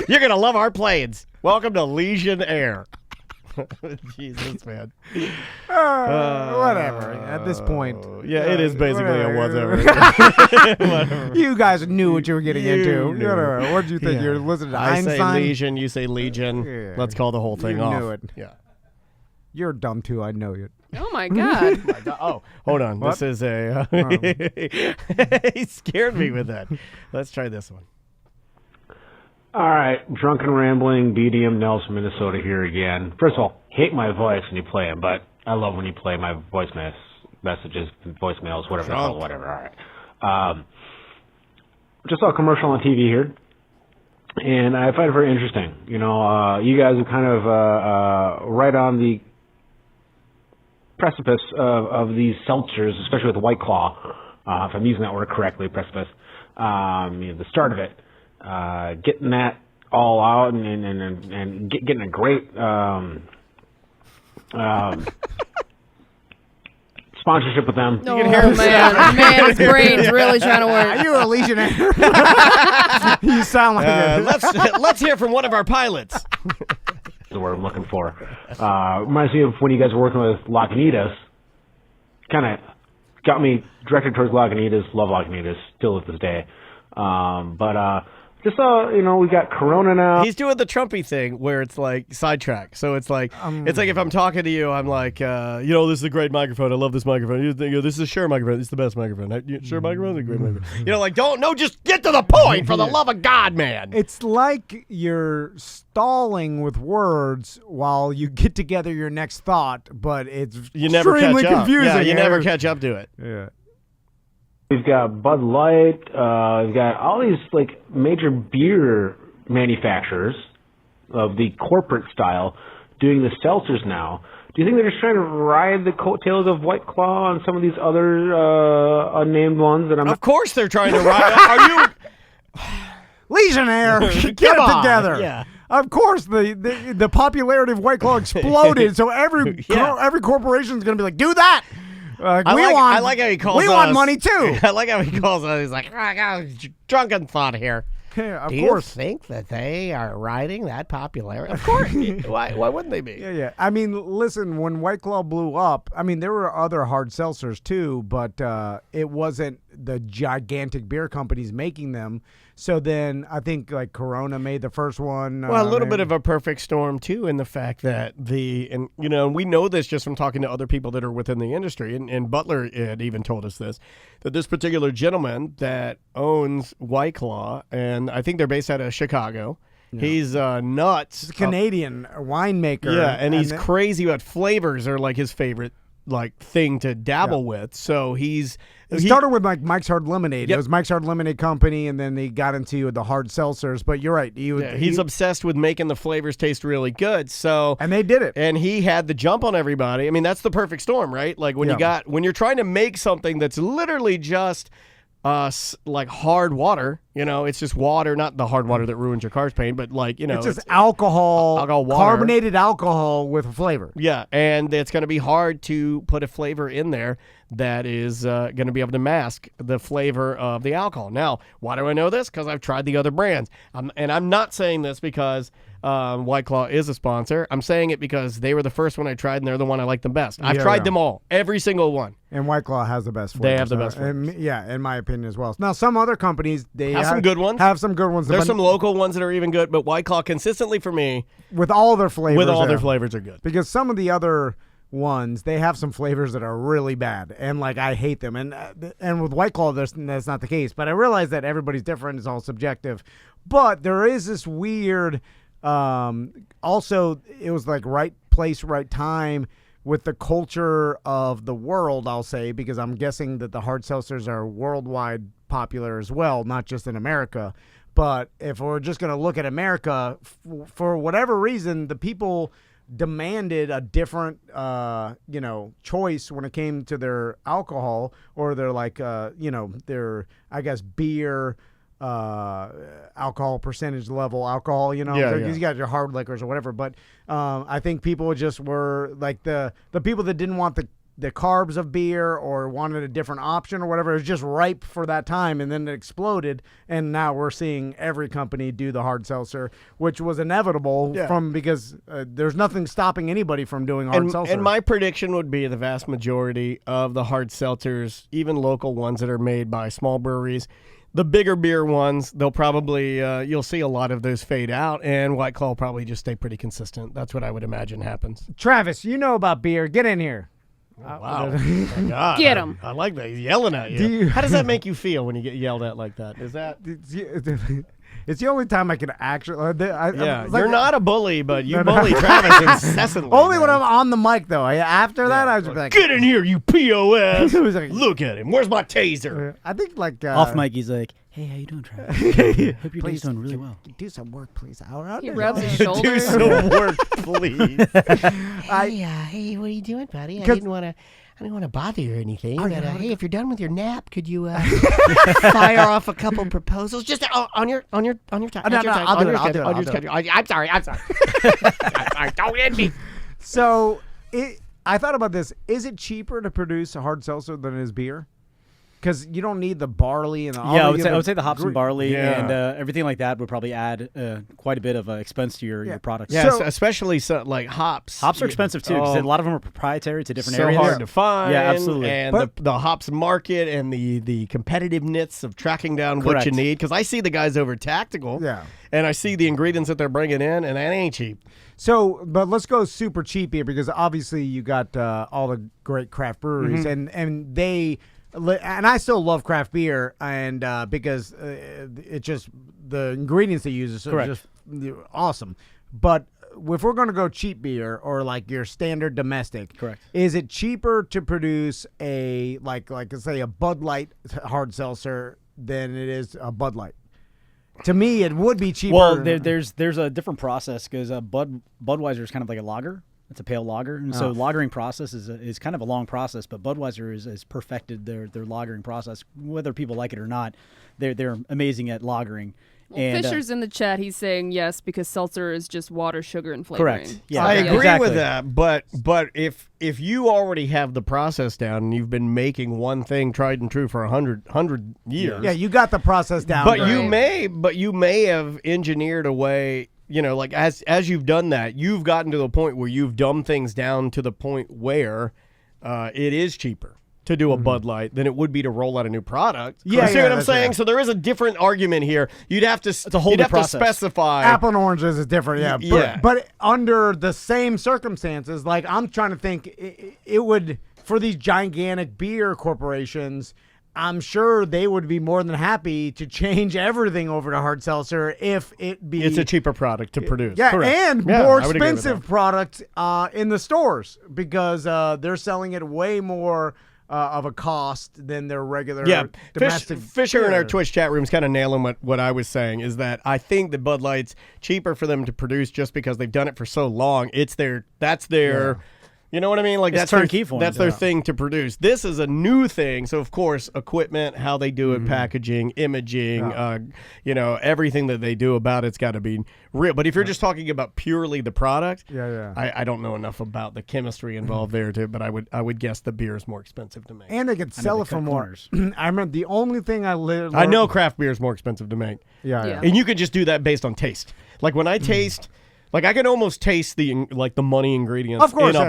You're gonna love our planes. Welcome to Legionnaire. Jesus, man. Whatever. At this point, Yeah, it is basically a whatever. You guys knew what you were getting into. knew. Whatever. What did you think? You're listening to I say Einstein? lesion, you say legion. Yeah. Let's call the whole thing You off. knew it. Yeah. You're dumb too. I know you. Oh my God. Oh, hold on. What? This is a. He scared me with that. Let's try this one. All right, drunken rambling BDM Nelson, Minnesota here again. First of all, hate my voice when you play them, but I love when you play my voice messages, voicemails, whatever they're called, whatever. All right. Just saw a commercial on TV here, and I find it very interesting. You know, you guys are kind of right on the precipice of these seltzers, especially with White Claw, if I'm using that word correctly, precipice. The start of it. Getting that all out and getting a great sponsorship with them. Oh, man, his brain's really trying to work. Are you a Legionnaire? You sound like it. Let's hear from one of our pilots. That's the word I'm looking for. Reminds me of when you guys were working with Lagunitas. Kind of got me directed towards Lagunitas. Love Lagunitas still to this day. Just we got Corona now. He's doing the Trumpy thing where it's like sidetrack. So it's like if I'm talking to you, I'm like, this is a great microphone. I love this microphone. You think, this is a Shure microphone. It's the best microphone. Shure microphone is a great microphone. Just get to the point for the love of God, man. It's like you're stalling with words while you get together your next thought, but it's You never extremely catch up. confusing. Yeah, you never catch up to it. Yeah. We've got Bud Light. We've got all these major beer manufacturers of the corporate style doing the seltzers now. Do you think they're just trying to ride the coattails of White Claw and some of these other unnamed ones? That Of course they're trying to ride. Are you? Legionnaire, get Come it on. together. Yeah. Of course, the popularity of White Claw exploded, so every corporation is going to be like, do that. I like how he calls We us. want money too. I like how he calls us. He's like, I got a drunken thought here. Yeah, of Do course. you think that they are riding that popularity? Of course. Why wouldn't they be? Yeah. I mean, listen, when White Claw blew up, I mean, there were other hard seltzers too, but it wasn't the gigantic beer companies making them. So then I think Corona made the first one. Well, a little bit of a perfect storm too, in the fact that we know this just from talking to other people that are within the industry, and Butler had even told us that this particular gentleman that owns White Claw, and I think they're based out of Chicago. Yeah. He's nuts. He's a Canadian winemaker. Yeah, and he's crazy about flavors are his favorite thing to dabble with. So he started with Mike's Hard Lemonade. Yep. It was Mike's Hard Lemonade Company, and then he got into the hard seltzers. But you're right. He's obsessed with making the flavors taste really good. So and they did it. And he had the jump on everybody. I mean, that's the perfect storm, right? When you're trying to make something that's literally just hard water. It's just water, not the hard water that ruins your car's paint, but it's just alcohol water. Carbonated alcohol with a flavor. Yeah, and it's going to be hard to put a flavor in there that is going to be able to mask the flavor of the alcohol. Now, why do I know this? Because I've tried the other brands. And I'm not saying this because White Claw is a sponsor. I'm saying it because they were the first one I tried, and they're the one I like the best. I've tried them all, every single one. And White Claw has the best flavors. They have the best flavors. In my opinion as well. Now, some other companies, they have some good ones. Have some good ones. There's some local ones that are even good, but White Claw consistently for me, with all their flavors. Their flavors are good. Because some of the other ones, they have some flavors that are really bad, and like I hate them. And with White Claw, that's not the case. But I realize that everybody's different; it's all subjective. But there is this weird. Also, it was like right place, right time with the culture of the world. I'll say because I'm guessing that the hard seltzers are worldwide popular as well, not just in America. But if we're just going to look at America, for whatever reason, the people demanded a different, choice when it came to their alcohol or their their, I guess, beer, alcohol percentage level alcohol, you got your hard liquors or whatever. But I think people just were like the people that didn't want the carbs of beer or wanted a different option or whatever. It was just ripe for that time, and then it exploded, and now we're seeing every company do the hard seltzer, which was inevitable because there's nothing stopping anybody from doing hard seltzer. And my prediction would be the vast majority of the hard seltzers, even local ones that are made by small breweries, the bigger beer ones, they'll probably you'll see a lot of those fade out, and White Claw will probably just stay pretty consistent. That's what I would imagine happens. Travis, you know about beer. Get in here. Wow. Oh my God. Get him. I like that. He's yelling at you. How does that make you feel when you get yelled at like that? Is that... It's the only time I can actually... you're not a bully, but you bully Travis incessantly. Only when I'm on the mic, though. After that, I was just like... Get in here, you POS. Look at him. Where's my taser? I think like... Off mic, he's like, hey, how you doing, Travis? Hope your day's doing really well. Do some work, please. He rubs his shoulder. Do some work, please. Hey, what are you doing, buddy? I didn't want to bother you or anything. Hey, if you're done with your nap, could you fire off a couple proposals just on your time? I'll do it. I'm sorry. I'm sorry. Don't hit me. So I thought about this. Is it cheaper to produce a hard seltzer than it is beer? Because you don't need the barley and I would say the hops and barley and everything like that would probably add quite a bit of expense to your products. Yeah, especially like hops. Hops are expensive too because a lot of them are proprietary to different so areas. Hard to find. Yeah, absolutely. And the hops market and the competitiveness of tracking down what you need. Because I see the guys over Tactical. Yeah. And I see the ingredients that they're bringing in, and that ain't cheap. So, but let's go super cheap here because obviously you got all the great craft breweries and they. And I still love craft beer, and because it's just the ingredients they use are just awesome. But if we're going to go cheap beer or like your standard domestic, is it cheaper to produce a like say a Bud Light hard seltzer than it is a Bud Light? To me, it would be cheaper. Well, there's a different process because Budweiser is kind of like a lager. It's a pale lager, and so lagering process is kind of a long process. But Budweiser has perfected their lagering process, whether people like it or not. They're amazing at lagering. Well, and, Fisher's in the chat. He's saying yes because seltzer is just water, sugar, and flavoring. Correct. Yeah, I agree with that. But if you already have the process down and you've been making one thing tried and true for 100 years, you got the process down. But you may have engineered a way. Like as you've done that, you've gotten to the point where you've dumbed things down to the point where it is cheaper to do a Bud Light than it would be to roll out a new product. You see what I'm saying? Yeah. So there is a different argument here. You'd have to to specify. Apple and oranges is different, But under the same circumstances, like I'm trying to think, it would for these gigantic beer corporations. I'm sure they would be more than happy to change everything over to hard seltzer if it's a cheaper product to produce. Yeah, and more expensive product in the stores because they're selling it way more of a cost than their regular domestic. Fisher in our Twitch chat room is kind of nailing what I was saying is that I think that Bud Light's cheaper for them to produce just because they've done it for so long. That's their. You know what I mean? Like that's turnkey for them. That's their thing to produce. This is a new thing. So of course, equipment, how they do it, packaging, imaging, everything that they do about it's got to be real. But if you're just talking about purely the product, I don't know enough about the chemistry involved there too. But I would guess the beer is more expensive to make. And they could sell it for more. I remember the only thing I know craft beer is more expensive to make. Yeah. And you could just do that based on taste. Like when I taste Like I can almost taste the money ingredients. Of course, You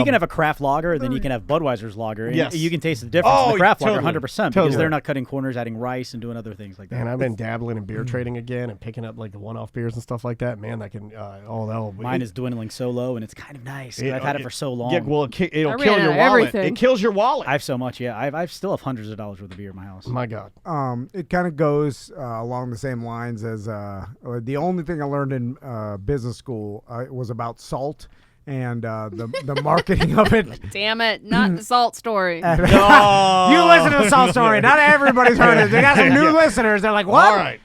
can have a craft lager, and then you can have Budweiser's lager. And Yes. you can taste the difference in the craft lager 100% because Totally. they're not cutting corners, adding rice, and doing other things like that. And I've been dabbling in beer trading again and picking up like the one-off beers and stuff like that. Man, I can. Mine is dwindling so low, and it's kind of nice. I've had it for so long. Yeah, well, it'll I kill ran your out of wallet. everything. It kills your wallet. I have so much. Yeah, I still have hundreds of dollars worth of beer in my house. My God. It kind of goes along the same lines as the only thing I learned in business school was about salt and the marketing of it. Damn it, not the salt story. You listen to the salt story. Not everybody's heard it. They got some new listeners. They're like, what? All right.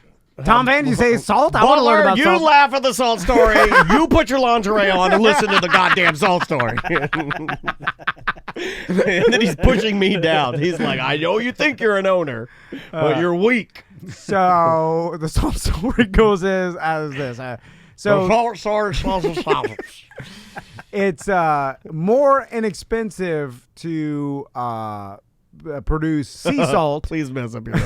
Tom Van, you say salt? I want to learn Butler, about you salt. laugh at the salt story. You put your lingerie on and listen to the goddamn salt story. And then he's pushing me down. He's like, I know you think you're an owner, but you're weak. So the salt story goes as this. It's more inexpensive to produce sea salt Please mess up your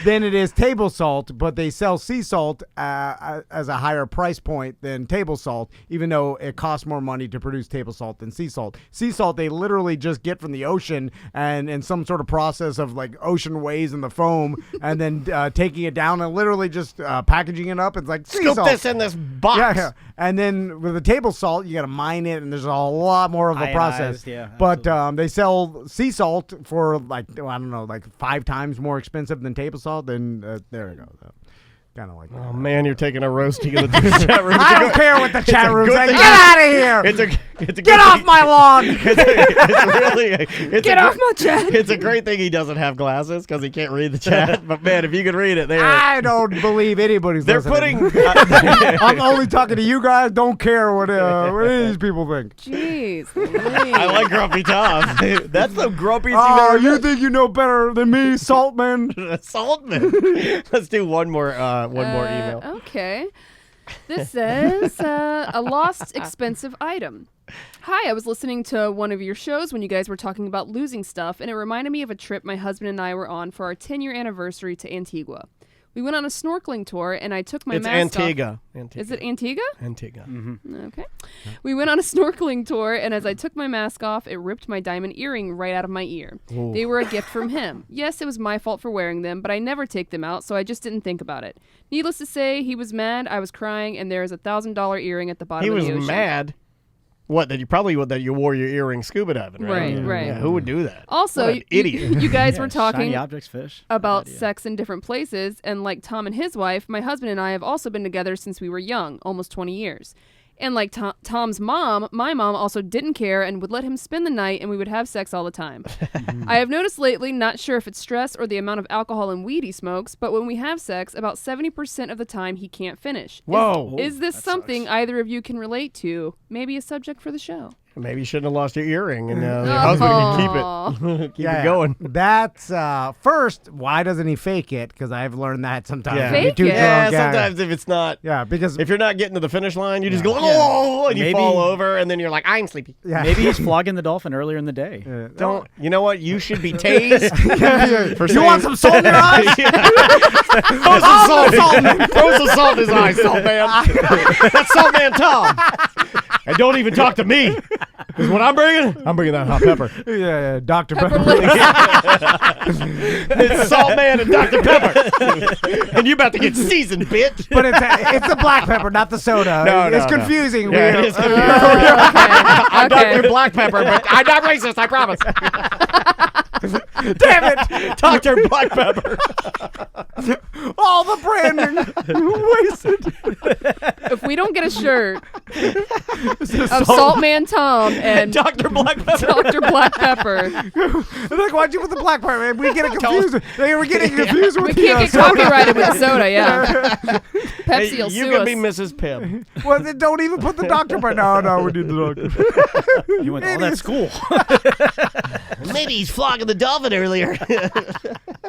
than it is table salt, but they sell sea salt as a higher price point than table salt, even though it costs more money to produce table salt than sea salt. Sea salt they literally just get from the ocean and in some sort of process of like ocean waves and the foam, and then taking it down and literally just packaging it up. It's like sea Scoop salt. this in this box. Yeah. And then with the table salt, you got to mine it, and there's a lot more of a process. Yeah, but they sell sea salt for like, I don't know, like 5 times more expensive than table salt. Then there you go. Kind of like that. Oh man, you're taking a roasting in the chat room. I don't care what the chat room good says. thing- Get out of here! It's a Get off my lawn! Get off my chat. It's a great thing he doesn't have glasses because he can't read the chat. But man, if you could read it, I don't believe anybody's they're listening. putting. I'm only talking to you guys. Don't care what these people think. Jeez. I like Grumpy Tom. That's the grumpiest Oh, you've you ever think you know better than me, Saltman? met. Saltman. Let's do one more email. Okay. This says a lost expensive item. Hi, I was listening to one of your shows when you guys were talking about losing stuff, and it reminded me of a trip my husband and I were on for our 10-year anniversary to Antigua. We went on a snorkeling tour, and I took my mask Antigua. off. Is it Antigua? Antigua. Okay. We went on a snorkeling tour, and as I took my mask off, it ripped my diamond earring right out of my ear. Ooh. They were a gift from him. Yes, it was my fault for wearing them, but I never take them out, so I just didn't think about it. Needless to say, he was mad, I was crying, and there is a $1,000 earring at the bottom He of was the ocean. mad. What? That you wore your earring scuba diving, right? Right. Yeah, who would do that? Also, What an idiot. you guys Yeah, were talking shiny objects, fish. about Bad idea. sex in different places, and like Tom and his wife, my husband and I have also been together since we were young, almost 20 years. And like Tom's mom, my mom also didn't care and would let him spend the night, and we would have sex all the time. I have noticed lately, not sure if it's stress or the amount of alcohol and weed he smokes, but when we have sex, about 70% of the time he can't finish. Whoa. Is this something either of you can relate to? Maybe a subject for the show. Maybe you shouldn't have lost your earring, and your husband can keep it. Keep it going. That's first. Why doesn't he fake it? Because I've learned that sometimes. Yeah. when you're Fake too it? Yeah, drunk, sometimes if it's not. Yeah, because If you're not getting to the finish line, you just go, oh, and you Maybe- fall over, and then you're like, I'm sleepy. yeah. Maybe he's flogging the dolphin earlier in the day. Don't. You know what? You should be tased. for You want some salt in your eyes? Throw some salt in his eyes, Salt Man. That's Salt Man Tom. And don't even talk to me. Because what I'm bringing that hot pepper. Yeah, Dr. Pepper. It's Salt Man and Dr. Pepper. And you about to get seasoned, bitch. But it's the black pepper, not the soda. No, it's no. confusing. Yeah, it is confusing. I'm Dr. Black Pepper, but I'm not racist, I promise. Damn it! Dr. Black Pepper. All the branding wasted. If we don't get a shirt of Salt Man Tom and Dr. Black Pepper. Dr. Black Pepper, They're like, why'd you put the black pepper? Man, we get it confused. They were getting confused with we the can't get soda. copyrighted with the soda, yeah. Pepsi Hey, will you sue can us. be Mrs. Pim. Well, then don't even put the Dr. Pepper. No, we need the doctor. You went to all that school. Maybe he's flogging the dolphin earlier.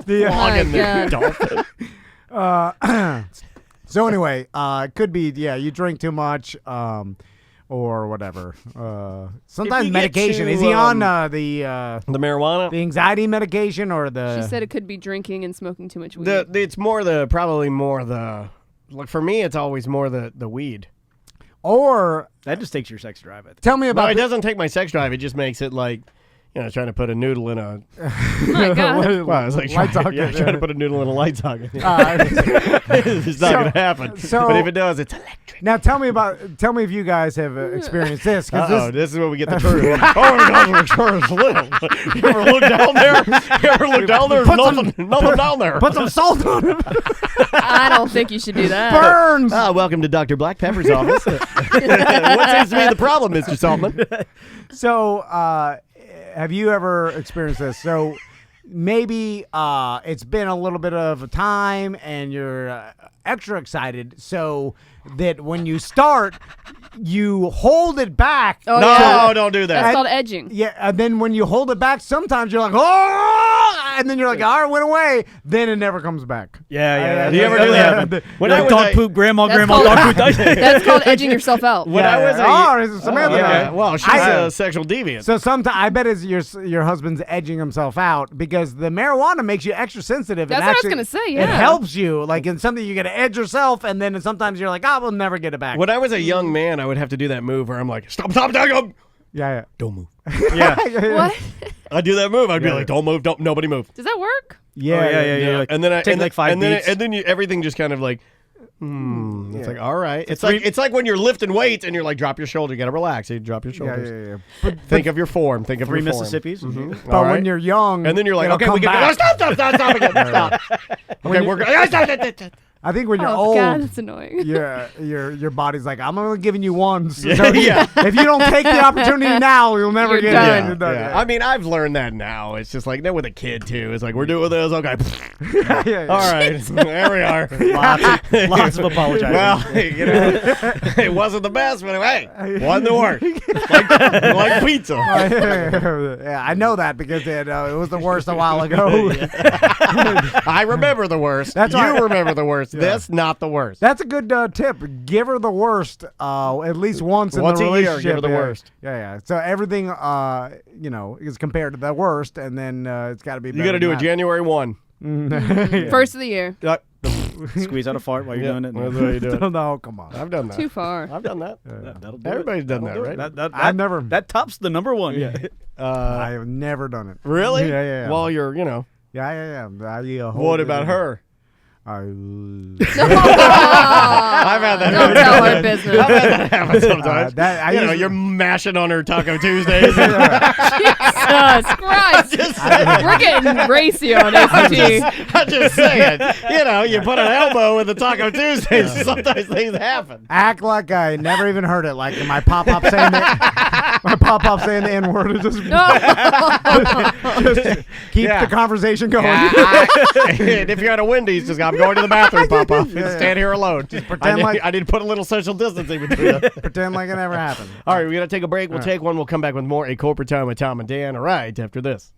My God. dolphin. So anyway, it could be, you drink too much, or whatever. Sometimes get medication. to, Is he on the The marijuana? the anxiety medication or the? She said it could be drinking and smoking too much weed. It's more probably more the, like for me, it's always more the weed. Or That just takes your sex drive. I think. tell me No, about it doesn't take my sex drive. It just makes it like, trying to put a noodle in a. Oh my God. Well, it's like light trying, socket. trying to put a noodle in a light socket. It's not going to happen. so- but if it does, it's electric. Now tell me if you guys have experienced this. 'Cause This is where we get the truth. Oh my God, we're sure as little. You ever look down there? You ever look down there? There's nothing down there. put some salt on it. I don't think you should do that. Burns. Welcome to Dr. Black Pepper's office. What seems to be the problem, Mr. Saltman? So, have you ever experienced this? So, maybe it's been a little bit of a time and you're extra excited, so that when you start, you hold it back. Oh, No, yeah. don't do that. That's called edging. Yeah, and then when you hold it back, sometimes you're like, oh, and then you're like, all right, went away. Then it never comes back. Yeah. Do you ever do that? When I was dog a- poop, grandma, That's grandma, called- dog poop. dice. That's called edging yourself out. When I was Samantha. yeah. Well, she's I- a sexual deviant. So sometimes I bet it's your husband's edging himself out because the marijuana makes you extra sensitive. That's and what I was actually, gonna say, it yeah. helps you. Like in something you got to edge yourself, and then sometimes you're like, we'll never get it back. When I was a young man, I would have to do that move where I'm like, stop, don't Yeah. move. Yeah. What? I'd do that move. I'd be like, don't move, nobody move. Does that work? Yeah. Like, And then I take and like then, 5 and then, beats. and then everything just kind of like, It's like, all right. It's like when you're lifting weights and you're like, drop your shoulder. You got to relax. You drop your shoulders. Yeah. But Think of your form. Think of 3 your form. Mississippis. But All when right. you're young, And then you're like, it'll okay, come we can back. stop again. Stop. Okay, we're good. I think when you're Oh old, God, that's annoying. your body's like, I'm only giving you once. So Yeah. if you don't take the opportunity now, you'll never You're get done. it. Yeah, You're done. yeah. I mean, I've learned that now. It's just like that with a kid too. It's like we're doing this. Okay. Yeah. All right. There we are. Lots of apologizing. Well, it wasn't the best, but hey, wasn't the worst. Like pizza. Yeah, I know that because it was the worst a while ago. I remember the worst. That's you right. remember the worst. This not the worst. That's a good tip. Give her the worst at least once in Once the a year, relationship. give her the yeah. worst. Yeah. So everything, is compared to the worst, and then it's got to be. You got to do it January 1. First of the year. Squeeze out a fart while you're doing it. That's what you do. No, come on. I've done that. Too far. I've done that. That'll do Everybody's it. done That'll that, do it. right? I've never. That tops the number one. Yeah. I have never done it. Really? Yeah. Well, you're, Yeah. What about her? I I've had that. Don't tell her business. I've had that happen sometimes. You're mashing on her Taco Tuesdays. Jesus Christ. We're getting racy on ACT. I'm just saying. You put an elbow in the Taco Tuesdays. Sometimes things happen. act like I never even heard it. Like my pop-up saying the N-word. Just keep the conversation going. And if you're at a Wendy's, just I'm going to the bathroom, Papa. Stand here alone. Just pretend like- I need to put a little social distancing between us. Pretend like it never happened. All right, we're going to take a break. We'll take one. We'll come back with more A Corporate Time with Tom and Dan right after this.